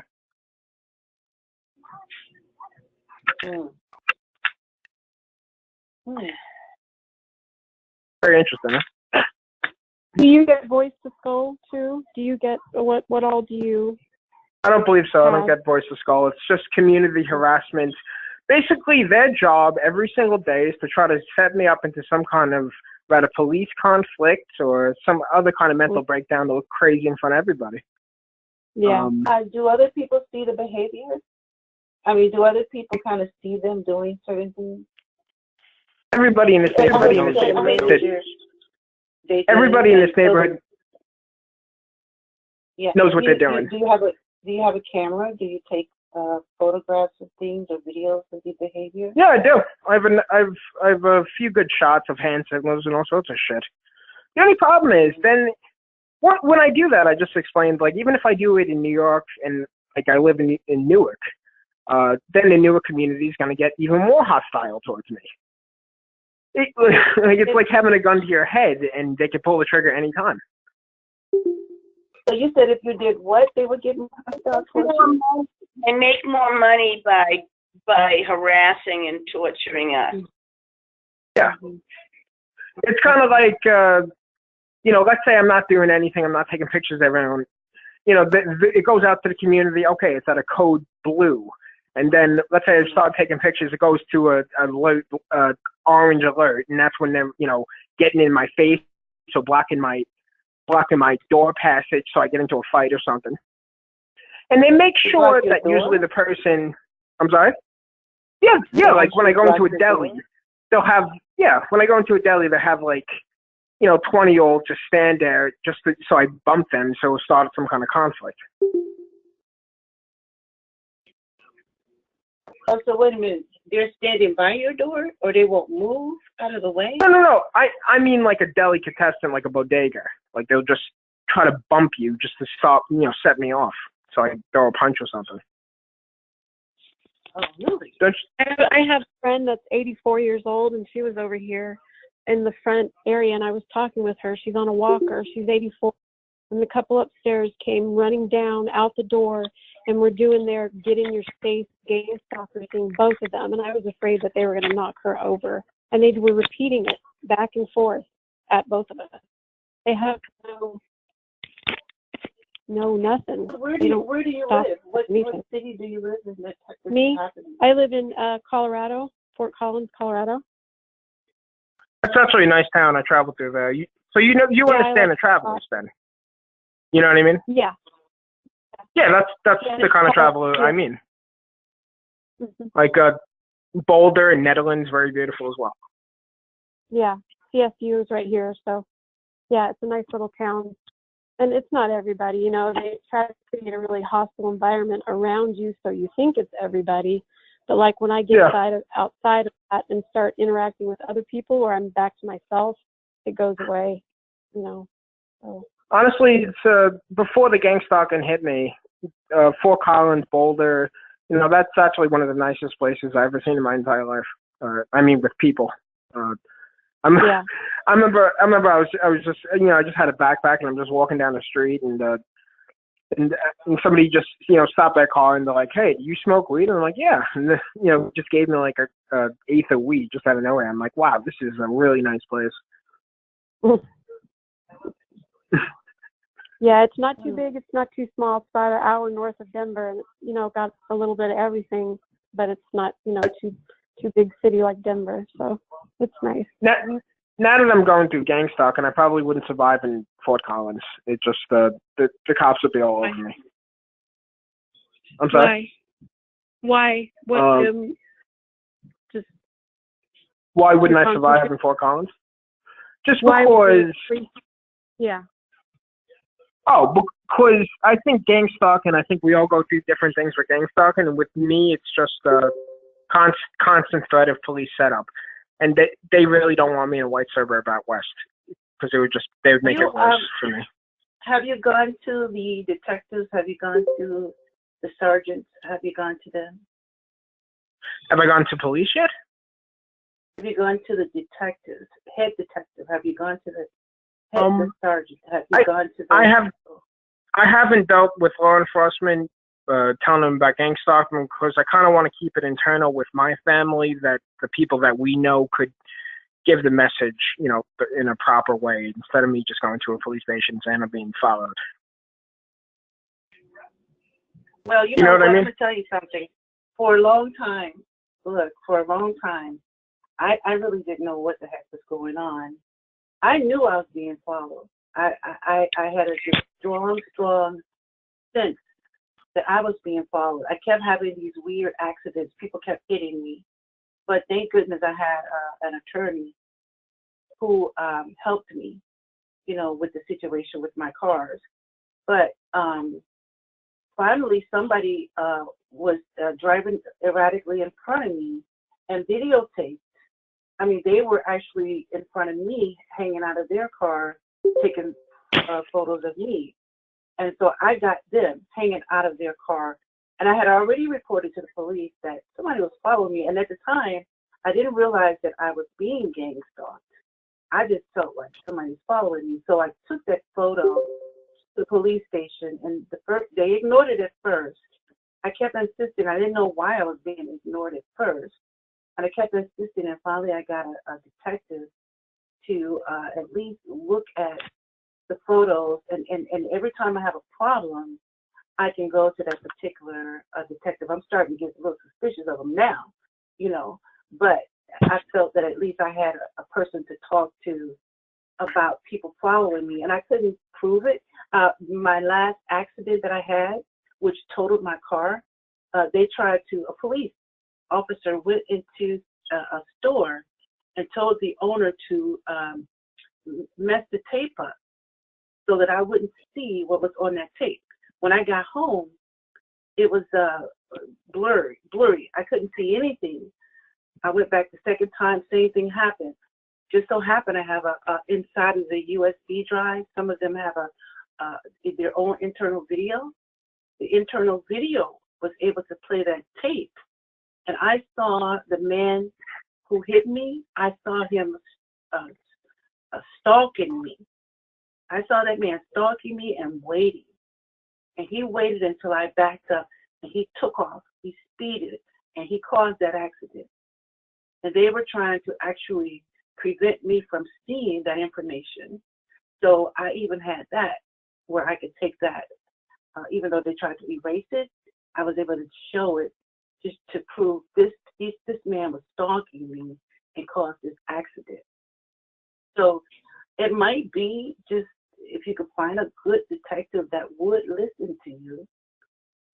Very interesting, huh? Do you get Voice to Skull too? Do you get what all do you? I don't believe so. I don't get Voice to Skull. It's just community harassment. Basically, their job every single day is to try to set me up into some kind of rather police conflict or some other kind of mental breakdown to look crazy in front of everybody. Yeah. Do other people see the behaviors? I mean, do other people kind of see them doing certain things? Everybody in this neighborhood knows what they're doing. Do you have a camera? Do you take photographs of things or videos of the behavior? Yeah, I do. I have a few good shots of hand signals and all sorts of shit. The only problem is then when I do that, I just explained, like, even if I do it in New York and like I live in Newark, then the Newark community is going to get even more hostile towards me. It's like having a gun to your head, and they can pull the trigger anytime. So you said if you did what, they would get more hostile towards you? They make more money by harassing and torturing us. Yeah. It's kind of like, let's say I'm not doing anything, I'm not taking pictures of everyone. It goes out to the community, okay, it's at a code blue. And then let's say I start taking pictures, it goes to a orange alert, and that's when they're, getting in my face, so blocking my door passage so I get into a fight or something. And they make sure that usually the person, I'm sorry? Yeah, like when I go into a deli, they'll have, when I go into a deli, they have like, 20-year-olds just stand there so I bump them, so it started some kind of conflict. Oh, so wait a minute. They're standing by your door, or they won't move out of the way? No. I mean like a delicatessen, like a bodega. Like they'll just try to bump you just to stop, set me off, so I throw a punch or something. Oh, really? I have a friend that's 84 years old, and she was over here in the front area, and I was talking with her. She's on a walker. She's 84. And the couple upstairs came running down out the door and were doing their get in your space game stalker thing, both of them. And I was afraid that they were going to knock her over. And they were repeating it back and forth at both of us. They have no nothing. Where do you live? What city do you live in? Me? I live in Colorado, Fort Collins, Colorado. That's actually a nice town. I traveled through there. You understand the travelers then. You know what I mean? Yeah. Yeah, that's the kind of traveler I mean. Mm-hmm. Like Boulder and Netherlands, very beautiful as well. Yeah, CSU is right here, so yeah, it's a nice little town. And it's not everybody, they try to create a really hostile environment around you so you think it's everybody. But like when I get outside of that and start interacting with other people where I'm back to myself, it goes away, So. Honestly, it's before the gang stalking hit me, Fort Collins, Boulder, that's actually one of the nicest places I've ever seen in my entire life. I mean, with people. I remember I was just I just had a backpack and I'm just walking down the street and somebody just stopped their car and they're like, "Hey, do you smoke weed?" And I'm like, "Yeah," and just gave me like a eighth of weed just out of nowhere. I'm like, "Wow, this is a really nice place." Yeah, it's not too big, it's not too small. It's about an hour north of Denver, and it's got a little bit of everything, but it's not too big city like Denver, so it's nice. Now that I'm going through gang stalking, I probably wouldn't survive in Fort Collins. It just the cops would be all over me. I'm sorry. Why? Why wouldn't I survive in Fort Collins? Just because. Yeah. Oh, because I think gang stalking, I think we all go through different things with gang stalking, and with me, it's just a constant threat of police setup. And they really don't want me in a white suburb out west, because they would make it worse for me. Have you gone to the detectives? Have you gone to the sergeants? Have you gone to them? Have I gone to police yet? Have you gone to the detectives, head detective? Have you gone to the the sergeant? Have you gone to the I haven't dealt with law enforcement telling them about gang stalking because I kind of want to keep it internal with my family, that the people that we know could give the message, in a proper way instead of me just going to a police station saying I'm being followed. Well, you know what I mean? Let me tell you something. For a long time, I really didn't know what the heck was going on. I knew I was being followed. I had a strong sensed that I was being followed. I kept having these weird accidents. People kept hitting me. But thank goodness I had an attorney who helped me, you know, with the situation with my cars. But finally, somebody was driving erratically in front of me and videotaped. I mean, they were actually in front of me, hanging out of their car, taking photos of me. And so I got them hanging out of their car. And I had already reported to the police that somebody was following me. And at the time, I didn't realize that I was being gang stalked. I just felt like somebody was following me. So I took that photo to the police station, and they ignored it at first. I kept insisting. I didn't know why I was being ignored at first. And I kept insisting, and finally I got a detective to at least look at the photos. And every time I have a problem, I can go to that particular detective. I'm starting to get a little suspicious of them now, you know. But I felt that at least I had a person to talk to about people following me, and I couldn't prove it. My last accident that I had, which totaled my car, a police officer went into a store and told the owner to mess the tape up so that I wouldn't see what was on that tape. When I got home, it was blurry. I couldn't see anything. I went back the second time, same thing happened. Just so happened I have inside of the USB drive, some of them have their own internal video. The internal video was able to play that tape. And I saw the man who hit me, I saw him stalking me. I saw that man stalking me and waiting. And he waited until I backed up, and he took off. He speeded, and he caused that accident. And they were trying to actually prevent me from seeing that information. So I even had that, where I could take that. Even though they tried to erase it, I was able to show it just to prove this man was stalking me and caused this accident. So it might be just if you could find a good detective that would listen to you,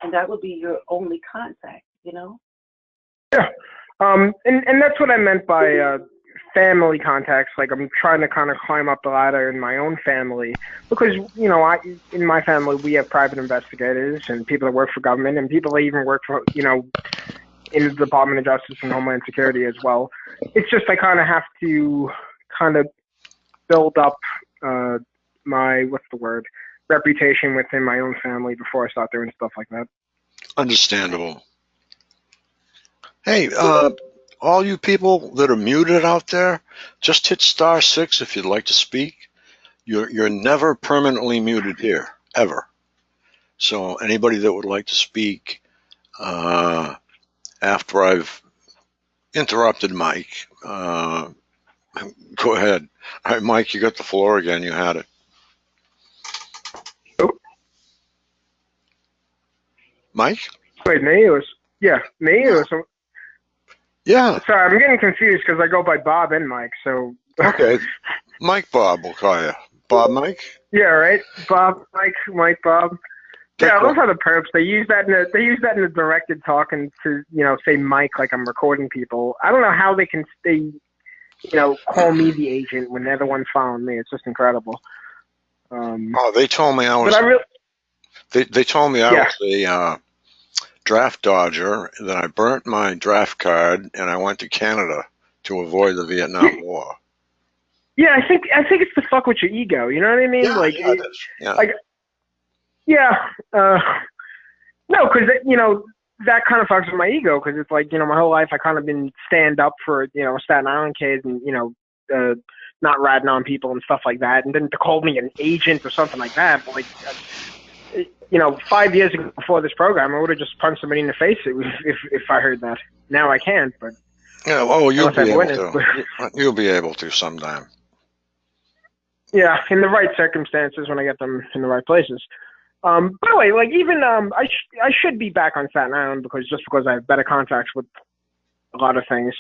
and that would be your only contact, you know? Yeah. And that's what I meant by family contacts. Like, I'm trying to kind of climb up the ladder in my own family because, you know, in my family, we have private investigators and people that work for government and people that even work for, you know, in the Department of Justice and Homeland Security as well. It's just I kind of have to kind of build up my, reputation within my own family before I start doing stuff like that. Understandable. Hey, all you people that are muted out there, just hit *6 if you'd like to speak. You're never permanently muted here, ever. So anybody that would like to speak after I've interrupted Mike, go ahead. All right, Mike, you got the floor again. You had it. Oh. Mike? Wait, me? Yeah. Yeah. Sorry, I'm getting confused because I go by Bob and Mike, so. Okay. Mike Bob, we'll call you. Bob Mike? Yeah, right. Bob Mike Bob. Yeah, I love how the perps they use that in the directed talking to, you know, say Mike like I'm recording people. I don't know how they call me the agent when they're the ones following me. It's just incredible. They told me I was. They told me I was a draft dodger. Then I burnt my draft card and I went to Canada to avoid the Vietnam War. Yeah, I think it's to fuck with your ego. You know what I mean? No, because you know that kind of fucks with my ego because it's like, you know, my whole life I kind of been stand up for, you know, Staten Island kids and, you know, not ratting on people and stuff like that, and then to call me an agent or something like that. But like, you know, 5 years ago before this program, I would have just punched somebody in the face if I heard that. Now I can't, but yeah, you'll be able to. You'll be able to sometime. Yeah, in the right circumstances when I get them in the right places. By the way, like even I should be back on Staten Island because I have better contacts with a lot of things.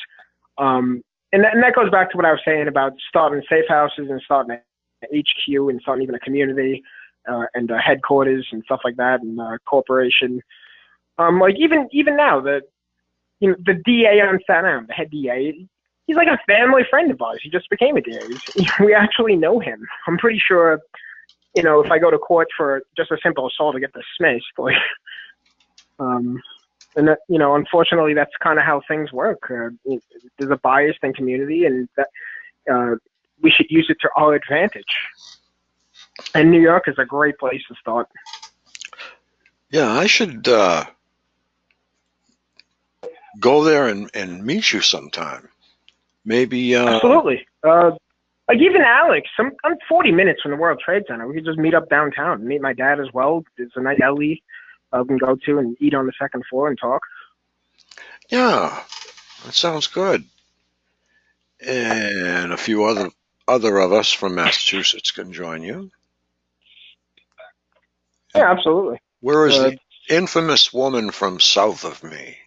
And that goes back to what I was saying about starting safe houses and starting an HQ and starting even a community. and headquarters and stuff like that, and corporation. Like even now, the DA on Staten Island, the head DA, he's like a family friend of ours. He just became a DA. We actually know him. I'm pretty sure, if I go to court for just a simple assault, I get dismissed. Like, and that, unfortunately, that's kind of how things work. There's a bias in community, and that we should use it to our advantage. And New York is a great place to start. Yeah, I should go there and meet you sometime. Maybe. Absolutely. Like even Alex, I'm 40 minutes from the World Trade Center. We could just meet up downtown and meet my dad as well. There's a nice deli we can go to and eat on the second floor and talk. Yeah, that sounds good. And a few other of us from Massachusetts can join you. Yeah, absolutely. Where is the infamous woman from south of me,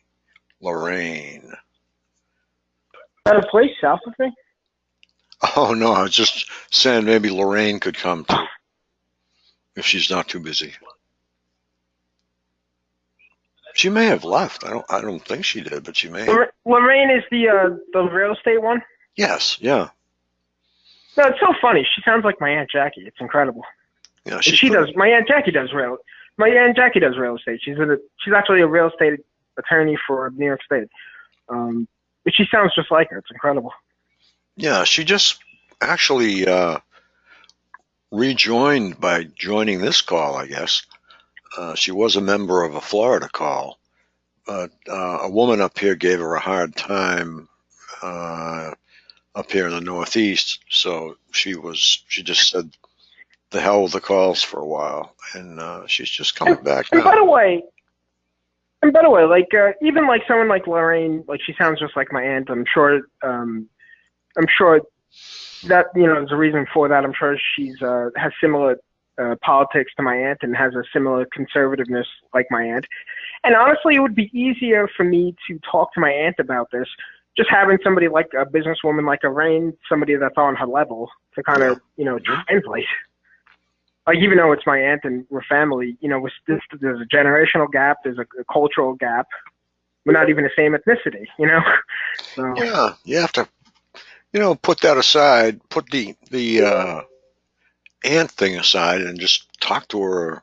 Lorraine? Is that a place south of me? Oh, no, I was just saying maybe Lorraine could come too, if she's not too busy. She may have left. I don't think she did, but she may. Lorraine is the real estate one? Yes, yeah. No, it's so funny. She sounds like my Aunt Jackie. It's incredible. Yeah, my Aunt Jackie does real estate. She's actually a real estate attorney for New York State. But she sounds just like her. It's incredible. Yeah, she just actually rejoined by joining this call, I guess. She was a member of a Florida call, but a woman up here gave her a hard time up here in the Northeast, so she just said the hell with the calls for a while, and she's just coming back now. By the way, like even like someone like Lorraine, like she sounds just like my aunt. I'm sure that there's a reason for that. I'm sure she's has similar politics to my aunt and has a similar conservativeness like my aunt. And honestly, it would be easier for me to talk to my aunt about this, just having somebody like a businesswoman like Lorraine, somebody that's on her level to kind of translate. Like, even though it's my aunt and we're family, there's a generational gap, there's a cultural gap. We're not even the same ethnicity, So. Yeah, you have to, put that aside, put the aunt thing aside and just talk to her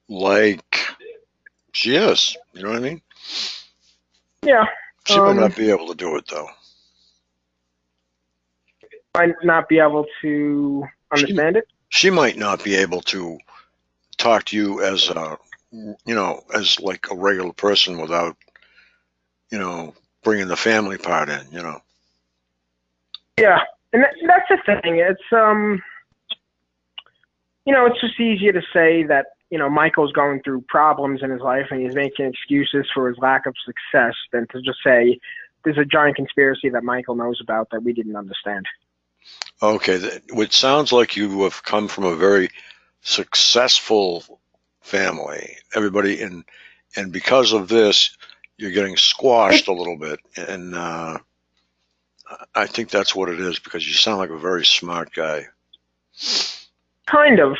like she is. You know what I mean? Yeah. She might not be able to do it, though. Might not be able to understand it? She might not be able to talk to you as as like a regular person without, bringing the family part in, Yeah, and that's the thing. It's it's just easier to say that Michael's going through problems in his life and he's making excuses for his lack of success than to just say there's a giant conspiracy that Michael knows about that we didn't understand. Okay, it sounds like you have come from a very successful family. Everybody, and because of this, you're getting squashed a little bit, and I think that's what it is, because you sound like a very smart guy. Kind of.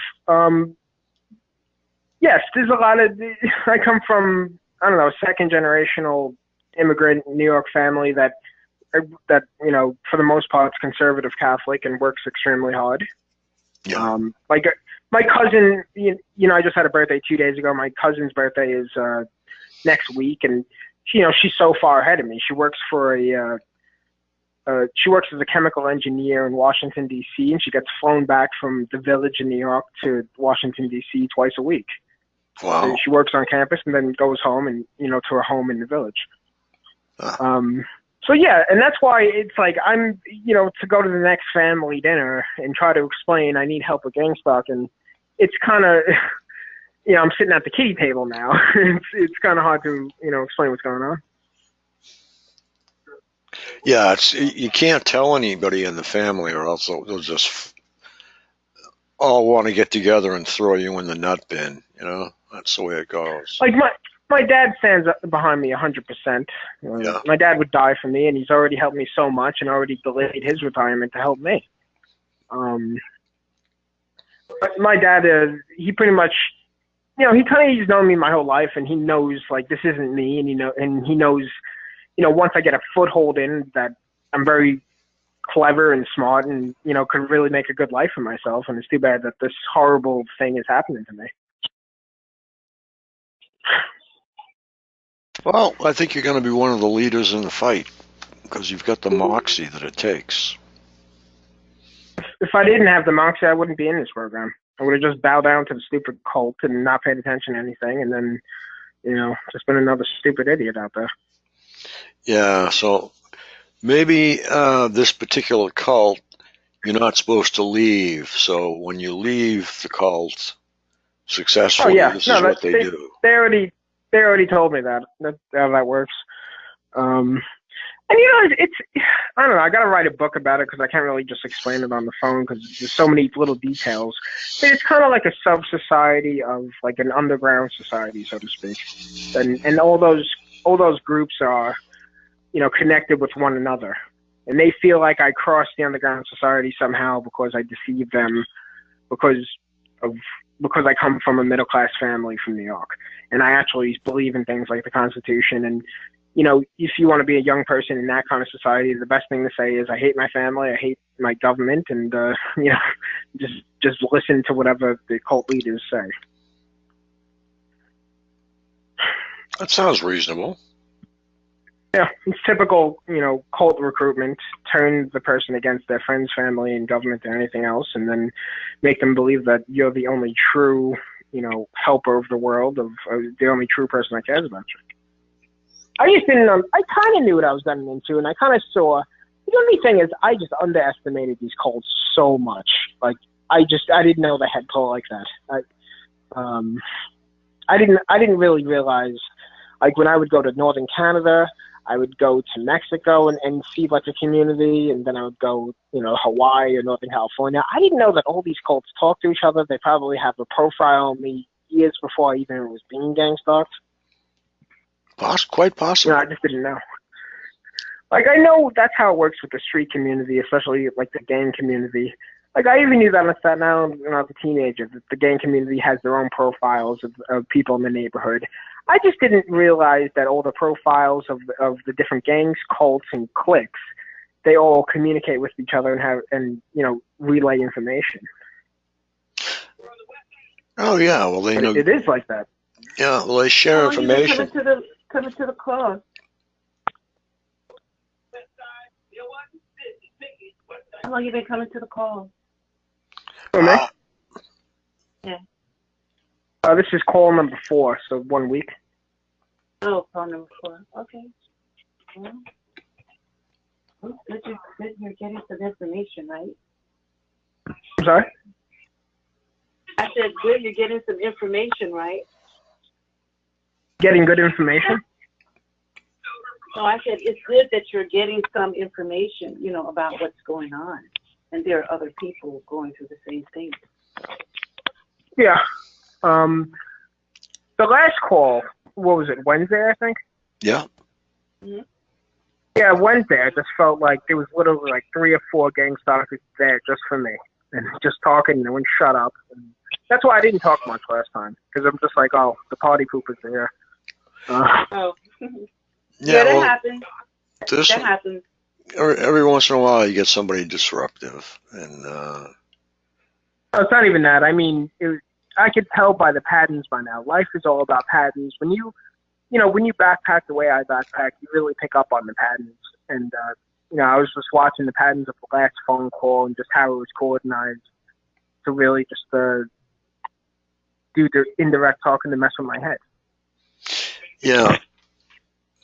Yes, there's a lot of. I come from, I don't know, second generational immigrant New York family that for the most part is conservative Catholic and works extremely hard. Yeah. Like my cousin, I just had a birthday 2 days ago. My cousin's birthday is next week, and she's so far ahead of me. She works for she works as a chemical engineer in Washington, D.C., and she gets flown back from the Village in New York to Washington, D.C. twice a week. Wow. So she works on campus and then goes home and, to her home in the Village. So, yeah, and that's why it's like I'm, to go to the next family dinner and try to explain I need help with gang stock, and it's kind of, I'm sitting at the kiddie table now. It's kind of hard to, explain what's going on. Yeah, you can't tell anybody in the family, or else they'll just all want to get together and throw you in the nut bin. That's the way it goes. Like my dad stands behind me 100%. Yeah. My dad would die for me, and he's already helped me so much, and already delayed his retirement to help me. But my dad is, he pretty much, he's known me my whole life, and he knows, like, this isn't me, and he knows, once I get a foothold in, that I'm very clever and smart and, could really make a good life for myself, and it's too bad that this horrible thing is happening to me. Well, I think you're going to be one of the leaders in the fight because you've got the moxie that it takes. If I didn't have the moxie, I wouldn't be in this program. I would have just bowed down to the stupid cult and not paid attention to anything, and then, just been another stupid idiot out there. Yeah, so maybe this particular cult, you're not supposed to leave. So when you leave the cult successfully, this is what they do. They already told me that how that works. And it's I don't know. I got to write a book about it because I can't really just explain it on the phone because there's so many little details. But it's kind of like a sub-society of like an underground society, so to speak. And all those groups are, connected with one another, and they feel like I crossed the underground society somehow because I deceived them, because I come from a middle-class family from New York, and I actually believe in things like the Constitution. And if you want to be a young person in that kind of society, the best thing to say is, I hate my family, I hate my government, and, just listen to whatever the cult leaders say. That sounds reasonable. Yeah, it's typical, cult recruitment. Turn the person against their friends, family, and government and anything else, and then make them believe that you're the only true, helper of the world, of the only true person that cares about you. I kind of knew what I was getting into, and I kind of saw. The only thing is, I just underestimated these cults so much. Like, I didn't know they had pull like that. I didn't really realize, like, when I would go to northern Canada, I would go to Mexico and see like a community, and then I would go, Hawaii or Northern California. I didn't know that all these cults talk to each other. They probably have a profile on me years before I even was being gang stalked. Quite possible. I just didn't know. Like, I know that's how it works with the street community, especially like the gang community. Like, I even knew that on Staten Island when I was a teenager, that the gang community has their own profiles of people in the neighborhood. I just didn't realize that all the profiles of the different gangs, cults, and cliques, they all communicate with each other and relay information. Oh yeah, well they know it is like that. Yeah, well they share information. Coming to the call. How long you been coming to the call? For me? Yeah. This is call number 4, so 1 week. Oh, call number 4. Okay. Well, good you're getting some information, right? I'm sorry? I said, good you're getting some information, right? Getting good information? No, I said it's good that you're getting some information, about what's going on. And there are other people going through the same thing. Yeah. The last call, what was it, Wednesday, I think? Yeah. Mm-hmm. Yeah, Wednesday, I just felt like there was literally like 3 or 4 gang stalkers there just for me. And just talking, and no one shut up. And that's why I didn't talk much last time. Because I'm just like, oh, the party poopers are here. Yeah, that happens. That happens. Every once in a while, you get somebody disruptive, and it's not even that. I mean, I could tell by the patterns by now. Life is all about patterns. When you backpack the way I backpack, you really pick up on the patterns. And I was just watching the patterns of the last phone call and just how it was coordinated to really just do the indirect talking to mess with my head. Yeah.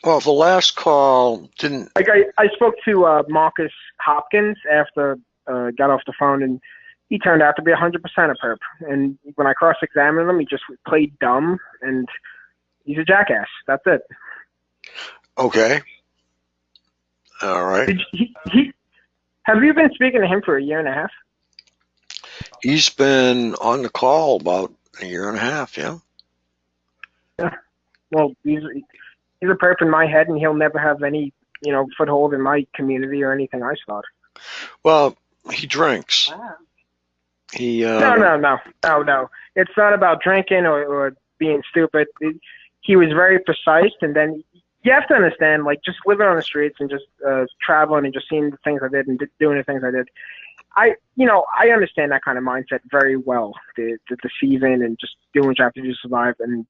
Well, the last call didn't. Like I spoke to Marcus Hopkins after got off the phone, and he turned out to be 100% a perp. And when I cross-examined him, he just played dumb, and he's a jackass. That's it. Okay. All right. Have you been speaking to him for 1.5 years? He's been on the call about 1.5 years, yeah. Yeah. Well, he's a perp in my head, and he'll never have any, foothold in my community or anything I start. Well, he drinks. Wow. No. It's not about drinking or being stupid. He was very precise, and then you have to understand, like, just living on the streets and just traveling and just seeing the things I did and doing the things I did. I understand that kind of mindset very well, the deceiving and just doing what you have to do to survive. And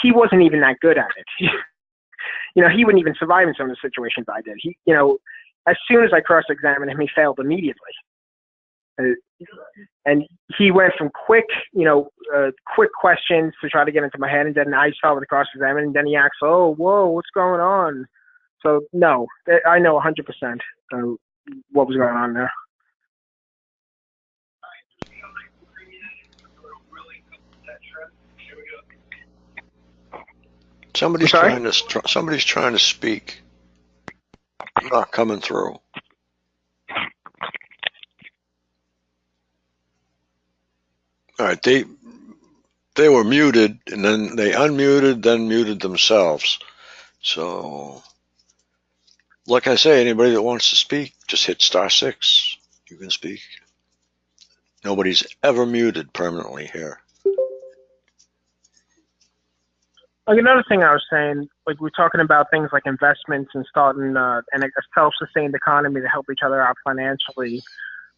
he wasn't even that good at it. He wouldn't even survive in some of the situations I did. As soon as I cross-examined him, he failed immediately. And he went from quick questions to try to get into my head, and then I start with the cross-examination, and then he asks, "Oh, whoa, what's going on?" So no, I know 100% what was going on there. Somebody's trying to speak. Not coming through. All right, they were muted, and then they unmuted, then muted themselves. So, like I say, anybody that wants to speak, just hit *6. You can speak. Nobody's ever muted permanently here. Like, another thing I was saying, like, we're talking about things like investments and starting a self-sustained economy to help each other out financially.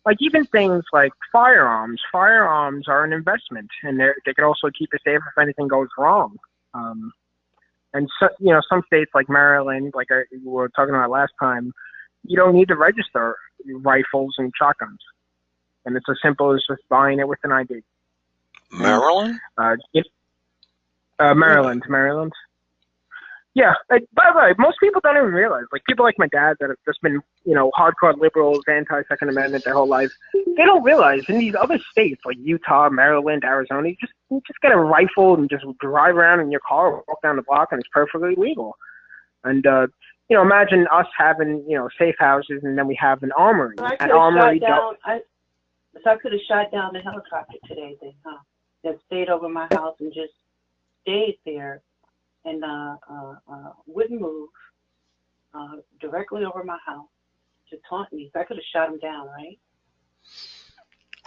Like, even things like firearms. Firearms are an investment, and they can also keep you safe if anything goes wrong. And so, some states like Maryland, like we were talking about last time, you don't need to register rifles and shotguns, and it's as simple as just buying it with an ID. Maryland? Maryland. Yeah. By the way, most people don't even realize. Like, people like my dad that have just been, hardcore liberals, anti-Second Amendment their whole life, they don't realize in these other states like Utah, Maryland, Arizona, you just get a rifle and just drive around in your car or walk down the block, and it's perfectly legal. And imagine us having safe houses, and then we have an armory. So I could have shot down the helicopter today, then, huh? That stayed over my house and just stayed there and wouldn't move directly over my house to taunt me. So I could have shot him down, right?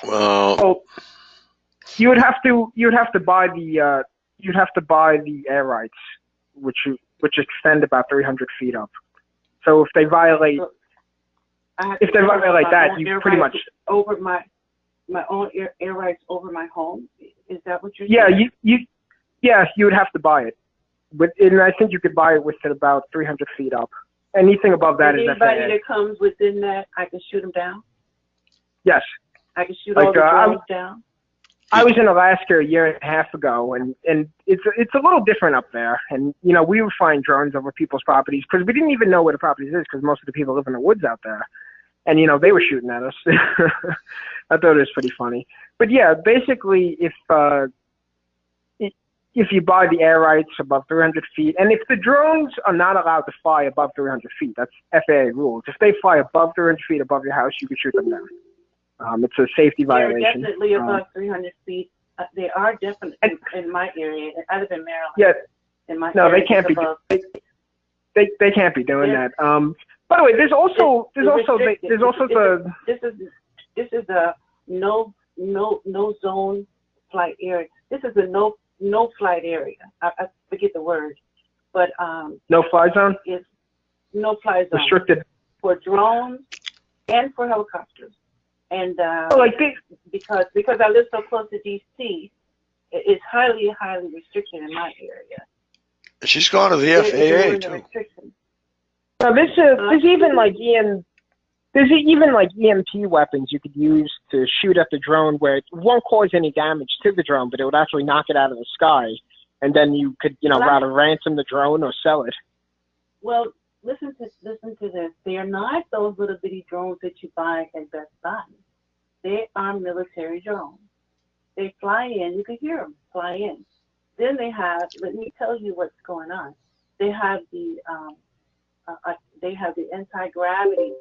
Well, you would have to buy the air rights, which extend about 300 feet up. So if they violate that, you pretty much over my own air rights over my home. Is that what you're saying? Yeah, you would have to buy it. And I think you could buy it within about 300 feet up. Anything above that is anybody FAA. that comes within that, I can shoot them down? Yes. I can shoot all the drones down? I was in Alaska a year and a half ago, and it's a little different up there. And, we would find drones over people's properties because we didn't even know where the properties is because most of the people live in the woods out there. And, they were shooting at us. I thought it was pretty funny. But, yeah, basically, if you buy the air rights above 300 feet, and if the drones are not allowed to fly above 300 feet, that's FAA rules. If they fly above 300 feet above your house, you can shoot them down. It's a safety violation. They're definitely above 300 feet. They are definitely in my area. I live in Maryland. Yeah. In my no, area, they can't be. They can't be doing that. By the way, there's also the. This is a no zone flight area. This is a no flight area. I forget the word, but no fly zone. It's no fly zone. Restricted for drones and for helicopters. And because I live so close to DC, it's highly restricted in my area. She's gone to the FAA too. No, there's even like EMP weapons you could use to shoot at the drone where it won't cause any damage to the drone, but it would actually knock it out of the sky, and then you could rather ransom the drone or sell it. Well, listen to this. They are not those little bitty drones that you buy at Best Buy. They are military drones. They fly in. You can hear them fly in. Then they have. Let me tell you what's going on. They have the anti-gravity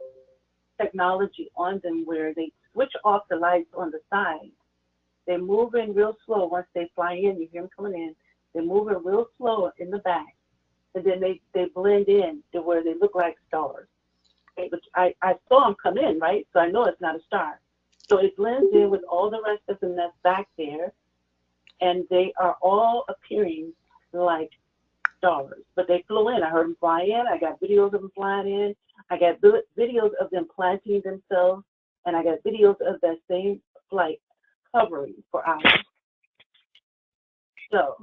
technology on them where they switch off the lights on the side. They're moving real slow once they fly in. You hear them coming in. They're moving real slow in the back, and then they blend in to where they look like stars. Okay, but I saw them come in, right? So I know it's not a star. So it blends in with all the rest of them that's back there, and they are all appearing like stars. But they flew in. I heard them fly in. I got videos of them flying in. I got videos of them planting themselves, and I got videos of that same flight hovering for hours. So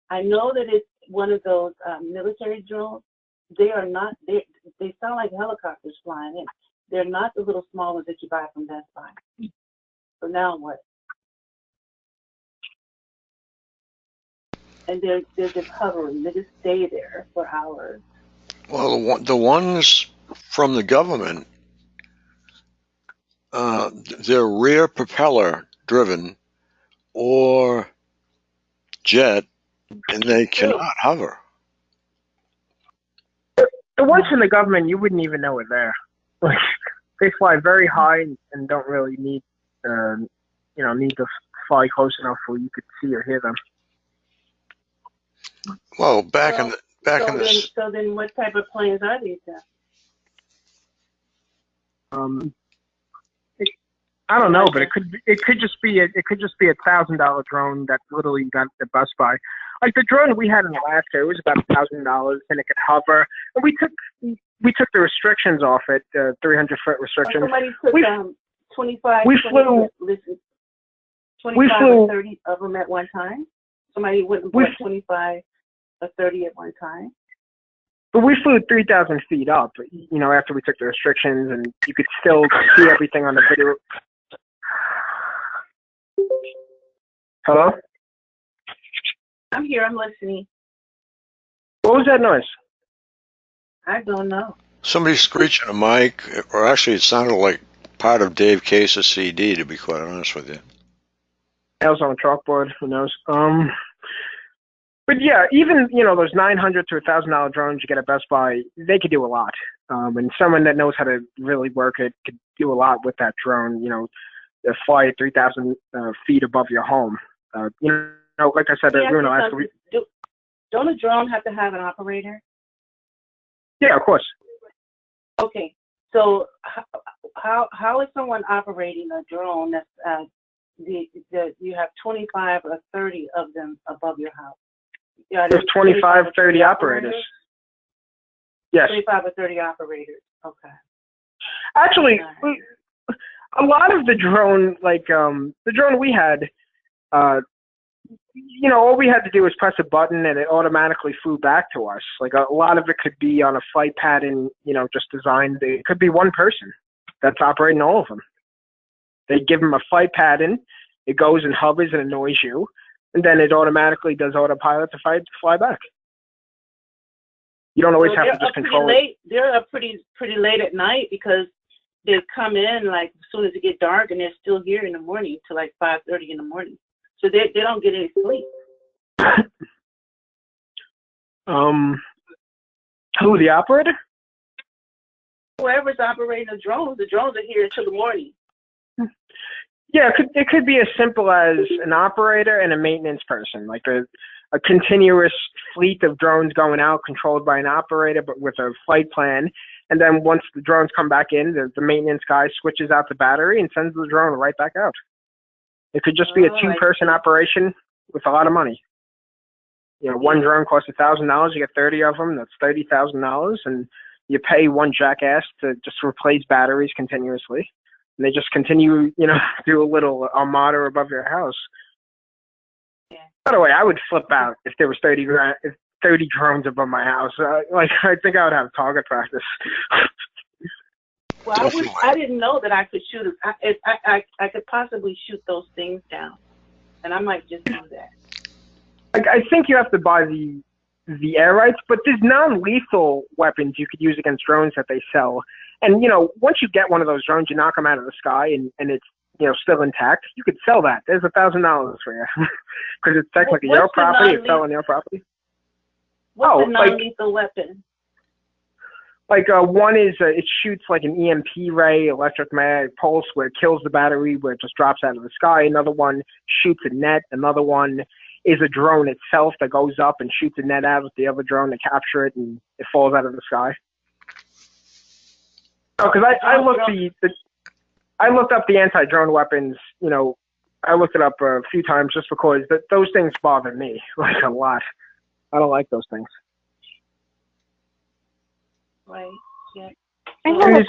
I know that it's one of those military drones. They are not, they sound like helicopters flying in. They're not the little small ones that you buy from Best Buy. So now what? And they're just hovering. They just stay there for hours. Well, the ones from the government, they're rear propeller driven or jet, and they cannot hover. The ones from the government, you wouldn't even know it there. Like, they fly very high and don't really need, need to fly close enough where you could see or hear them. Well, So then, what type of planes are these then? I don't know, but it could just be a $1,000 drone that literally got at Best Buy. Like the drone we had in Alaska, it was about $1,000, and it could hover. And we took the restrictions off it, 300-foot restrictions. Somebody took 25. We flew. 25 or 30 of them at one time. Somebody wouldn't put 25 or 30 at one time. But we flew 3,000 feet up, after we took the restrictions, and you could still see everything on the video. Hello? I'm here. I'm listening. What was that noise? I don't know. Somebody screeching a mic, or actually it sounded like part of Dave Case's CD, to be quite honest with you. That was on a chalkboard. Who knows? But yeah, even, those $900 to $1,000 drones you get at Best Buy, they could do a lot. And someone that knows how to really work it could do a lot with that drone, fly at 3,000 feet above your home. Like I said, Alaska. Don't a drone have to have an operator? Yeah, of course. Okay, so how is someone operating a drone that's you have 25 or 30 of them above your house? Yeah, there's 25, 30 operators. Yes. 25 or 30 operators. Okay. Actually, a lot of the drone, the drone we had, all we had to do was press a button and it automatically flew back to us. Like a lot of it could be on a flight pattern, just designed. It could be one person that's operating all of them. They give them a flight pattern. It goes and hovers and annoys you. And then it automatically does autopilot to fly back. You don't always have to just control it. They're up pretty late at night because they come in as soon as it gets dark and they're still here in the morning till 5:30 in the morning. So they don't get any sleep. Who, the operator? Whoever's operating the drones are here until the morning. Yeah, it could be as simple as an operator and a maintenance person, like a continuous fleet of drones going out controlled by an operator, but with a flight plan. And then once the drones come back in, the maintenance guy switches out the battery and sends the drone right back out. It could just be a two-person operation with a lot of money. One drone costs $1,000. You get 30 of them. That's $30,000, and you pay one jackass to just replace batteries continuously. And they just continue, do a little armada above your house. Yeah. By the way, I would flip out if there was 30 drones above my house. I think I would have target practice. Well, I didn't know that I could shoot. I could possibly shoot those things down, and I might just do that. I think you have to buy the air rights, but there's non-lethal weapons you could use against drones that they sell. And, once you get one of those drones, you knock them out of the sky and it's, still intact, you could sell that. There's $1,000 for you. Because it's technically your property. It's selling your property. What's a non-lethal weapon? One is, it shoots like an EMP ray, electromagnetic pulse, where it kills the battery, where it just drops out of the sky. Another one shoots a net. Another one is a drone itself that goes up and shoots a net out with the other drone to capture it, and it falls out of the sky. Oh, because I looked I looked up the anti-drone weapons. You know, I looked it up a few times just because those things bother me like a lot. I don't like those things. Right. Yeah. And there's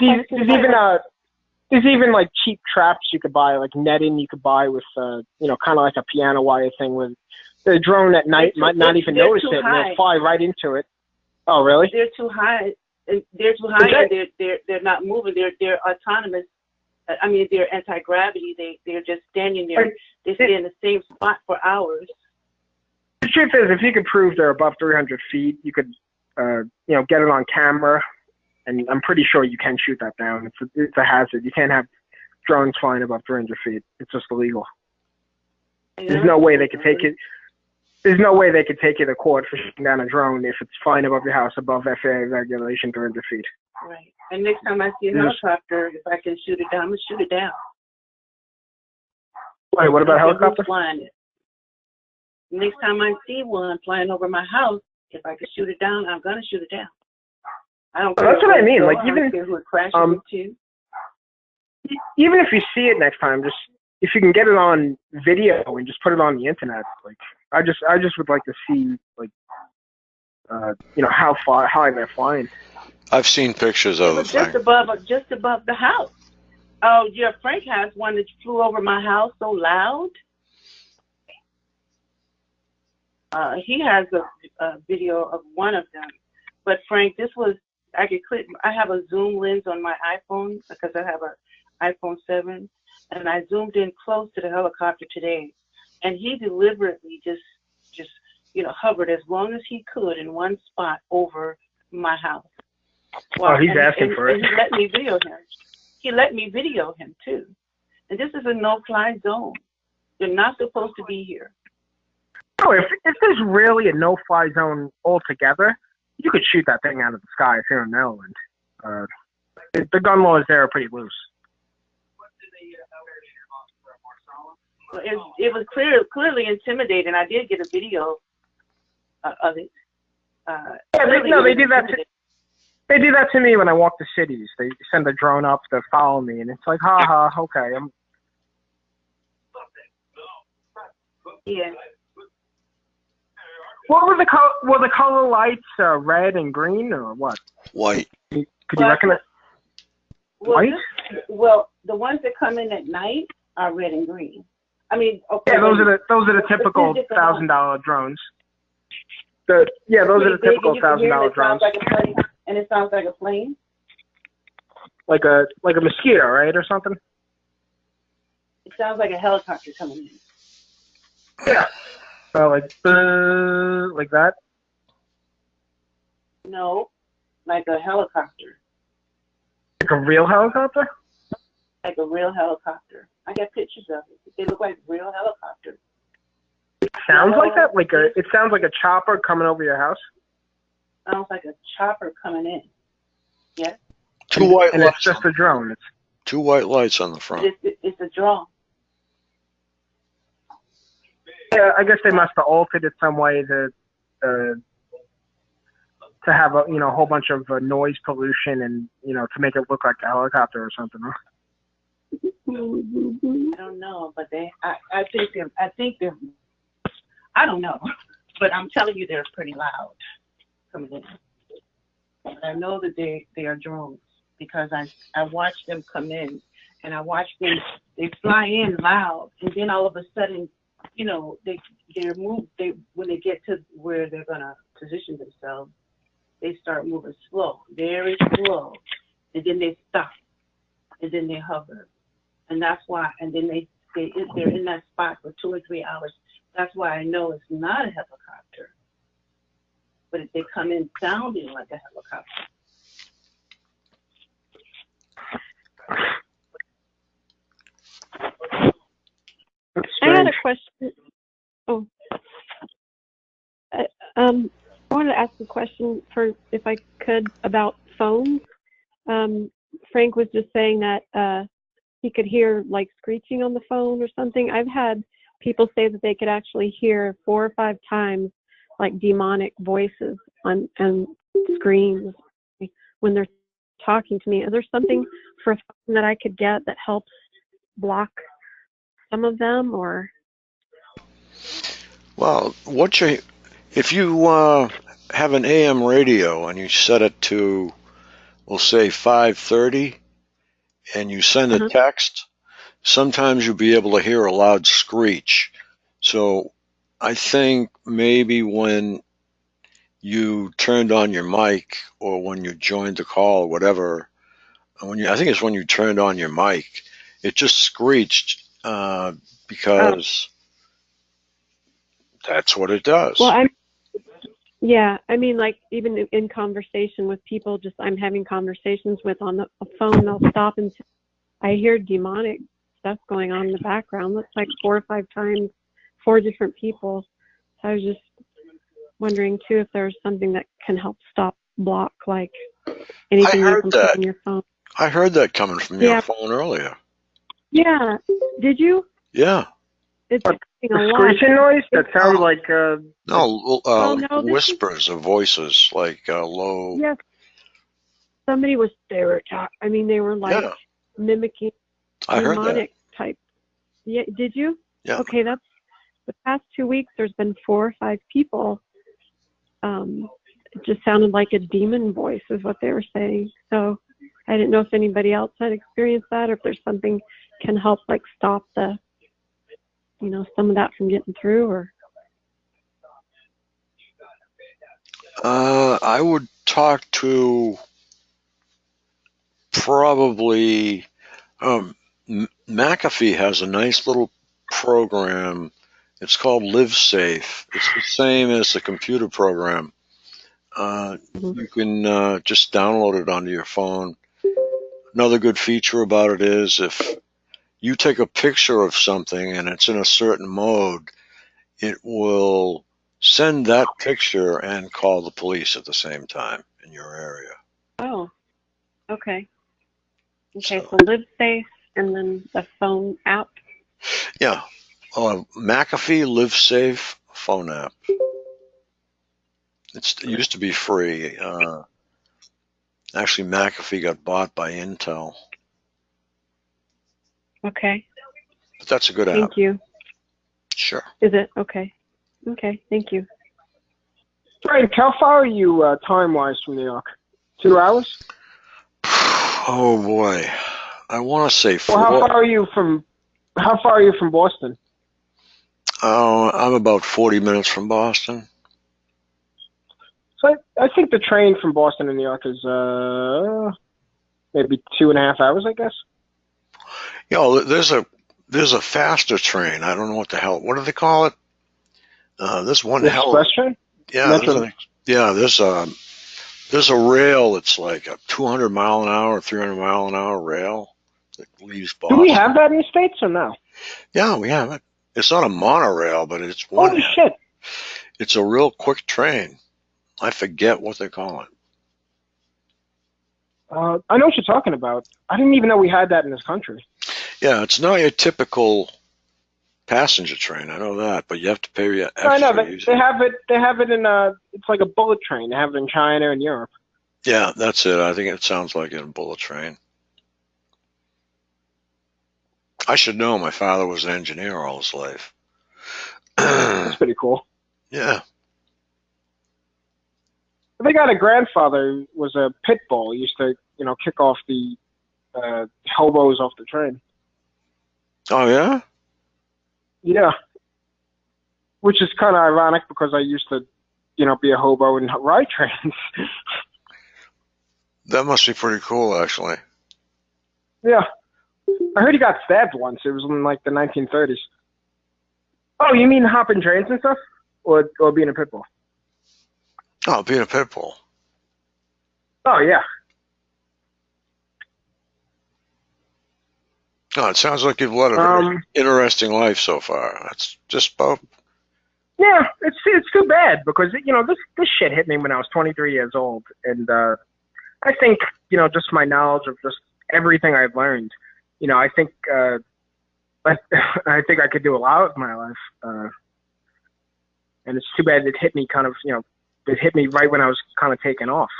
even like cheap traps you could buy, like netting you could buy with you know, kind of like a piano wire thing with the drone at night might not even notice it and they'll fly right into it. Oh, really? They're too high. They're too high. And they're not moving. They're autonomous. I mean, they're anti-gravity. They're just standing there. They stay in the same spot for hours. The truth is, if you could prove they're above 300 feet, you could, you know, get it on camera, and I'm pretty sure you can shoot that down. It's a hazard. You can't have drones flying above 300 feet. It's just illegal. There's no way they could take it. There's no way they could take you to court for shooting down a drone if it's flying above your house above FAA regulation 300 feet. Right. And next time I see a helicopter, if I can shoot it down, I'm going to shoot it down. Wait, what about helicopter? Flying it. Next time I see one flying over my house, if I can shoot it down, I'm going to shoot it down. I don't care. That's what I mean. Like, even who it crashes into. Even if you see it next time, just if you can get it on video and just put it on the internet, like I just would like to see, like, you know, how high they're flying. I've seen pictures of it. Just above the house. Oh, yeah, Frank has one that flew over my house so loud. He has a video of one of them. But Frank, this was, I have a zoom lens on my iPhone because I have an iPhone 7, and I zoomed in close to the helicopter today, and he deliberately just you know, hovered as long as he could in one spot over my house. Well, he's asking for it. And he let me video him. He let me video him too. And this is a no-fly zone. You're not supposed to be here. Oh, if there's really a no-fly zone altogether, you could shoot that thing out of the sky if you're in Maryland. The gun laws there are pretty loose. It was clearly intimidating. I did get a video of it. They do that. They do that to me when I walk the cities. They send a drone up to follow me, and it's like, okay. Yeah. What were the color lights? Red and green, or what? White. Could you recognize? White? Well, the ones that come in at night are red and green. I mean, okay. Yeah, those are the typical $1,000 drones. Those are the typical $1,000 drones. And it sounds like a plane. Like a mosquito, right, or something? It sounds like a helicopter coming in. Yeah. So like that? No, like a helicopter. Like a real helicopter? Like a real helicopter. I got pictures of it. They look like real helicopters. It sounds like that? It sounds like a chopper coming over your house? Sounds like a chopper coming in. Yes. Two white lights. It's just a drone. Two white lights on the front. It's a drone. Yeah, I guess they must have altered it some way to have a whole bunch of noise pollution and to make it look like a helicopter or something. Huh? I don't know, but I think they're I don't know, but I'm telling you they're pretty loud coming in. But I know that they are drones because I watched them come in, and I watched them. They fly in loud, and then all of a sudden, they're moved. When they get to where they're gonna position themselves, they start moving slow, very slow, and then they stop, and then they hover, and that's why. And then they're in that spot for 2 or 3 hours. That's why I know it's not a helicopter. But if they come in sounding like a helicopter. I had a question. Oh, I wanted to ask a question if I could, about phones. Frank was just saying that he could hear like screeching on the phone or something. I've had people say that they could actually hear 4 or 5 times like demonic voices and screams when they're talking to me. Is there something for a phone that I could get that helps block some of them, or? Well, if you have an AM radio and you set it to, we'll say 5:30, and you send a text, sometimes you'll be able to hear a loud screech. So I think maybe when you turned on your mic or when you joined the call or whatever, I think it's when you turned on your mic, it just screeched because that's what it does. Well, I mean, like even in conversation with people, just I'm having conversations with on the phone, they'll stop and say, I hear demonic stuff going on in the background. That's like 4 or 5 times, 4 different people. So I was just wondering too if there's something that can help block like anything you can put on your phone. I heard that coming from your phone earlier. Yeah. Did you? Yeah. It's a screeching noise? That sounds like whispers of voices, like low. Yes. Somebody was they were like mimicking demonic type. Yeah. Did you? Yeah. Okay, that's the past 2 weeks. There's been 4 or 5 people. It just sounded like a demon voice, is what they were saying. So I didn't know if anybody else had experienced that, or if there's something can help like stop the, some of that from getting through, or. I would talk to probably McAfee has a nice little program. It's called Live Safe. It's the same as the computer program. You can just download it onto your phone. Another good feature about it is if you take a picture of something and it's in a certain mode, it will send that picture and call the police at the same time in your area. Oh, okay. Okay, so Live Safe and then the phone app? Yeah. McAfee Live Safe phone app. It used to be free. Actually, McAfee got bought by Intel. Okay. But that's a good app. Thank you. Sure. Is it? Okay. Okay, thank you. Frank, how far are you time-wise from New York? 2 hours? Oh, boy. I want to say 4. Well, how far are you from Boston? I'm about 40 minutes from Boston. So I think the train from Boston to New York is maybe 2.5 hours, I guess. There's a faster train. I don't know what the hell. What do they call it? There's one Express train? Yeah, there's a rail that's like a 200 mile an hour, 300 mile an hour rail that leaves Boston. Do we have that in the States or no? Yeah, we have it. It's not a monorail, but it's one. Holy shit! It's a real quick train. I forget what they call it. I know what you're talking about. I didn't even know we had that in this country. Yeah, it's not your typical passenger train. I know that, but you have to pay your extra. I know they have it. They have it in it's like a bullet train. They have it in China and Europe. Yeah, that's it. I think it sounds like a bullet train. I should know. My father was an engineer all his life. That's pretty cool. Yeah. I think I had a grandfather who was a pit bull. He used to, kick off the hobos off the train. Oh, yeah? Yeah. Which is kind of ironic because I used to, be a hobo and ride trains. That must be pretty cool, actually. Yeah. I heard he got stabbed once. It was in like the 1930s. Oh, you mean hopping trains and stuff? Or being a pit bull? Oh, being a pit bull. Oh, yeah. Oh, it sounds like you've led a very interesting life so far. That's just about. Yeah, it's too bad because this shit hit me when I was 23 years old, and I think just my knowledge of just everything I've learned. I think I think I could do a lot with my life, and it's too bad it hit me kind of it hit me right when I was kind of taking off.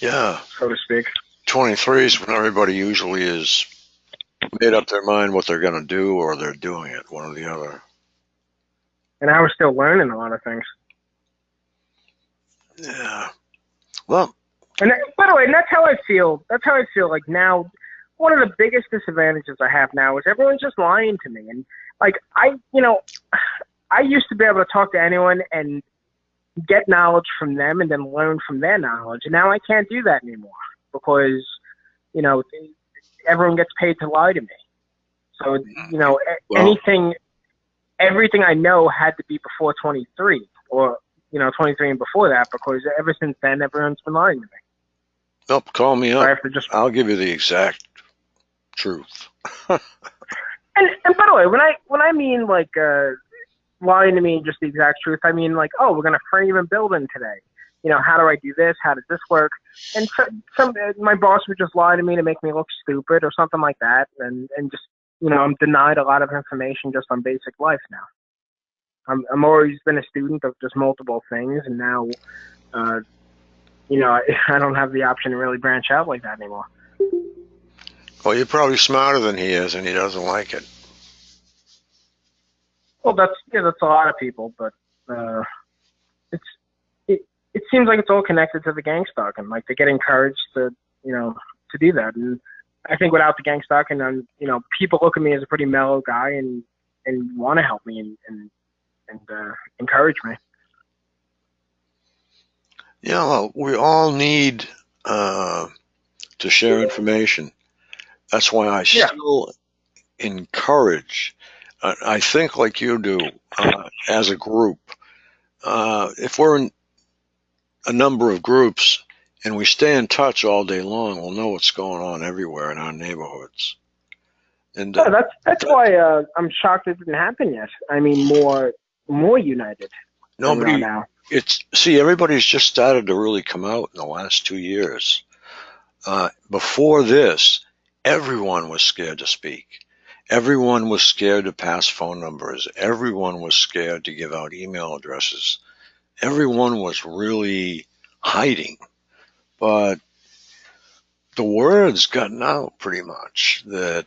Yeah. so to speak. 23 is when everybody usually is made up their mind what they're going to do, or they're doing it, one or the other. And I was still learning a lot of things. Yeah. Well. And by the way, and that's how I feel. That's how I feel like now. One of the biggest disadvantages I have now is everyone's just lying to me. And like I used to be able to talk to anyone and get knowledge from them and then learn from their knowledge. And now I can't do that anymore because, everyone gets paid to lie to me. So, everything I know had to be before 23 or, 23 and before that, because ever since then, everyone's been lying to me. Nope, call me up. So I have to I'll give you the exact truth. and by the way, when I mean like lying to me, just the exact truth, I mean like, oh, we're gonna frame a building today. How do I do this? How does this work? And my boss would just lie to me to make me look stupid or something like that, and just I'm denied a lot of information just on basic life now. I'm always been a student of just multiple things, and now I don't have the option to really branch out like that anymore. Well, you're probably smarter than he is, and he doesn't like it. Well, that's a lot of people, but it seems like it's all connected to the gang stock, and like they get encouraged to do that. And I think without the gang stock, and people look at me as a pretty mellow guy and want to help me and encourage me. Yeah, well, we all need to share information. That's why I still encourage. I think like you do as a group. If we're in a number of groups and we stay in touch all day long, we'll know what's going on everywhere in our neighborhoods. And that's why I'm shocked it didn't happen yet. I mean, more united. Nobody. Everybody's just started to really come out in the last 2 years. Before this, everyone was scared to speak. Everyone was scared to pass phone numbers. Everyone was scared to give out email addresses. Everyone was really hiding. But the word's gotten out pretty much that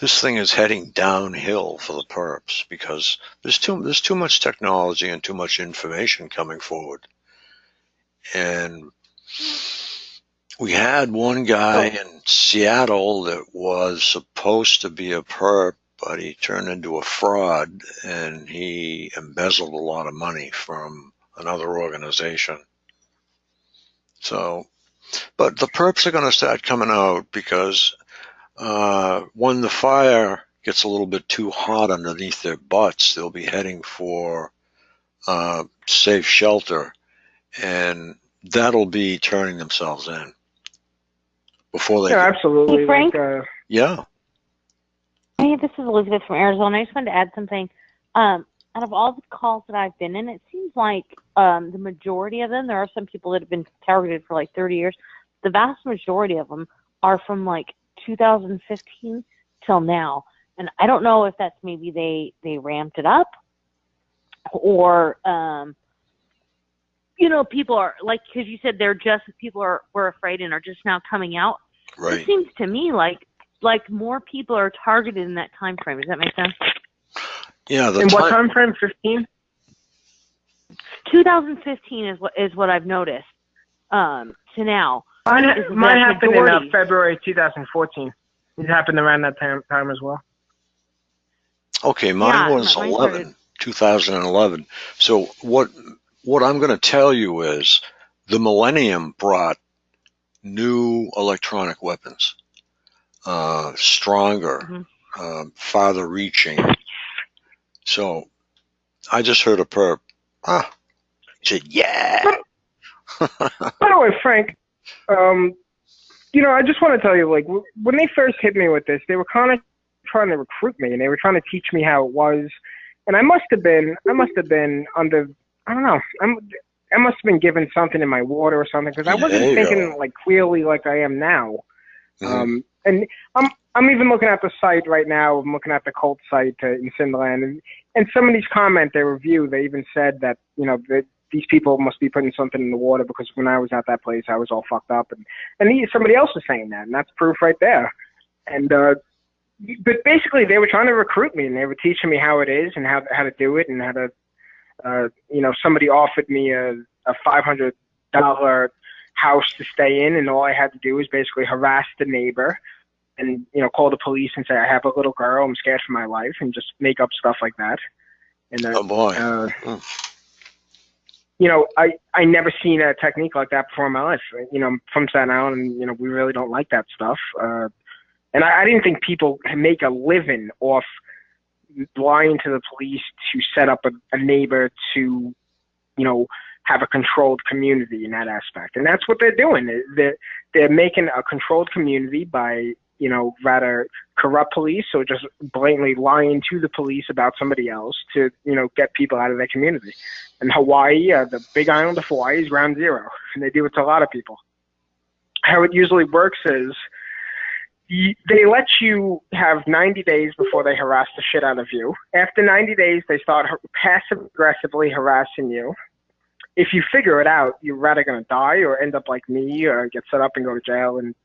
this thing is heading downhill for the perps because there's too much technology and too much information coming forward. And we had one guy in Seattle that was supposed to be a perp, but he turned into a fraud and he embezzled a lot of money from another organization. So, but the perps are going to start coming out because when the fire gets a little bit too hot underneath their butts, they'll be heading for safe shelter, and that'll be turning themselves in before they. Yeah, absolutely. Hey, Frank? Yeah. Hey, this is Elizabeth from Arizona. I just wanted to add something. Out of all the calls that I've been in, it seems like the majority of them, there are some people that have been targeted for like 30 years. The vast majority of them are from like 2015 till now. And I don't know if that's maybe they ramped it up or, people are like, because you said people were afraid and are just now coming out. Right. It seems to me like more people are targeted in that time frame. Does that make sense? Yeah. What time frame? 15? 2015 is what I've noticed to now. Mine happened in February 2014. It happened around that time as well. Okay, mine was 2011. So what I'm going to tell you is the millennium brought new electronic weapons, stronger, farther reaching. So I just heard a perp. He said, yeah. By the way, Frank, I just want to tell you, like, when they first hit me with this, they were kind of trying to recruit me, and they were trying to teach me how it was. And I must have been under, I don't know, I must have been given something in my water or something, because I wasn't thinking like clearly like I am now. Mm-hmm. And I'm even looking at the site right now. I'm looking at the cult site in Cinderland, and some of these comments they review, they even said that the these people must be putting something in the water because when I was at that place, I was all fucked up. And somebody else was saying that, and that's proof right there. And but basically, they were trying to recruit me, and they were teaching me how it is and how to do it and how to, somebody offered me a $500 house to stay in, and all I had to do was basically harass the neighbor and, call the police and say, I have a little girl, I'm scared for my life, and just make up stuff like that. And, oh, boy. I never seen a technique like that before in my life. I'm from Staten Island, and, we really don't like that stuff. And I didn't think people can make a living off lying to the police to set up a neighbor to, have a controlled community in that aspect. And that's what they're doing. They're making a controlled community by, rather corrupt police or just blatantly lying to the police about somebody else to, get people out of their community. And Hawaii, the big island of Hawaii, is ground zero. And they do it to a lot of people. How it usually works is they let you have 90 days before they harass the shit out of you. After 90 days, they start passive-aggressively harassing you. If you figure it out, you're rather going to die or end up like me or get set up and go to jail and,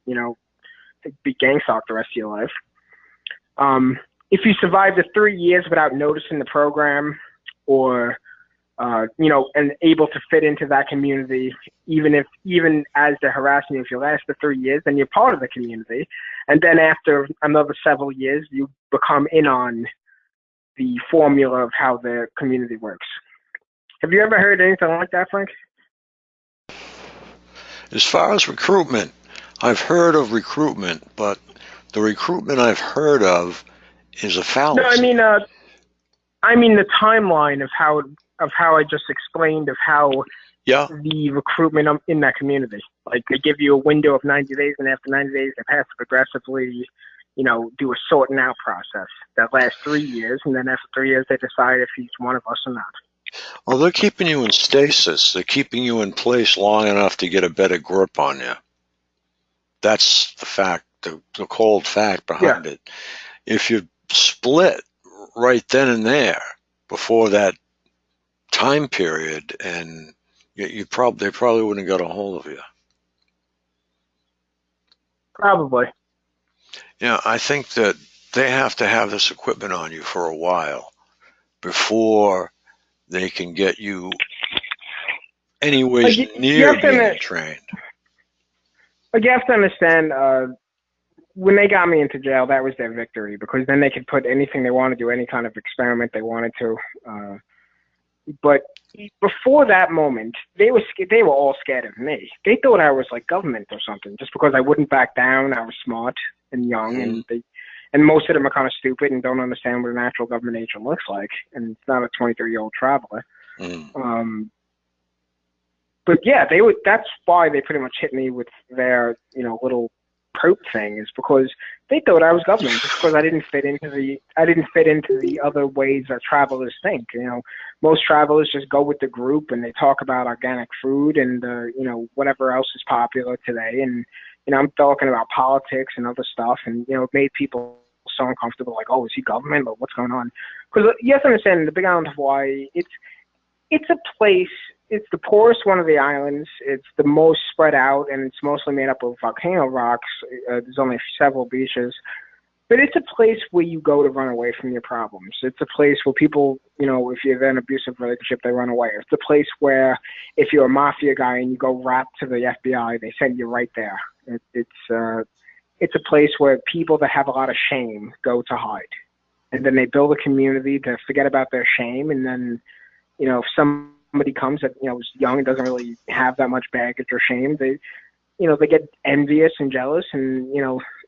be gang stalked the rest of your life. If you survive the 3 years without noticing the program or, and able to fit into that community, even as they're harassing you, if you last the 3 years, then you're part of the community. And then after another several years, you become in on the formula of how the community works. Have you ever heard anything like that, Frank? As far as recruitment, I've heard of recruitment, but the recruitment I've heard of is a fallacy. No, I mean the timeline of how I just explained of how the recruitment in that community. Like they give you a window of 90 days, and after 90 days, they passive aggressively, do a sorting out process that lasts 3 years, and then after 3 years, they decide if he's one of us or not. Well, they're keeping you in stasis. They're keeping you in place long enough to get a better grip on you. That's the fact, the cold fact behind it. If you split right then and there before that time period, and they probably wouldn't have got a hold of you. Probably. Yeah, I think that they have to have this equipment on you for a while before they can get you anyways near being trained. Like you have to understand, when they got me into jail, that was their victory, because then they could put anything they wanted to do, any kind of experiment they wanted to. But before that moment, they were all scared of me. They thought I was like government or something, just because I wouldn't back down. I was smart and young, and most of them are kind of stupid and don't understand what a natural government agent looks like, and it's not a 23-year-old traveler. But yeah, that's why they pretty much hit me with their, little probe thing, is because they thought I was government, just because I didn't fit into the other ways that travelers think. Most travelers just go with the group and they talk about organic food and whatever else is popular today, and I'm talking about politics and other stuff, and it made people so uncomfortable, like, oh, is he government, or what's going on? Because you have to understand, the Big Island of Hawaii, it's a place. It's the poorest one of the islands. It's the most spread out, and it's mostly made up of volcano rocks. There's only several beaches. But it's a place where you go to run away from your problems. It's a place where people, if you're in an abusive relationship, they run away. It's a place where if you're a mafia guy and you go rap to the FBI, they send you right there. It's a place where people that have a lot of shame go to hide. And then they build a community to forget about their shame, and then, if somebody comes that is young and doesn't really have that much baggage or shame, they get envious and jealous, and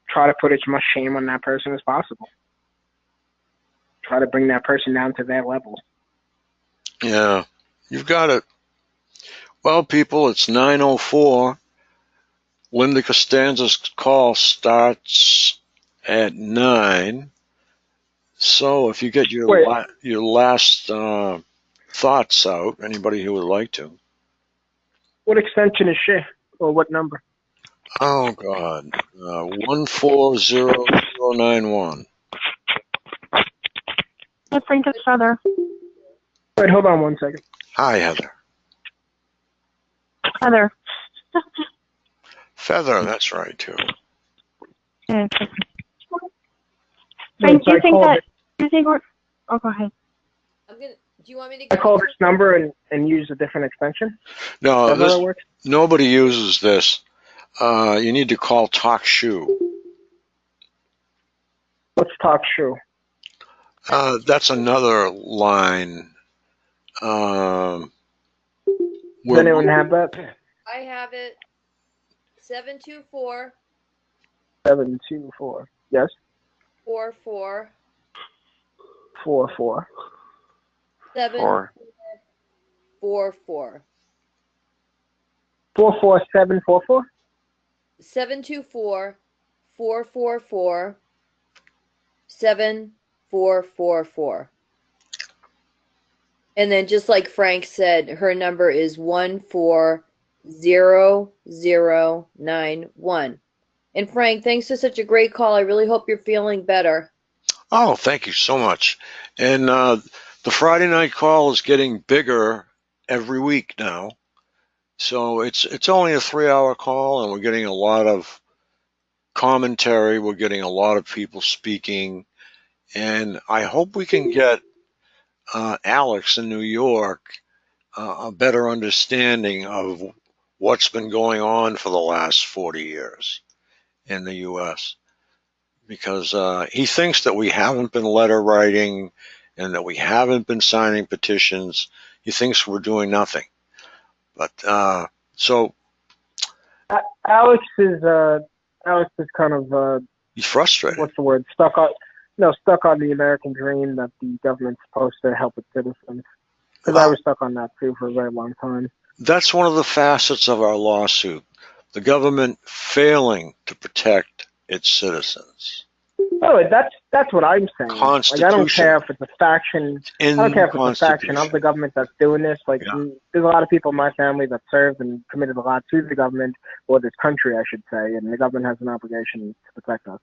try to put as much shame on that person as possible. Try to bring that person down to their level. Yeah, you've got it. Well, people, it's 9:04. Linda Costanza's call starts at 9. So if you get your last thoughts out, anybody who would like to. What extension is she, or what number? Oh, God. 140091. Hi, Frank, it's Heather. Wait, hold on one second. Hi, Heather. Heather. Feather, that's right, too. Yeah. Frank, do you think that? Do you think we're? Oh, go ahead. Do you want me to? I call this number and use a different extension? No, That's how it works? nobody uses this. You need to call Talk Shoe. Let's talk shoe. That's another line. Does anyone have that? I have it. 724. 724. Yes. 44. 44. 744. 44744. 724 444 7444. And then just like Frank said, her number is 140091. And Frank, thanks for such a great call. I really hope you're feeling better. Oh, thank you so much. And the Friday night call is getting bigger every week now. So it's only a 3-hour call, and we're getting a lot of commentary. We're getting a lot of people speaking. And I hope we can get Alex in New York a better understanding of what's been going on for the last 40 years in the U.S. Because he thinks that we haven't been letter writing and that we haven't been signing petitions. He thinks we're doing nothing. But so Alex is kind of he's frustrated. What's the word? Stuck on the American dream that the government's supposed to help its citizens. Because I was stuck on that too for a very long time. That's one of the facets of our lawsuit. The government failing to protect its citizens. Oh, that's what I'm saying. Like, I don't care if it's a faction. I don't care if it's a faction of the government that's doing this. Like, there's a lot of people in my family that served and committed a lot to the government, or this country, I should say, and the government has an obligation to protect us.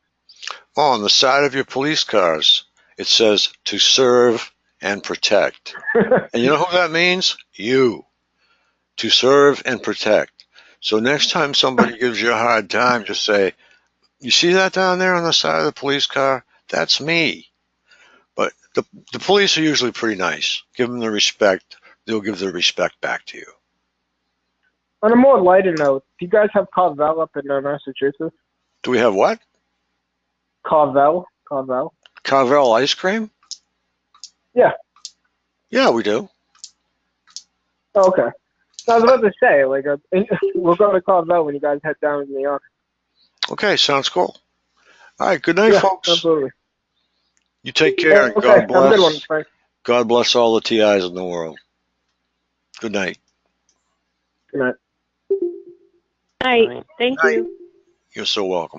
Oh, on the side of your police cars, it says to serve and protect. And you know who that means? You. To serve and protect. So next time somebody gives you a hard time, just say, you see that down there on the side of the police car? That's me. But the police are usually pretty nice. Give them the respect. They'll give the respect back to you. On a more lighter note, do you guys have Carvel up in Massachusetts? Do we have what? Carvel. Carvel ice cream? Yeah. Yeah, we do. Oh, okay. I was about to say, like, we'll go to Carvel when you guys head down to New York. Okay, sounds cool. All right, good night, folks. Absolutely. You take care. And okay, God bless. have a good one, Frank. God bless all the TIs in the world. Good night. Good night. Night. Thank you. You're so welcome.